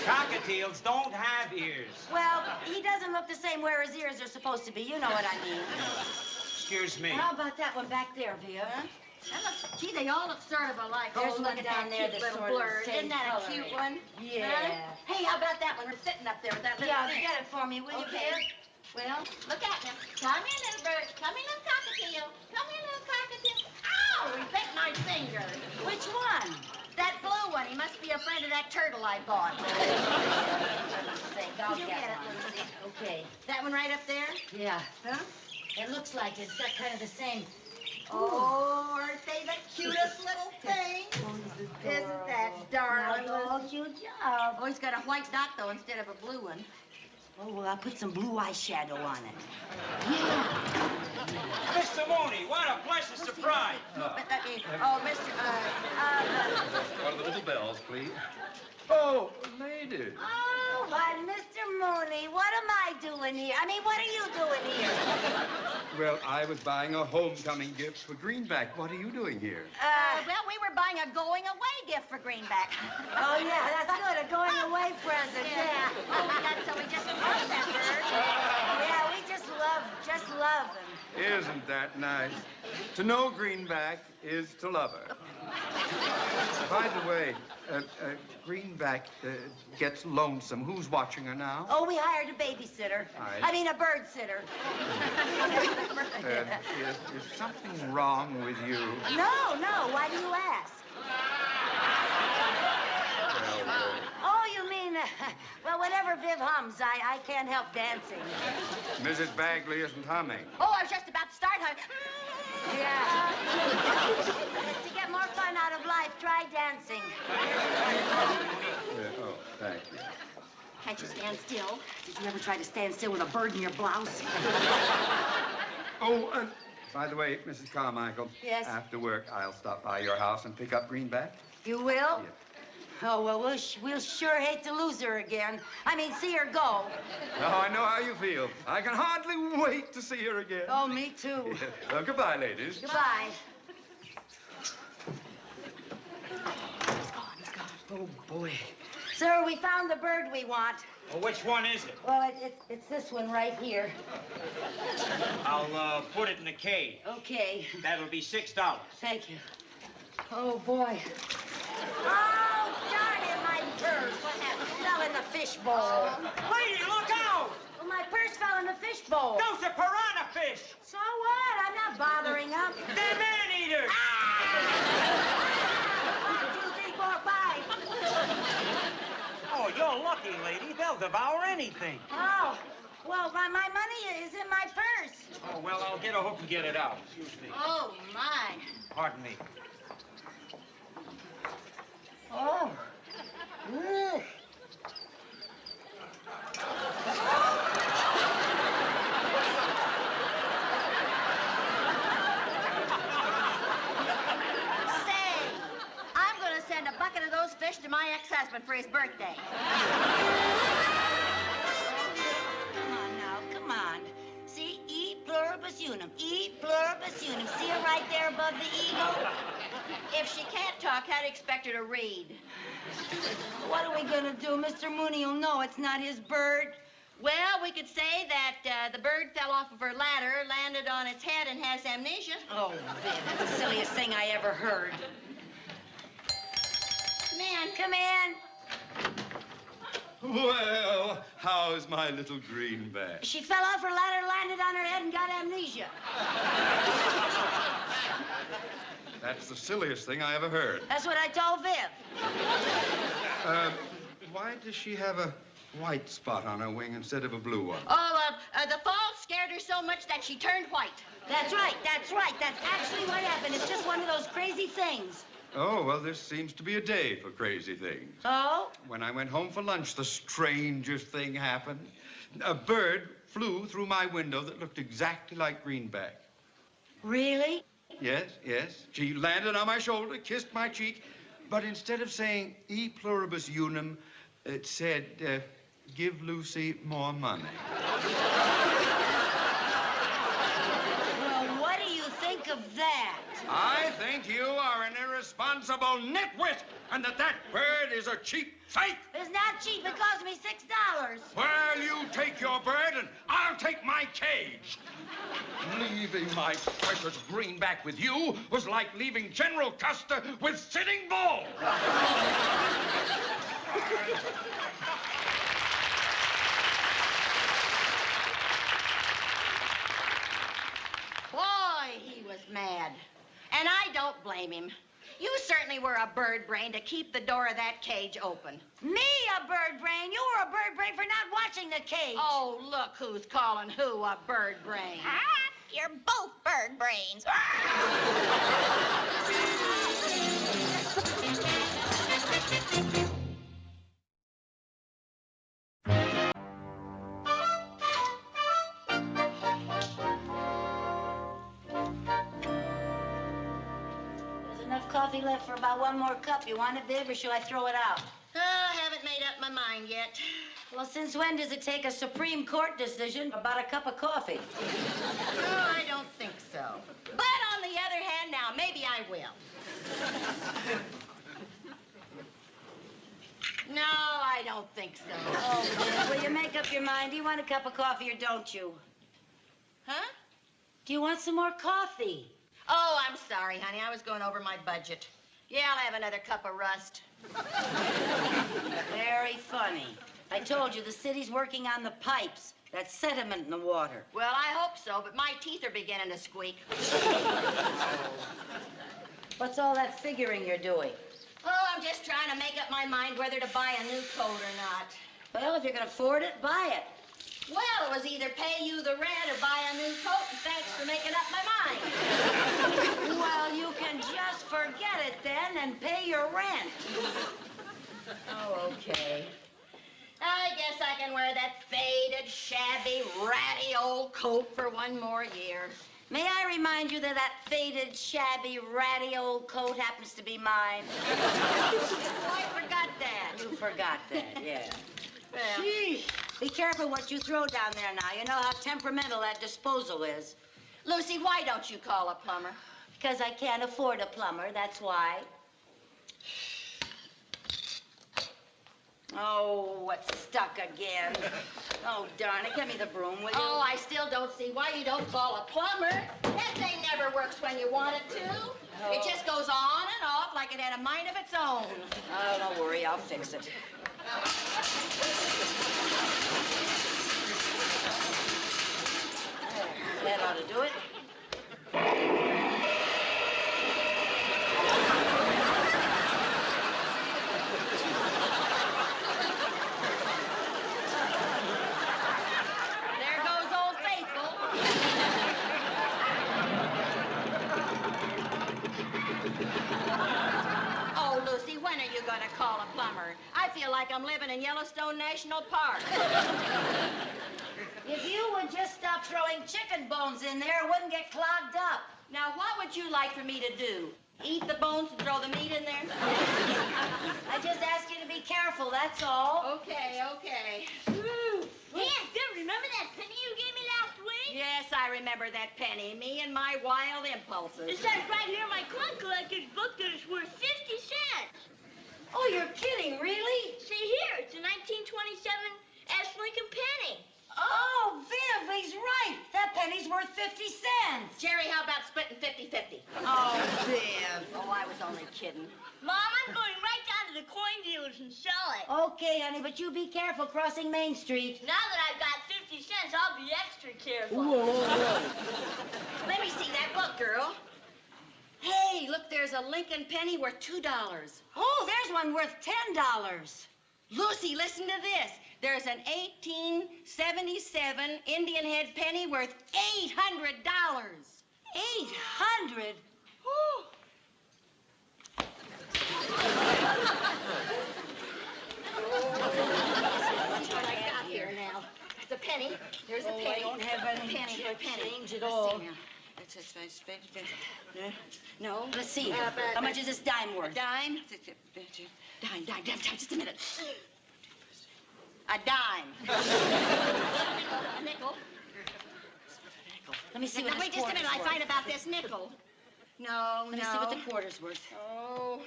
Cockatiels don't have ears. Well, he doesn't look the same where his ears are supposed to be. You know what I mean. Excuse me. How about that one back there, Viv? That looks, gee, they all look sort of alike. There's oh, one look at down that there cute that's little sort of the blur. same Isn't that a coloring. cute one? Yeah. Huh? Hey, how about that one? We're sitting up there with that little Yeah, thing. get it for me, will you, Okay. Viv? Well, look at him. Come here, little bird. Come here, little cockatiel. Come here, little cockatiel. Ow! He bit my finger. Which one? That blue one. He must be a friend of that turtle I bought. I'll Did you get get it, one. Lucy? Okay. That one right up there? Yeah. Huh? It looks like it's got kind of the same. Oh, aren't they the cutest little things? Isn't that darling? Oh, cute job. Oh, he's got a white dot, though, instead of a blue one. Oh, well, I'll put some blue eyeshadow on it. Mr. Mooney, what a pleasant surprise. Oh, Mr. One of the little bells, please. Oh, ladies. Oh, but Mr. Mooney, what am I doing here? I mean, what are you doing here? Well, I was buying a homecoming gift for Greenback. What are you doing here? Well, we were buying a going-away gift for Greenback. Oh, yeah, that's good. A going-away present, yeah. Oh, so we just love that bird. Yeah, we just love him. Isn't that nice? To know Greenback is to love her. By the way, Greenback gets lonesome. Who's watching her now? Oh, we hired a babysitter. I mean, a bird sitter. Is something wrong with you? No, no. Why do you ask? Oh, you mean, well, whenever Viv hums, I can't help dancing. Mrs. Bagley isn't humming. Oh, I was just about to start humming. Yeah. To get more fun out of life, try dancing. Oh, thank you. Can't you stand still? Did you ever try to stand still with a bird in your blouse? Oh, by the way, Mrs. Carmichael. Yes? After work, I'll stop by your house and pick up Greenback. You will? Yes. Oh, well, we'll sure hate to lose her again. I mean, see her go. Oh, I know how you feel. I can hardly wait to see her again. Oh, me too. Well, goodbye, ladies. Goodbye. Oh, boy. Sir, we found the bird we want. Well, which one is it? Well, it's this one right here. I'll put it in the cage. Okay. That'll be $6. Thank you. Oh, boy. Oh, darn it, my purse. What happened? Fell in the fishbowl. Lady, look out! Well, my purse fell in the fishbowl. Those are piranha fish. So what? I'm not bothering them. They're man-eaters. What do you think, boy? Bye. Oh, you're lucky, lady. They'll devour anything. Oh, well, my money is in my purse. Oh, well, I'll get a hook and get it out. Excuse me. Oh, my. Pardon me. Oh. Ugh. I'm going to send a bucket of those fish to my ex-husband for his birthday. Come on now, come on. See, E pluribus unum. E pluribus unum. See her right there above the eagle? If she can't talk, how do you expect her to read? What are we gonna do? Mr. Mooney will know it's not his bird. Well, we could say that the bird fell off of her ladder, landed on its head, and has amnesia. Oh, Viv, that's the silliest thing I ever heard. Come in. Come in. Well, how's my little Greenback? She fell off her ladder, landed on her head, and got amnesia. That's the silliest thing I ever heard. That's what I told Viv. Why does she have a white spot on her wing instead of a blue one? Oh, the fall scared her so much that she turned white. That's right, that's right. That's actually what happened. It's just one of those crazy things. Oh, well, this seems to be a day for crazy things. Oh? When I went home for lunch, the strangest thing happened. A bird flew through my window that looked exactly like Greenback. Really? Yes, yes. She landed on my shoulder, kissed my cheek, but instead of saying E pluribus unum, it said, give Lucy more money. Well, what do you think of that? I think you are an irresponsible nitwit, and that bird is a cheap fake. It's not cheap. It cost me $6. Well, you take your bird, and I'll take my cage. Leaving my precious Greenback with you was like leaving General Custer with Sitting Bull. Boy, he was mad. And I don't blame him. You certainly were a bird brain to keep the door of that cage open. Me, a bird brain? You were a bird brain for not watching the cage. Oh, look who's calling who a bird brain. You're both bird brains. There's enough coffee left for about one more cup. You want it, Viv, or shall I throw it out? Oh, made up my mind yet. Well, since when does it take a Supreme Court decision about a cup of coffee? No, I don't think so. But on the other hand, now, maybe I will. No, I don't think so. Oh, dear. Will you make up your mind? Do you want a cup of coffee or don't you? Huh? Do you want some more coffee? Oh, I'm sorry, honey. I was going over my budget. Yeah, I'll have another cup of rust. Very funny. I told you the city's working on the pipes. That sediment in the water. Well, I hope so, but my teeth are beginning to squeak. What's all that figuring you're doing? Oh, I'm just trying to make up my mind whether to buy a new coat or not. Well, if you can afford it, buy it. Well, it was either pay you the rent or buy a new coat, and thanks for making up my mind. Well, you can just forget it then and pay your rent. Oh, okay. I guess I can wear that faded, shabby, ratty old coat for one more year. May I remind you that that faded, shabby, ratty old coat happens to be mine? Oh, I forgot that. You forgot that, yeah. Well, Gee, be careful what you throw down there now. You know how temperamental that disposal is. Lucy, why don't you call a plumber? Because I can't afford a plumber, that's why. Oh, it's stuck again. Oh, darn it. Give me the broom, will you? Oh, I still don't see why you don't call a plumber. That thing never works when you want it to. Oh. It just goes on and off like it had a mind of its own. Oh, don't worry. I'll fix it. There, that ought to do it. There goes Old Faithful. Oh, Lucy, when are you going to call a plumber? I feel like I'm living in Yellowstone National Park. If you would just stop throwing chicken bones in there, it wouldn't get clogged up. Now, what would you like for me to do? Eat the bones and throw the meat in there? I just ask you to be careful, that's all. Okay, okay. Hey, Phil, remember that penny you gave me last week? Yes, I remember that penny. Me and my wild impulses. It says right here in my coin collector's book that it's worth 50 cents. Oh, you're kidding, really? See here, it's a 1927 S. Lincoln penny. Oh, Viv, he's right. That penny's worth 50 cents. Jerry, how about splitting 50-50? Oh, Viv. Oh, I was only kidding. Mom, I'm going right down to the coin dealers and sell it. Okay, honey, but you be careful crossing Main Street. Now that I've got 50 cents, I'll be extra careful. Let me see that book, girl. Hey, look, there's a Lincoln penny worth $2. Oh, there's one worth $10. Lucy, listen to this. There's an 1877 Indian head penny worth $800. 800? That's what I got here now. It's a penny. There's a penny. I don't have any penny. change at all. No. Let's see. How much is this dime worth? A dime? Dime, just a minute. A dime. A nickel. Let me see what Now, wait just a minute. I find about this nickel. No, Let me see what the quarter's worth. Oh.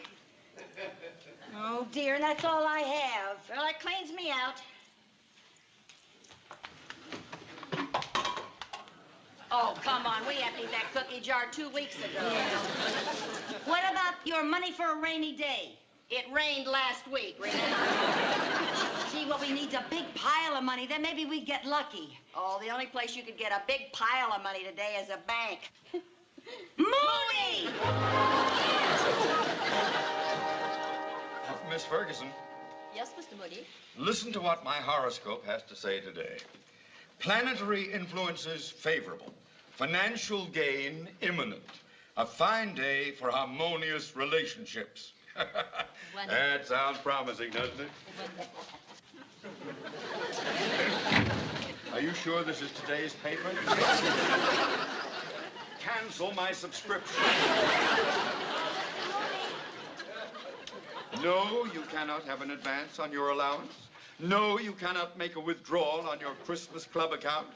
Oh, dear, and that's all I have. Well, that cleans me out. Oh, come on. We emptied that cookie jar 2 weeks ago. Yeah. What about your money for a rainy day? It rained last week, remember? Gee, well, we need a big pile of money. Then maybe we'd get lucky. Oh, the only place you could get a big pile of money today is a bank. Mooney! Miss Ferguson, Yes, Mr. Moody? listen to what my horoscope has to say today. Planetary influences favorable. Financial gain imminent. A fine day for harmonious relationships. That sounds promising, doesn't it? Are you sure this is today's paper? Cancel my subscription. No, you cannot have an advance on your allowance. No, you cannot make a withdrawal on your Christmas club account.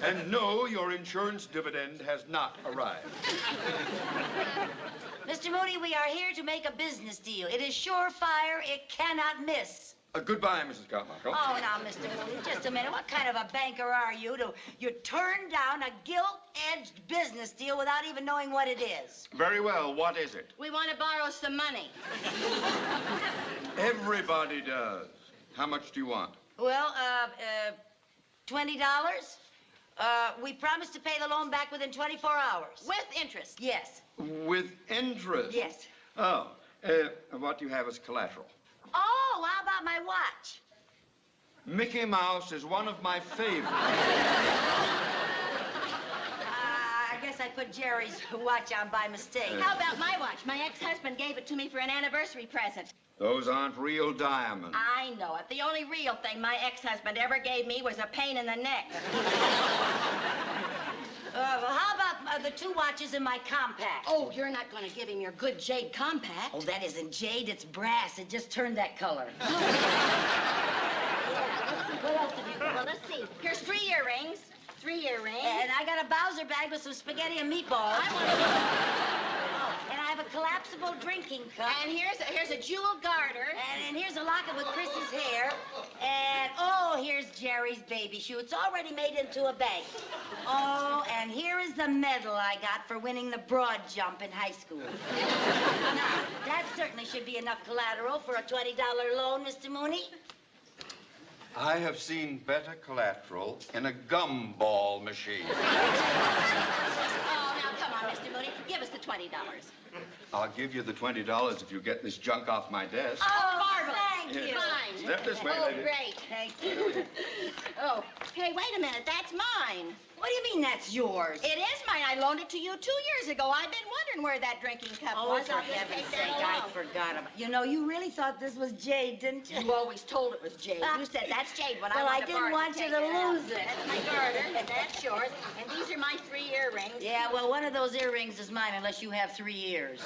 And no, your insurance dividend has not arrived. Mr. Mooney, we are here to make a business deal. It is surefire. It cannot miss. Goodbye, Mrs. Carmichael. Oh, now, Mr. Mooney, just a minute. What kind of a banker are you to you turn down a gilt-edged business deal without even knowing what it is? Very well. What is it? We want to borrow some money. Everybody does. How much do you want? Well, $20. We promised to pay the loan back within 24 hours. With interest. Yes. With interest? Yes. Oh, what do you have as collateral? Oh, how about my watch? Mickey Mouse is one of my favorites. I guess I put Jerry's watch on by mistake. How about my watch? My ex-husband gave it to me for an anniversary present. Those aren't real diamonds. I know it. The only real thing my ex-husband ever gave me was a pain in the neck. Well, how about the two watches in my compact? Oh, you're not going to give him your good jade compact. Oh, that isn't jade, it's brass. It just turned that color. What else have you got? Well, let's see. Here's 3 earrings. 3 earrings. And I got a Bowser bag with some spaghetti and meatballs. And I have a collapsible drinking cup. And here's a jewel garter. And here's a locket with Chris's hair. And, oh, here's Jerry's baby shoe. It's already made into a bag. Oh, and here is the medal I got for winning the broad jump in high school. Now, that certainly should be enough collateral for a $20 loan, Mr. Mooney. I have seen better collateral in a gumball machine. Oh, now, come on, Mr. Mooney. Give us the $20. I'll give you the $20 if you get this junk off my desk. Oh, marvelous. Thank you. Fine. Step this way, Oh, lady. great. Thank you. Oh, hey, wait a minute. That's mine. What do you mean that's yours? It is mine. I loaned it to you 2 years ago. I've been wondering where that drinking cup Oh, was. for I'll just heaven's take sake, that I along. forgot about it. You know, you really thought this was jade, didn't you? You always told it was jade. You said that's jade when Well, I I wanted to didn't borrow want you take to it out. lose it. That's my garter, and that's yours. And these are my 3 earrings. Yeah, well, one of those earrings is mine unless you have 3 ears.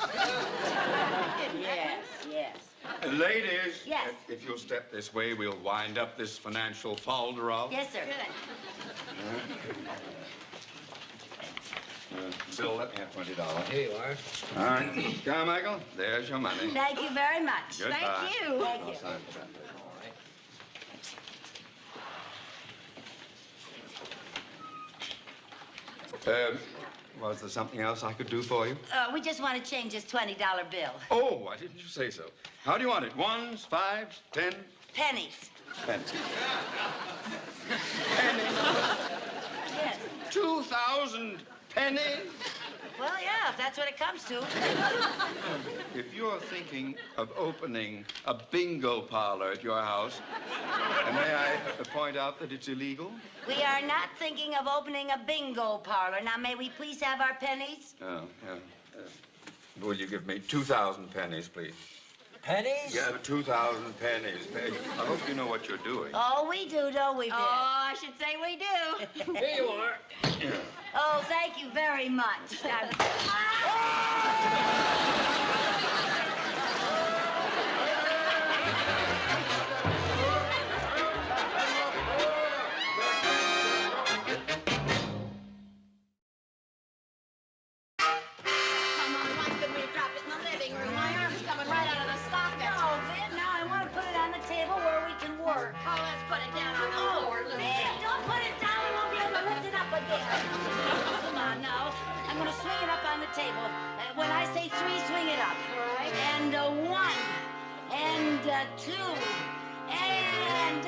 Yes, yes. Ladies, Yes. if you'll step this way, we'll wind up this financial folderol. Yes, sir. Good. Bill, let me have $20. Here you are. All right. Carmichael, there's your money. Thank you very much. Goodbye. Thank you. Thank I'll you. sign for that. Was there something else I could do for you? We just want to change this $20 bill. Oh, why didn't you say so? How do you want it? Ones, fives, 10? Pennies. Pennies. Yes. 2,000 pennies? Well, yeah, if that's what it comes to. If you're thinking of opening a bingo parlor at your house, may I point out that it's illegal? We are not thinking of opening a bingo parlor. Now, may we please have our pennies? Oh, yeah. Will you give me 2,000 pennies, please? Pennies? Yeah, 2,000 pennies. I hope you know what you're doing. Oh, we do, don't we, Viv? Oh, I should say we do. Here you are. Oh, thank you very much. Come on, why couldn't we drop it in the living room? My arm's coming right out of the socket. No, Viv, now I want to put it on the table where we can work. Oh, let's put it down on the floor, Lucy. Man, don't put it down. We won't be able to lift it up again. Come on now. I'm going to swing it up on the table. When I say 3, swing it up. Right. And 1, and 2, and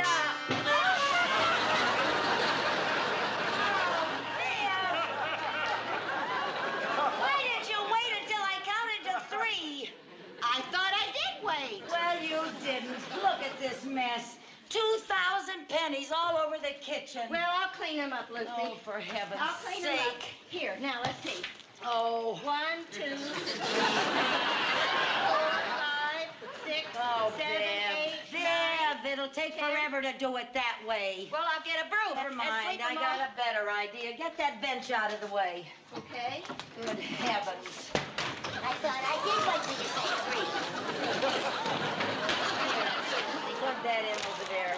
Why didn't you wait until I counted to 3? I thought I did wait. Well, you didn't. Look at this mess. 2,000 pennies all over the kitchen. Well, I'll clean them up, Lucy. Oh, for heaven's I'll clean them up. sake. Here, now let's see. Oh. 1, 2, 3, 4, 5, 6, Oh, 7, 8, 9. Viv, it'll take forever to do it that way. Well, I'll get a broom. Never and mind, sweep I 'em got off. a better idea. Get that bench out of the way. Okay. Good heavens. I thought I did wait till you say three. Plug that in over there.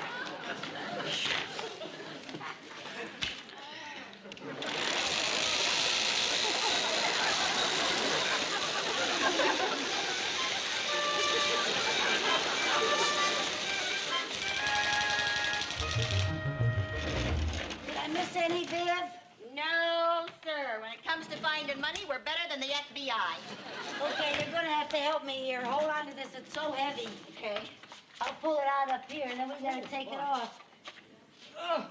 Did I miss any, Viv? No, sir. When it comes to finding money, we're better than the FBI. Okay, you're gonna have to help me here. Hold on to this, it's so heavy. Okay. I'll pull it out up here, and then we gotta take it off. Oh.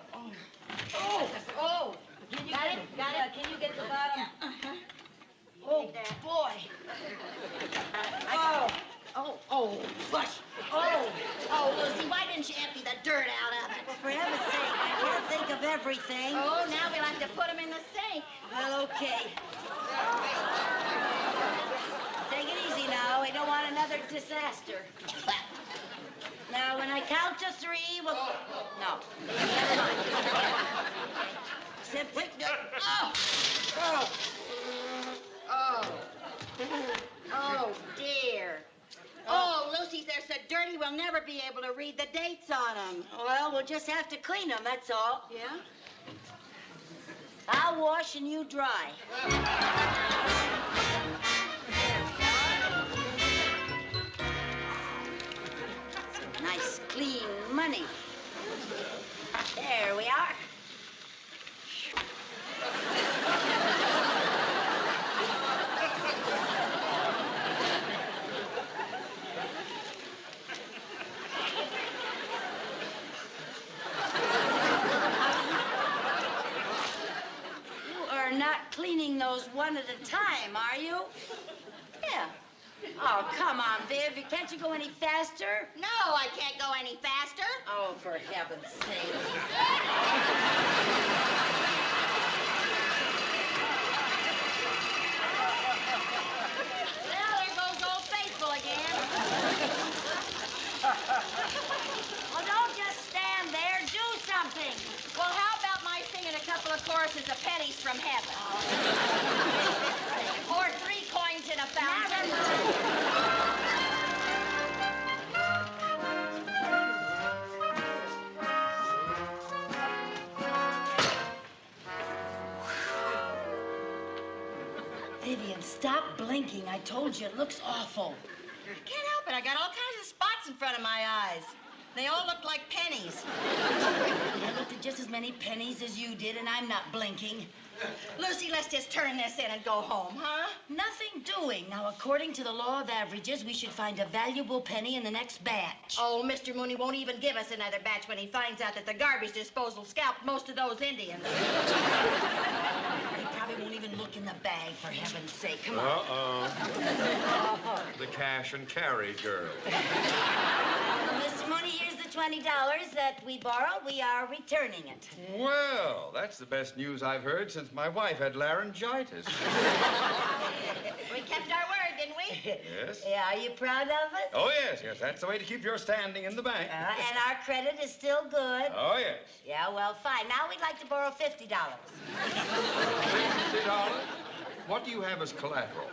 Can you Got get, it? Got it? Can you get the bottom? Uh-huh. Oh, boy. Gosh. Oh, Lucy, why didn't you empty the dirt out of it? Well, for heaven's sake, I can't think of everything. Oh, now we'll have to put them in the sink. Well, okay. Take it easy now. We don't want another disaster. Now, when I count to three, we'll... No. Never mind. Simply... Oh, dear. Oh, Lucy's, they're so dirty we'll never be able to read the dates on them. Well, we'll just have to clean them, that's all. Yeah? I'll wash and you dry. Nice, clean money. There we are. Not cleaning those one at a time, are you? Yeah. Oh, come on, Viv. Can't you go any faster? No, I can't go any faster. Oh, for heaven's sake. Well, there goes Old Faithful again. Well, don't just stand there. Do something. Well, how about my singing a couple of choruses of pennies from heaven? Pour 3 coins in a fountain. Vivian, stop blinking. I told you, it looks awful. Can't help it. I got all kinds of spots in front of my eyes. They all look like pennies. I looked at just as many pennies as you did, and I'm not blinking. Lucy, let's just turn this in and go home, huh? Nothing doing. Now, according to the law of averages, we should find a valuable penny in the next batch. Oh, Mr. Mooney won't even give us another batch when he finds out that the garbage disposal scalped most of those Indians. He probably won't even look in the bag, for heaven's sake. Come on. Uh-oh. The cash and carry girl. Mr. Mooney, here's the $20 that we borrowed. We are returning it. Well, that's the best news I've heard since my wife had laryngitis. We kept our word, didn't we? Yes. Yeah, are you proud of it? Oh, yes, yes. That's the way to keep your standing in the bank. And our credit is still good? Oh, yes. Yeah, well, fine. Now we'd like to borrow $50. $50? What do you have as collateral?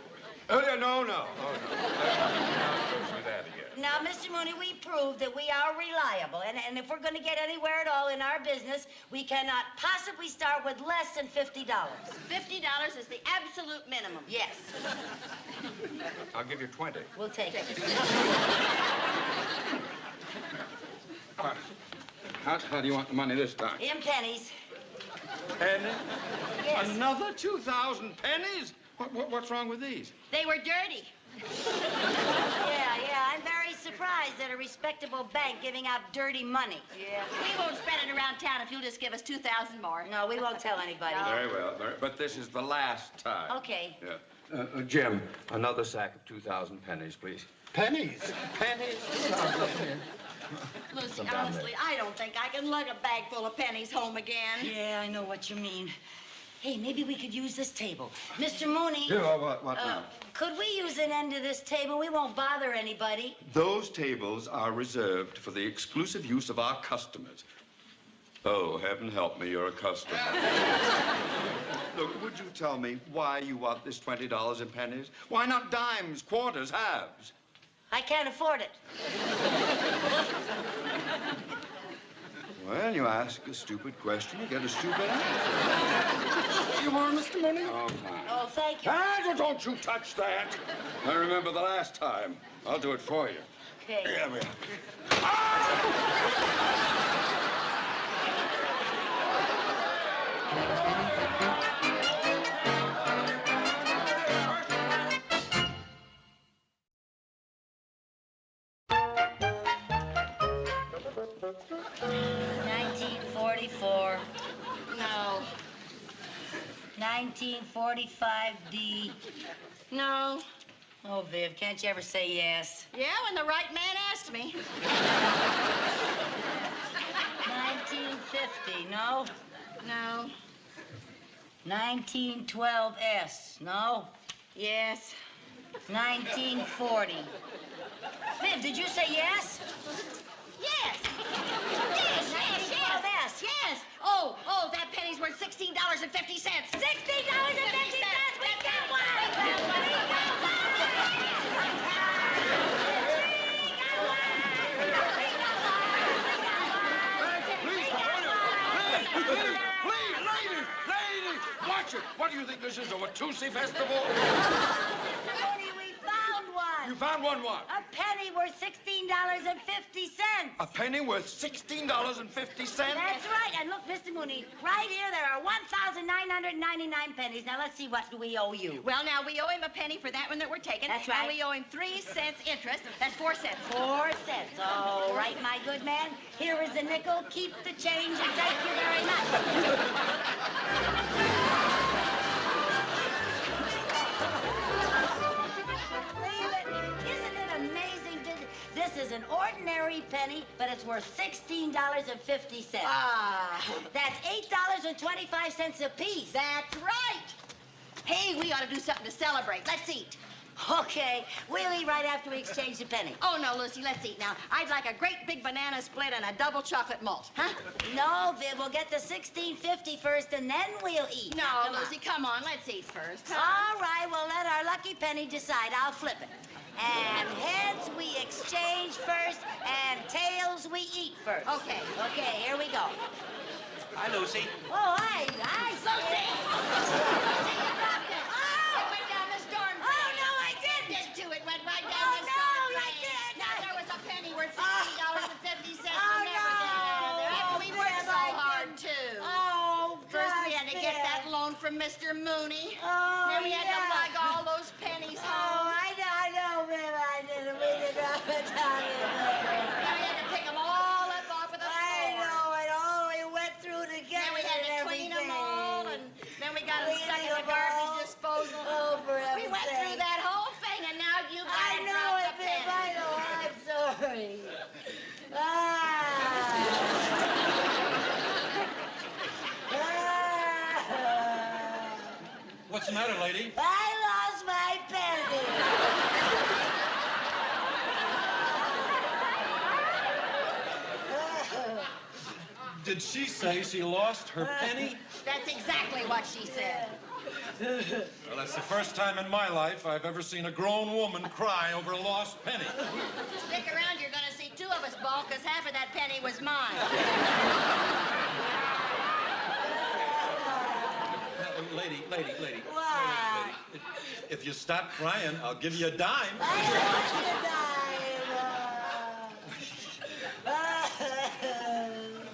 Oh, no. Oh, no. Let's not go through that again. Now, Mr. Mooney, we proved that we are reliable. And if we're going to get anywhere at all in our business, we cannot possibly start with less than $50. $50 is the absolute minimum. Yes. I'll give you 20. We'll take it. How do you want the money this time? In pennies. Penny? Yes. Another 2,000 pennies? What's wrong with these? They were dirty. Yeah, I'm very surprised at a respectable bank giving out dirty money. Yeah. We won't spread it around town if you'll just give us 2,000 more. No, we won't tell anybody. No. Very well. But this is the last time. Okay. Yeah. Jim, another sack of 2,000 pennies, please. Pennies? Pennies? Lucy, Come down honestly, I don't think I can lug a bag full of pennies home again. Yeah, I know what you mean. Hey, maybe we could use this table. Mr. Mooney. Yeah, what now? Could we use an end of this table? We won't bother anybody. Those tables are reserved for the exclusive use of our customers. Oh, heaven help me, you're a customer. Look, would you tell me why you want this $20 in pennies? Why not dimes, quarters, halves? I can't afford it. Well, you ask a stupid question, you get a stupid answer. You want Mr. Mooney? Oh, fine. Oh, thank you. Ah, don't you touch that. I remember the last time. I'll do it for you. Okay. Here we are. $1944. No. 1945D. No. Oh, Viv, can't you ever say yes? Yeah, when the right man asked me. 1950. No. No. 1912S. No. Yes. 1940. Viv, did you say yes? Yes. Yes, yes, yes. Yes. Oh, that penny's worth $16.50. $16.50. We got one. Please, lady! Watch it! What do you think this is, a Watusi festival? Tony, we found one. You found one what? A penny worth $16.50. A penny worth $16.50? That's right. And look, Mr. Mooney, right here there are 1,999 pennies. Now, let's see what we owe you. Well, now, we owe him a penny for that one that we're taking. That's right. And we owe him 3 cents interest. That's 4 cents. 4 cents. All right, my good man. Here is a nickel. Keep the change, and thank you very much. Isn't it amazing? This is an ordinary penny, but it's worth $16.50. Ah. That's $8.25 apiece. That's right. Hey, we ought to do something to celebrate. Let's eat. Okay, we'll eat right after we exchange the penny. Oh, no, Lucy, let's eat now. I'd like a great big banana split and a double chocolate malt. Huh? No, Viv, we'll get the $16.50 first, and then we'll eat. No, Now, Lucy, come on. Let's eat first. All right, well, let our lucky penny decide. I'll flip it. And heads we exchange first, and tails we eat first. Okay. Okay, here we go. Hi, Lucy. Oh, hi, Lucy! Lucy, you dropped it. Oh! It went down the storm drain. Oh, no, I didn't. It did, too. It went right down the no, storm I drain. didn't. Now, there was a penny worth $16.50. Oh, We'll never get it out of there. no. And we worked so Viv, I hard, too. Oh, First, we had to get Viv. that loan from Mr. Mooney. Oh, Then we had to yeah. lug all those pennies Oh, home. I know, Viv, I didn't. We did not put down Then we had to pick them all up off of the floor. I know, it all we went through together. Then we had to clean them all, and then we got them Clean stuck in the them all. garbage disposal. Oh, for We heaven's went through sake. that whole thing, and now you I got know it, dropped a Viv, penny. I know. I'm sorry. What's the matter, lady? I lost my penny. Did she say she lost her penny? That's exactly what she said. Well, that's the first time in my life I've ever seen a grown woman cry over a lost penny. Stick around, you're going to see 2 of us bawl, because half of that penny was mine. Lady. What? If you stop crying, I'll give you a dime. I lost the dime.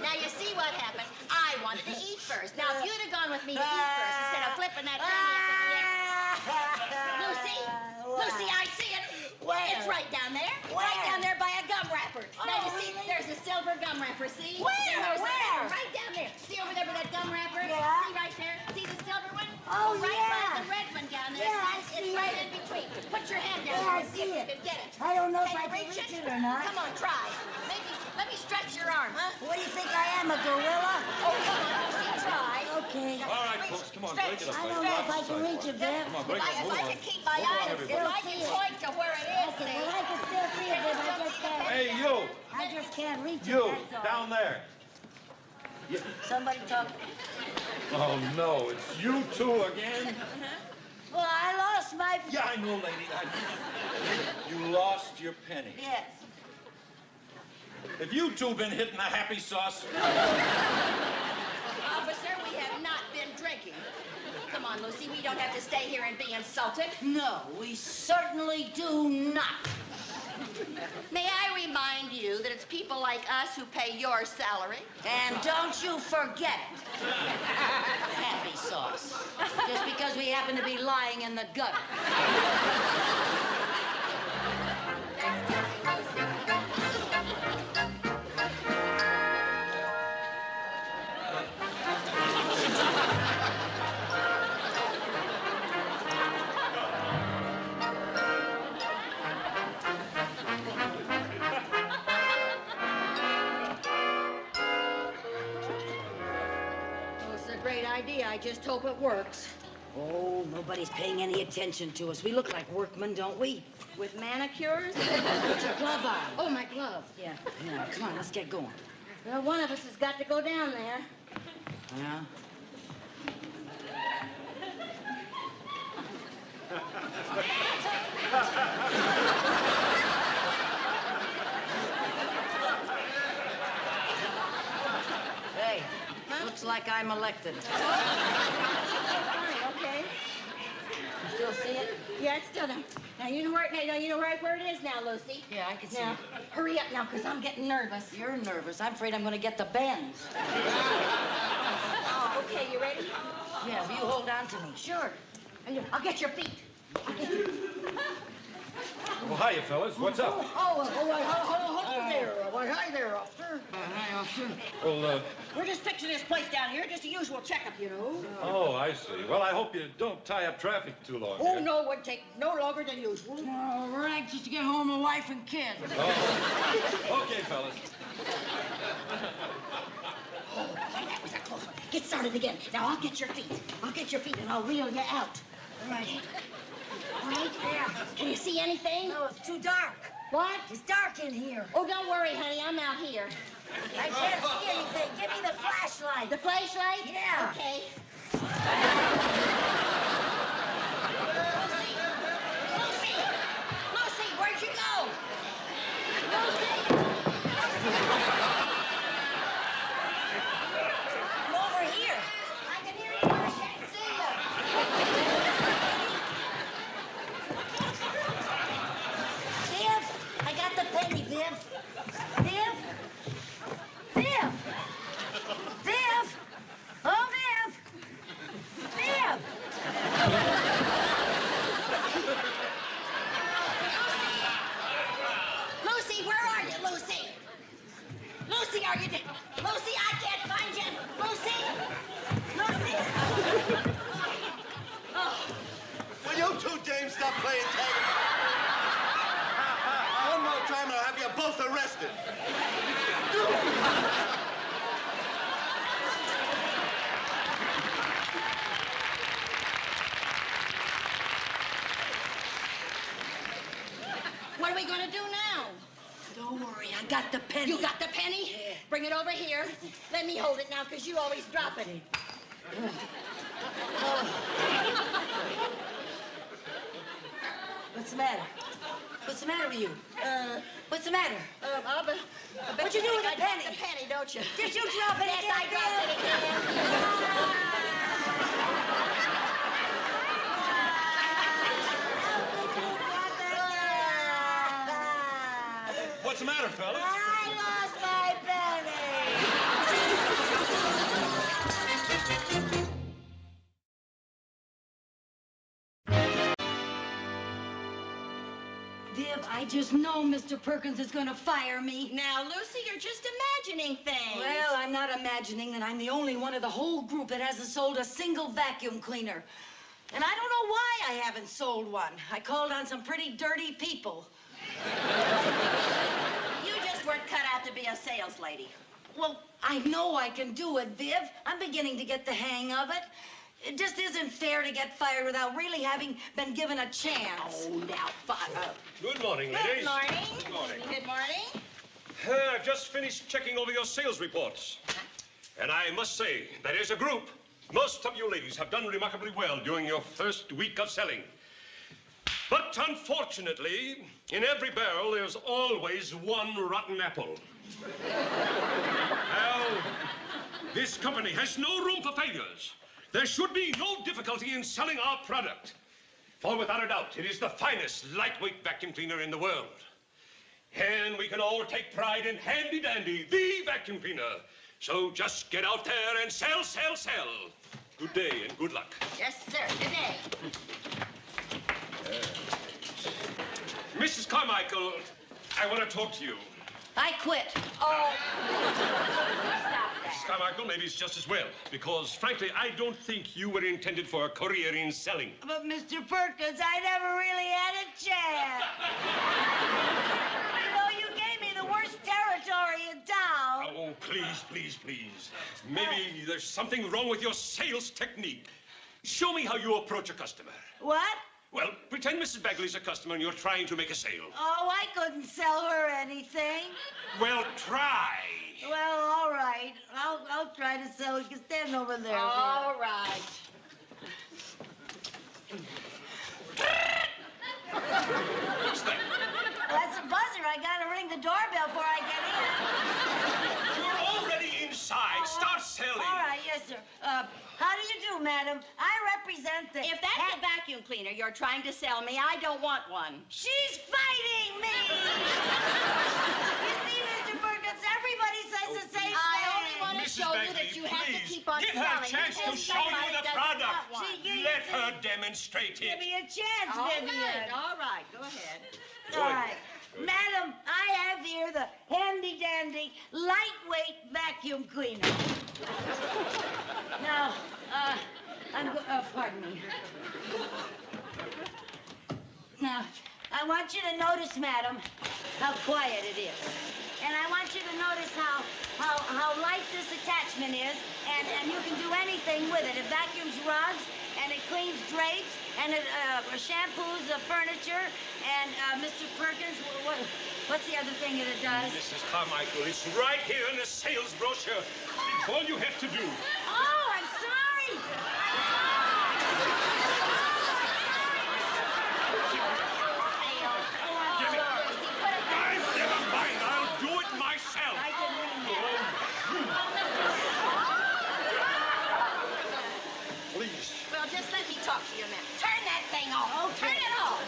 Now, you see what happened? I wanted to eat first. Now, if you'd have gone with me to eat first instead of flipping that penny up in the air. Lucy, I see it. Where? It's right down there. Where? Right down there by a gum wrapper. Now, you Oh, see, really? there's a silver gum wrapper, see? Where? There's a- Where? Right down there. See over there by that gum wrapper? Yeah. See right there? See the silver one? Oh, right yeah. by the red one down there. Yeah, I It's see right it. in between. Put your hand down Yeah, there I and see if see you it. can get it. I don't know if Can I you can reach reach it or not. Come on, try. Let me stretch your arm, huh? What do you think I am, a gorilla? Oh, come on, Lucy, try. Okay. All right, folks, come on, break it up. I don't know if I can reach it, Viv. Come on, break it up. If Move I on. can keep my Move on, eyes, everybody. if I can point to where it is, Okay, see? well, I can still see it, Viv. I just can't. Hey, you! I just can't reach it, You, that's all. down there. Somebody talk. Oh, no, it's you two again? Well, I lost my... Yeah, I know, lady. You lost your penny. Yes. Have you two been hitting the happy sauce? Officer, we have not been drinking. Come on, Lucy, we don't have to stay here and be insulted. No, we certainly do not. May I remind you that it's people like us who pay your salary? And don't you forget it. Happy sauce. Just because we happen to be lying in the gutter. Idea. I just hope it works. Oh, nobody's paying any attention to us. We look like workmen, don't we? With manicures? Put your glove on. Oh, my glove. Yeah. Come on, let's get going. Well, one of us has got to go down there. Yeah? Hey. Looks like I'm elected. Fine, okay. You still see it? Yeah, it's still there. Now, you know right where it is now, Lucy. Yeah, I can see now, it. Hurry up now, because I'm getting nervous. You're nervous. I'm afraid I'm going to get the bends. Oh, okay, you ready? Yeah, will you hold on to me? Sure. I'll get your feet. Well, hiya, fellas. What's up? Hello there. Well, hi there, officer. Hi, officer. Well, We're just fixing this place down here, just a usual checkup, you know. Oh, I see. Well, I hope you don't tie up traffic too long. Oh, no, it would take no longer than usual. Oh, we're anxious to get home to wife and kids. Oh. Okay, fellas. Oh, that was a close one. Get started again. Now, I'll get your feet. And I'll reel you out. All right. Right there. Can you see anything? No, it's too dark. What? It's dark in here. Oh, don't worry, honey. I'm out here. I can't see anything. Give me the flashlight. The flashlight? Yeah. Okay. Lucy, where'd you go? Lucy! I'm over here. I can hear you, but I can't see you. Viv, I got the penny, Viv. Viv? Viv? Viv? Oh, Viv! Viv! Lucy, where are you, Lucy? Lucy, are you dead? Lucy, I can't find you. Lucy! Lucy! Oh. Will you two dames stop playing tag? One more time and I'll have you both arrested. What are we going to do now? Don't worry, I got the penny. You got the penny? Yeah. Bring it over here. Let me hold it now, because you always drop it. What's the matter? What's the matter with you? What's the matter? What you doing with the penny? The penny, don't you? Did you drop it Yes, again? I dropped it again. What's the matter, fellas? I lost my penny. Viv, I just know Mr. Perkins is going to fire me. Now, Lucy, you're just imagining things. Well, I'm not imagining that I'm the only one of the whole group that hasn't sold a single vacuum cleaner. And I don't know why I haven't sold one. I called on some pretty dirty people. You just weren't cut out to be a sales lady. Well, I know I can do it, Viv. I'm beginning to get the hang of it. It just isn't fair to get fired without really having been given a chance. Oh, now, Good morning, Good ladies. morning. Good morning. Good morning. I've just finished checking over your sales reports. And I must say that as a group, Most of you ladies have done remarkably well during your first week of selling. But unfortunately, in every barrel, there's always one rotten apple. Now, this company has no room for failures. There should be no difficulty in selling our product. For without a doubt, it is the finest lightweight vacuum cleaner in the world. And we can all take pride in Handy Dandy, the vacuum cleaner. So just get out there and sell, sell, sell. Good day and good luck. Yes, sir. Good day. Mrs. Carmichael, I want to talk to you. I quit. Oh. Mrs. Carmichael, maybe it's just as well, because frankly, I don't think you were intended for a career in selling. But Mr. Perkins, I never really had a chance. You know, you gave me the worst territory in town. Oh, please, please, please. Maybe there's something wrong with your sales technique. Show me how you approach a customer. What? Well, pretend Mrs. Bagley's a customer and you're trying to make a sale. Oh, I couldn't sell her anything. Well, try. Well, all right. I'll try to sell it. You can stand over there. All right. What's that? That's a buzzer. I gotta ring the doorbell before I get in. You're already inside. Start selling. All right, yes, sir. How do you do, madam? I represent the... If that's a vacuum cleaner you're trying to sell me, I don't want one. She's fighting me! You see, Mr. Perkins, everybody says the same thing. I only want to Mrs. show you Bagley, that you have to please, keep on give selling. her a chance to Because show you somebody the doesn't product. want one. Let her demonstrate it. Give me a chance, All Vivian. right, all right. Go ahead. All right. Madam, I have here the handy-dandy, lightweight vacuum cleaner. Now, pardon me. Now, I want you to notice, madam, how quiet it is. And I want you to notice how light this attachment is, and you can do anything with it. It vacuums rugs, and it cleans drapes, and it shampoos the furniture, and Mr. Perkins, what's the other thing that it does? Mrs. Carmichael, it's right here in the sales brochure. It's all you have to do. Oh, I'm sorry. Never mind, I'll do it myself. I can read Please. Well, just let me talk to you a minute. Turn that thing off. Turn it off.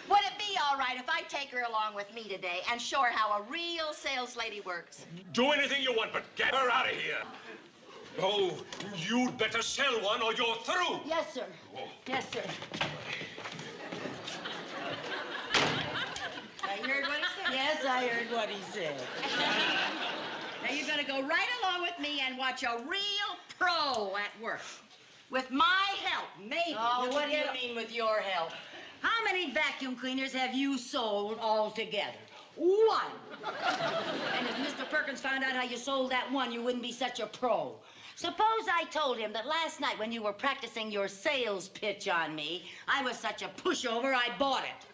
Would it be all right if I take her along with me today and show her how a real sales lady works? Do anything you want, but get her out of here. Oh, you'd better sell one or you're through. Yes, sir. Yes, sir. You heard what he said? Yes, I heard what he said. Now you're going to go right along with me and watch a real pro at work. With my help, maybe. Oh, you'll what do you get mean with your help? How many vacuum cleaners have you sold altogether? One. And if Mr. Perkins found out how you sold that one, you wouldn't be such a pro. Suppose I told him that last night when you were practicing your sales pitch on me, I was such a pushover, I bought it.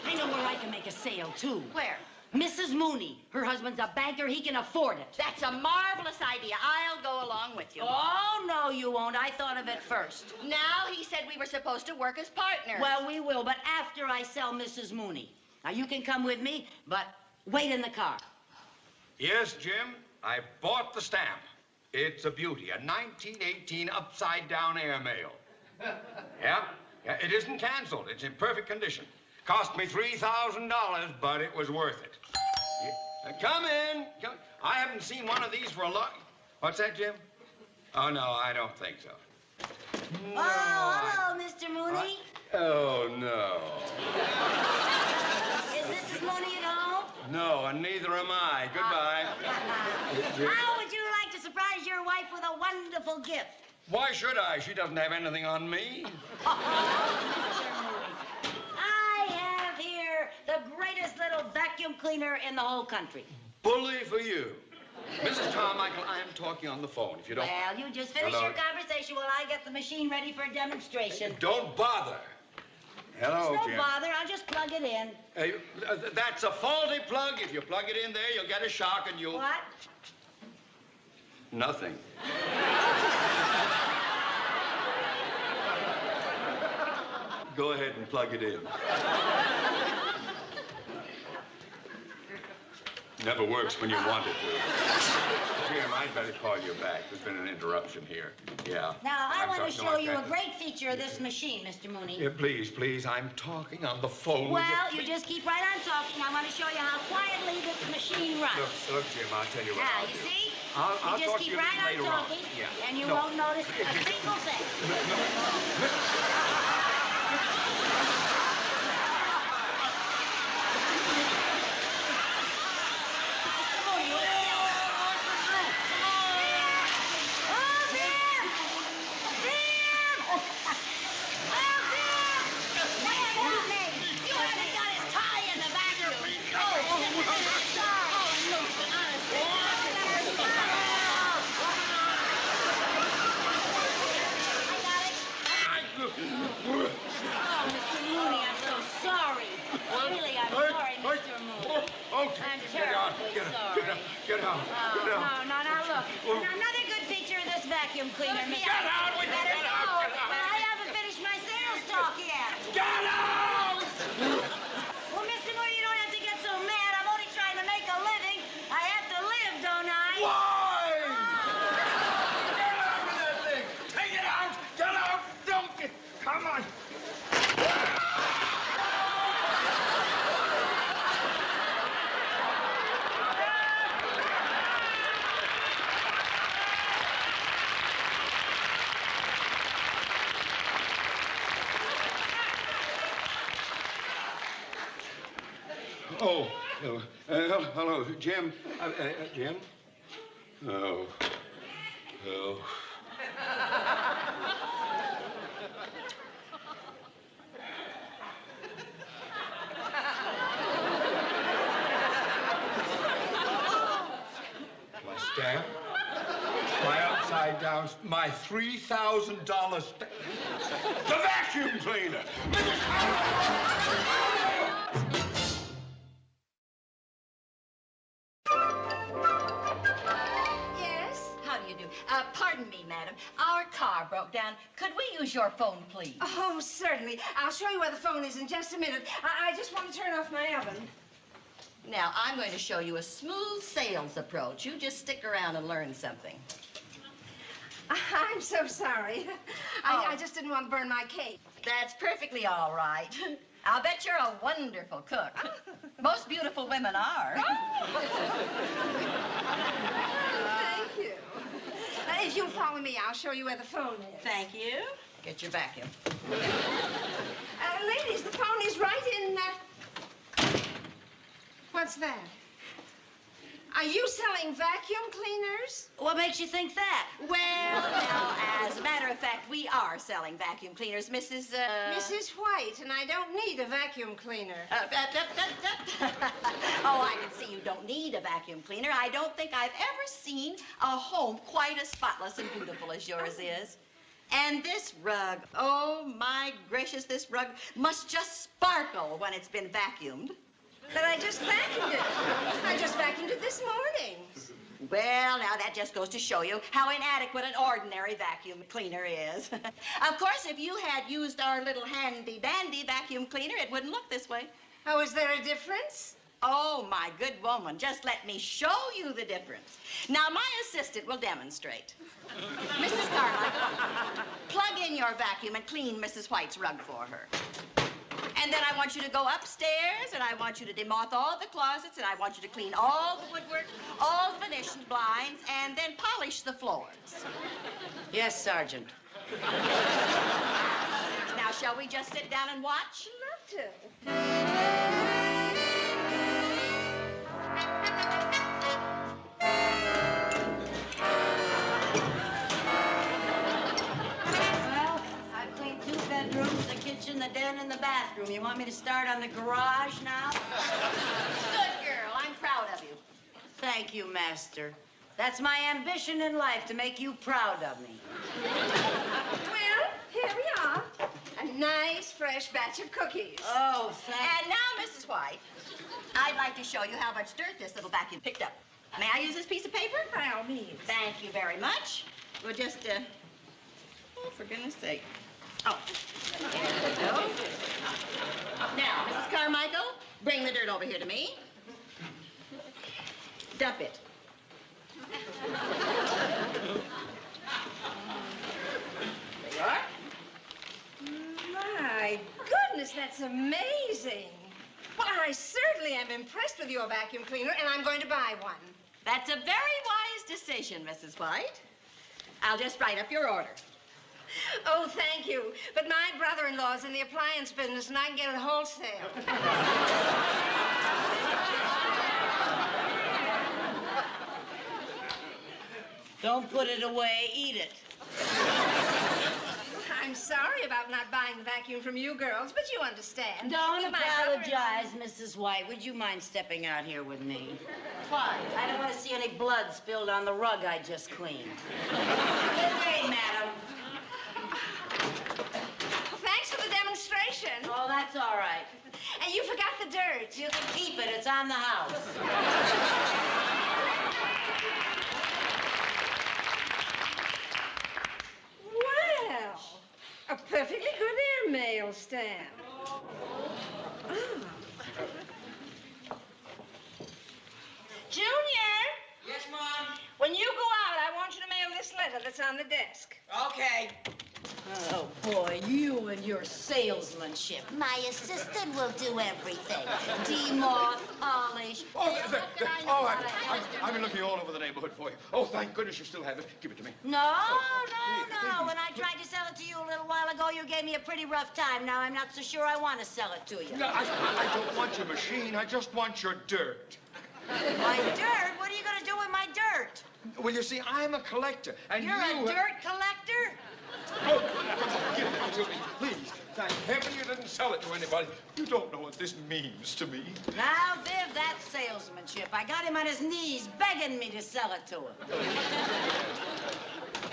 I know where I can make a sale, too. Where? Mrs. Mooney. Her husband's a banker. He can afford it. That's a marvelous idea. I'll go along with you. Oh, no, you won't. I thought of it first. Now he said we were supposed to work as partners. Well, we will, but after I sell Mrs. Mooney. Now, you can come with me, but wait in the car. Yes, Jim, I bought the stamp. It's a beauty, a 1918 upside-down airmail. Yeah, it isn't canceled. It's in perfect condition. Cost me $3,000, but it was worth it. Yeah. Come in. I haven't seen one of these for a long... What's that, Jim? Oh, no, I don't think so. No, hello, Mr. Mooney. Oh, no. Is Mrs. Mooney at home? No, and neither am I. Goodbye. How would you like to surprise your wife with a wonderful gift? Why should I? She doesn't have anything on me. I have here the greatest little vacuum cleaner in the whole country. Bully for you. Mrs. Carmichael, I am talking on the phone. If you don't... Well, you just finish Hello? your conversation while I get the machine ready for a demonstration. Don't bother. Hello, It's no Jim. bother. I'll just plug it in. Hey, that's a faulty plug. If you plug it in there, you'll get a shock and you'll... What? Nothing. Go ahead and plug it in. Never works when you want it to. Jim, I'd better call you back. There's been an interruption here. Yeah. Now, I want to show you a great... great feature of this machine, Mr. Mooney. Yeah, please, I'm talking on the phone. Well, you just keep right on talking. I want to show you how quietly this machine runs. Look, Jim, I'll tell you what Now, I'll you do. see? I'll you talk just to keep you right on later talking, Yeah. and you No. won't notice a single thing. Get out. No, look. Another good feature of this vacuum cleaner, Miss. Get out! We Let get her out! go. Get out! But I haven't finished my sales talk yet. Get out! Well, Mr. Moore, you don't have to get so mad. I'm only trying to make a living. I have to live, don't I? Why? Get out of that thing! Take it out! Get out! Don't get... Come on! Oh, hello, Jim. Jim? Oh. My stamp? My upside down, my $3,000 stamp. The vacuum cleaner! Yes? How do you do? Pardon me, madam. Our car broke down. Could we use your phone, please? Oh, certainly. I'll show you where the phone is in just a minute. I just want to turn off my oven. Now, I'm going to show you a smooth sales approach. You just stick around and learn something. I'm so sorry. I just didn't want to burn my cake. That's perfectly all right. I'll bet you're a wonderful cook. Most beautiful women are. Thank you. If you'll follow me, I'll show you where the phone is. Thank you. Get your vacuum. Ladies, the phone is right in that. What's that? Are you selling vacuum cleaners? What makes you think that? Well, now, as a matter of fact, we are selling vacuum cleaners, Mrs. Mrs. White, and I don't need a vacuum cleaner. Oh, I can see you don't need a vacuum cleaner. I don't think I've ever seen a home quite as spotless and beautiful as yours is. And this rug, oh, my gracious, this rug must just sparkle when it's been vacuumed. But I just vacuumed it. I just vacuumed it this morning. Well, now, that just goes to show you how inadequate an ordinary vacuum cleaner is. Of course, if you had used our little handy-dandy vacuum cleaner, it wouldn't look this way. Oh, is there a difference? Oh, my good woman, just let me show you the difference. Now, my assistant will demonstrate. Mrs. Carmichael, plug in your vacuum and clean Mrs. White's rug for her. And then I want you to go upstairs, and I want you to demoth all the closets, and I want you to clean all the woodwork, all the Venetian blinds, and then polish the floors. Yes, Sergeant. Now, shall we just sit down and watch? Love to. The kitchen, the den, and the bathroom. You want me to start on the garage now? Good girl. I'm proud of you. Thank you, Master. That's my ambition in life, to make you proud of me. Well, here we are. And nice, fresh batch of cookies. Oh, thank And now, Mrs. White, I'd like to show you how much dirt this little vacuum picked up. May I use this piece of paper? By all means. Thank you very much. We'll just, oh, for goodness sake. Oh, there we go. Now, Mrs. Carmichael, bring the dirt over here to me. Dump it. There you are. My goodness, that's amazing. Well, I certainly am impressed with your vacuum cleaner, and I'm going to buy one. That's a very wise decision, Mrs. White. I'll just write up your order. Oh, thank you. But my brother-in-law's in the appliance business, and I can get it wholesale. Don't put it away. Eat it. I'm sorry about not buying the vacuum from you girls, but you understand. Don't But my apologize, Mrs. White. Would you mind stepping out here with me? Why? I don't want to see any blood spilled on the rug I just cleaned. Good day, madam. Thanks for the demonstration. Oh, that's all right. And you forgot the dirt. You can keep it. It's on the house. Well, a perfectly good airmail stamp. Ah. Junior! Yes, Mom? When you go out, I want you to mail this letter that's on the desk. Okay. Oh, boy, you and your salesmanship. My assistant will do everything. Demoth, polish. Oh, I've been looking all over the neighborhood for you. Oh, thank goodness you still have it. Give it to me. No. When I tried to sell it to you a little while ago, you gave me a pretty rough time. Now I'm not so sure I want to sell it to you. No, I don't want your machine. I just want your dirt. My dirt? What are you going to do with my dirt? Well, you see, I'm a collector, and You're a dirt collector? Oh, give it to me, please. Thank heaven you didn't sell it to anybody. You don't know what this means to me. Now, Viv, that's salesmanship. I got him on his knees begging me to sell it to him.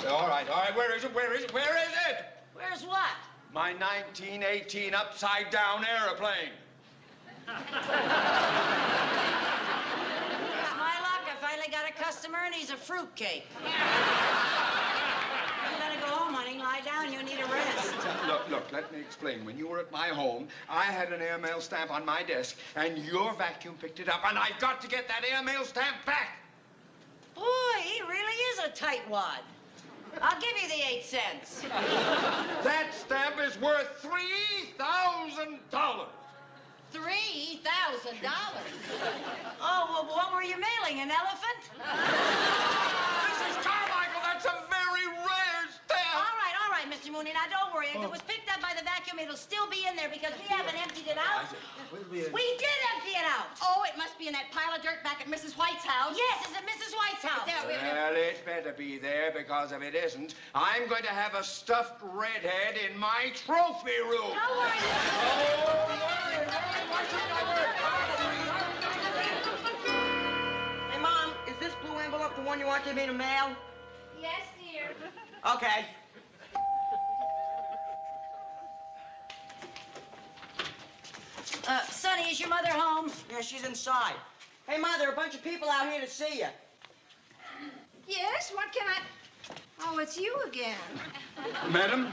All right. Where is it? Where is it? Where's what? My 1918 upside-down airplane. My luck, I finally got a customer, and he's a fruitcake. You better go home, honey. Lie down. You need a rest. Look, let me explain. When you were at my home, I had an airmail stamp on my desk, and your vacuum picked it up, and I've got to get that airmail stamp back. Boy, he really is a tightwad. I'll give you the 8 cents. That stamp is worth $3,000. $3,000? Oh, well, what were you mailing, an elephant? Mrs. Carmichael, that's a very rare stamp. All right, Mr. Mooney. Now, don't worry. If it was picked up by the vacuum, it'll still be in there because we haven't emptied it out. We did empty it out. Oh, it must be in that pile of dirt back at Mrs. White's house. Yes, it's at Mrs. White's house. Well, it better be there, because if it isn't, I'm going to have a stuffed redhead in my trophy room. How are you? Hey, Mom, is this blue envelope the one you wanted me to mail? Yes, dear. Okay. Sonny, is your mother home? Yeah, she's inside. Hey, Ma, there are a bunch of people out here to see you. Yes, what can I... Oh, it's you again. Madam,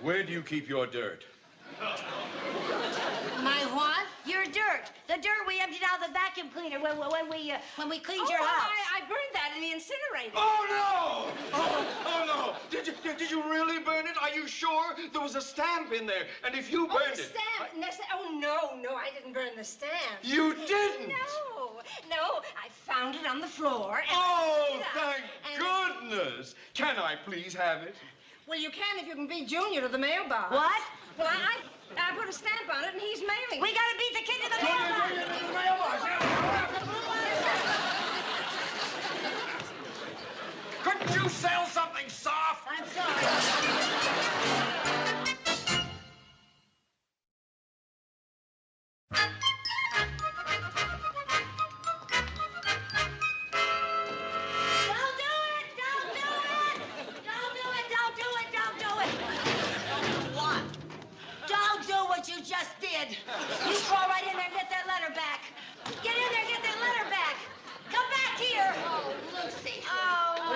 where do you keep your dirt? My what? Your dirt. The dirt we emptied out of the vacuum cleaner when we cleaned your house. I burned that in the incinerator. Oh, no! Oh, no! Did you really burn it? Are you sure? There was a stamp in there, and if you burned it... Stamp. Oh, no, I didn't burn the stamp. You didn't? No, I found it on the floor. And oh, thank goodness! Can I please have it? Well, you can if you can beat Junior to the mailbox. What? Well, I put a stamp on it, and he's mailing. We gotta beat the kid to the mailbox. Couldn't you sell something soft? I'm sorry.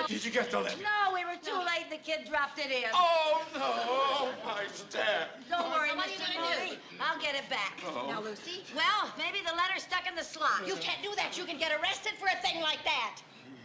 Did you get the letter? No, we were too late. The kid dropped it in. Oh, no. Oh, my stamp. Don't worry, What are you Mr. gonna Mooney. I'll get it back. Oh. Now, Lucy. Well, maybe the letter's stuck in the slot. You can't do that. You can get arrested for a thing like that.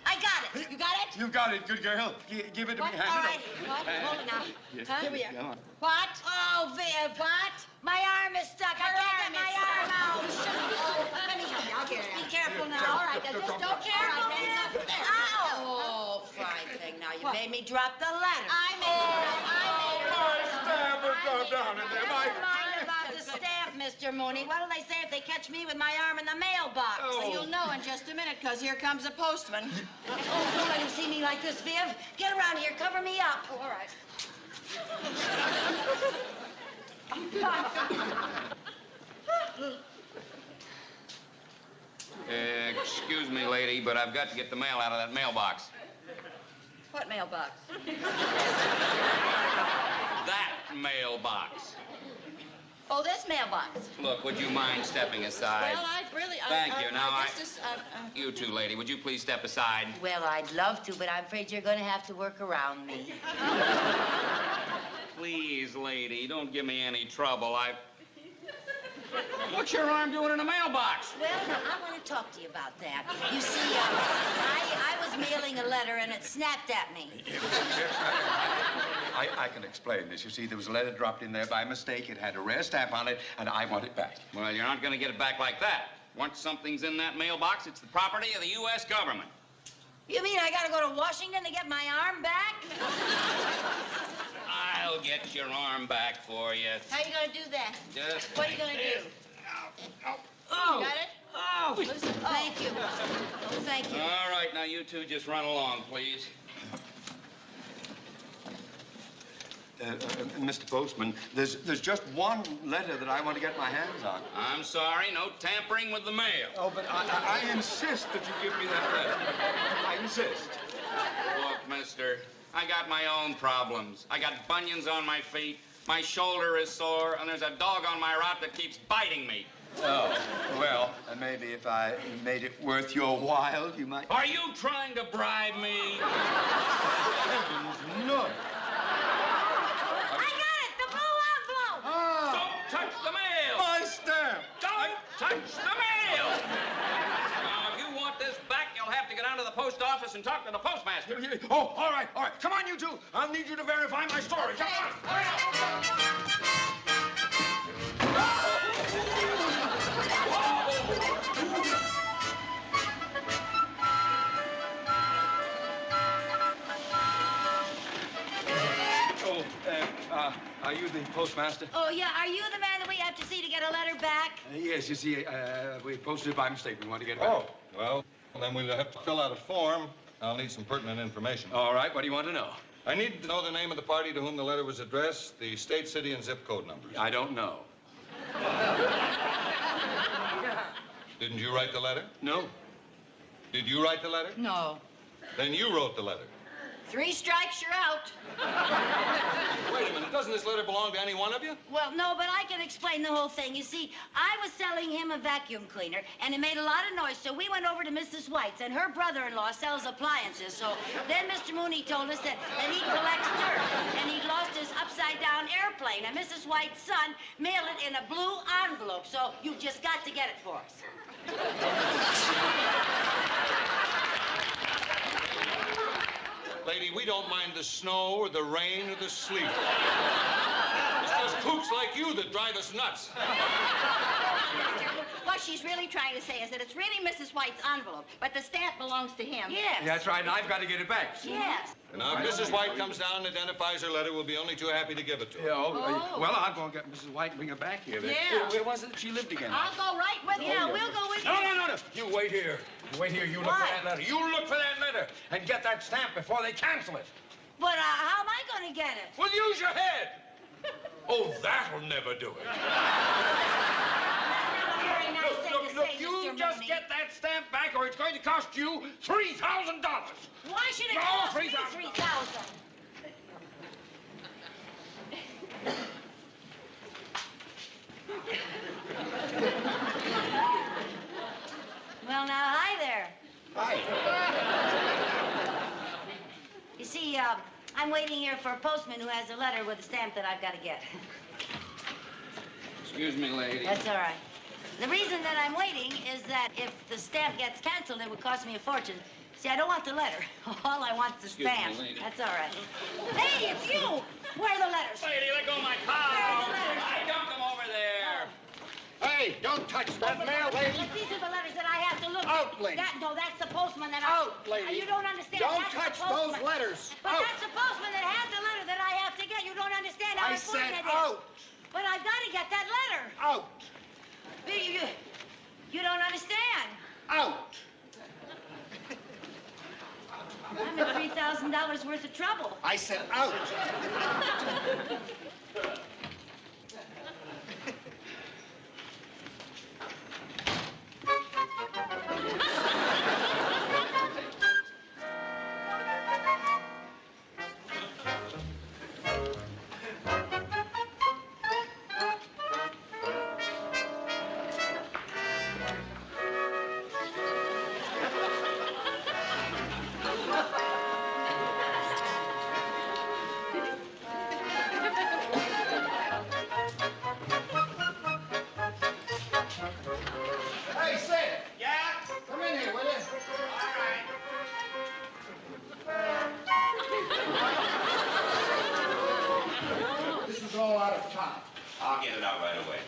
I got it. You got it? You got it, good girl. Give it to What? me. All Hand right. it What? over. Hold it now. Yes, Huh? Here we are. Come on. What? Oh, Viv, what? My arm is stuck. I can't get my arm out. Let me help you. I'll get it Be out. careful now. All right, just don't careful, Viv. Ow! Oh, fine thing. Now you made me drop the letter. I made it. My stamp has gone down in there. Never mind about the stamp, Mr. Mooney. What'll they say if they catch me with my arm in the mailbox? Oh. Well, you'll know in just a minute, because here comes a postman. Oh, don't let him see me like this, Viv. Get around here. Cover me up. Oh, all right. Excuse me, lady, but I've got to get the mail out of that mailbox. What mailbox? That mailbox. Oh, this mailbox. Look, would you mind stepping aside? Well, I'd really... Thank you. Now, I guess this, You two, lady, would you please step aside? Well, I'd love to, but I'm afraid you're going to have to work around me. Please, lady, don't give me any trouble. What's your arm doing in a mailbox? Well, I want to talk to you about that. You see, I was mailing a letter, and it snapped at me. I can explain this. You see, there was a letter dropped in there by mistake. It had a rare stamp on it, and I want it back. Well, you're not going to get it back like that. Once something's in that mailbox, it's the property of the U.S. government. You mean I got to go to Washington to get my arm back? I'll get your arm back for you. How you going to do that? Just What are you going to do? Oh. Got it? Oh. Thank you. Oh, thank you. All right, now you two just run along, please. Mr. Postman, there's just one letter that I want to get my hands on. I'm sorry, no tampering with the mail. Oh, but I insist that you give me that letter. I insist. Look, mister, I got my own problems. I got bunions on my feet, my shoulder is sore, and there's a dog on my route that keeps biting me. Oh, well, maybe if I made it worth your while, you might... Are you trying to bribe me? Heavens, no. I got it! The blue envelope! Don't touch the mail! My stamp! Don't touch the mail! Now, if you want this back, you'll have to go down to the post office and talk to the postmaster. Oh, all right. Come on, you two. I'll need you to verify my story. Come on. Are you the postmaster? Oh, yeah. Are you the man that we have to see to get a letter back? Yes, you see, we posted it by mistake. We want to get it back. Oh, well, then we'll have to fill out a form. I'll need some pertinent information. All right, what do you want to know? I need to know the name of the party to whom the letter was addressed, the state, city, and zip code numbers. I don't know. Didn't you write the letter? No. Did you write the letter? No. Then you wrote the letter. 3 strikes, you're out. Wait a minute, doesn't this letter belong to any one of you? Well, no, but I can explain the whole thing. You see, I was selling him a vacuum cleaner, and it made a lot of noise, so we went over to Mrs. White's, and her brother-in-law sells appliances. So then Mr. Mooney told us that he collects dirt, and he'd lost his upside-down airplane, and Mrs. White's son mailed it in a blue envelope, so you've just got to get it for us. Lady, we don't mind the snow or the rain or the sleet. It's those kooks like you that drive us nuts. What she's really trying to say is that it's really Mrs. White's envelope, but the stamp belongs to him. Yes. That's right, and I've got to get it back. Yes. Now, if Mrs. White comes down and identifies her letter, we'll be only too happy to give it to her. Yeah, well, I'll go and get Mrs. White and bring her back here. Yeah. Where was it that she lived again? I'll go right with you. Yeah, we'll go with you. No. You wait here. You wait here. You look for that letter. You look for that letter and get that stamp before they cancel it. But how am I going to get it? Well, use your head. Oh, that'll never do it. Very nice thing to Look, say, you Mr. just Mooney. get that stamp back or it's going to cost you $3,000. Why should it No, cost me 3,000. $3,000? Well, now, hi there. Hi. I'm waiting here for a postman who has a letter with a stamp that I've got to get. Excuse me, lady. That's all right. The reason that I'm waiting is that if the stamp gets canceled, it would cost me a fortune. See, I don't want the letter. All I want is the stamp. Excuse me, lady. That's all right. Hey, it's you! Where are the letters? Lady, let go of my car. Where are the letters? I dumped them over there. Hey, don't touch that mail, lady. But these are the letters that I have to look Out, at. lady. No, that's the postman that Out, lady. You don't understand. Don't That's touch the postman. those letters. But Out. that's the postman that has the letter that I have to get. You don't understand how I important said it is. out. But I've got to get that letter. Out. You don't understand. Out. I'm in $3,000 worth of trouble. I said out. Hey, Sid. Yeah? Come in here, will you? All right. This is all out of time. I'll get it out right away.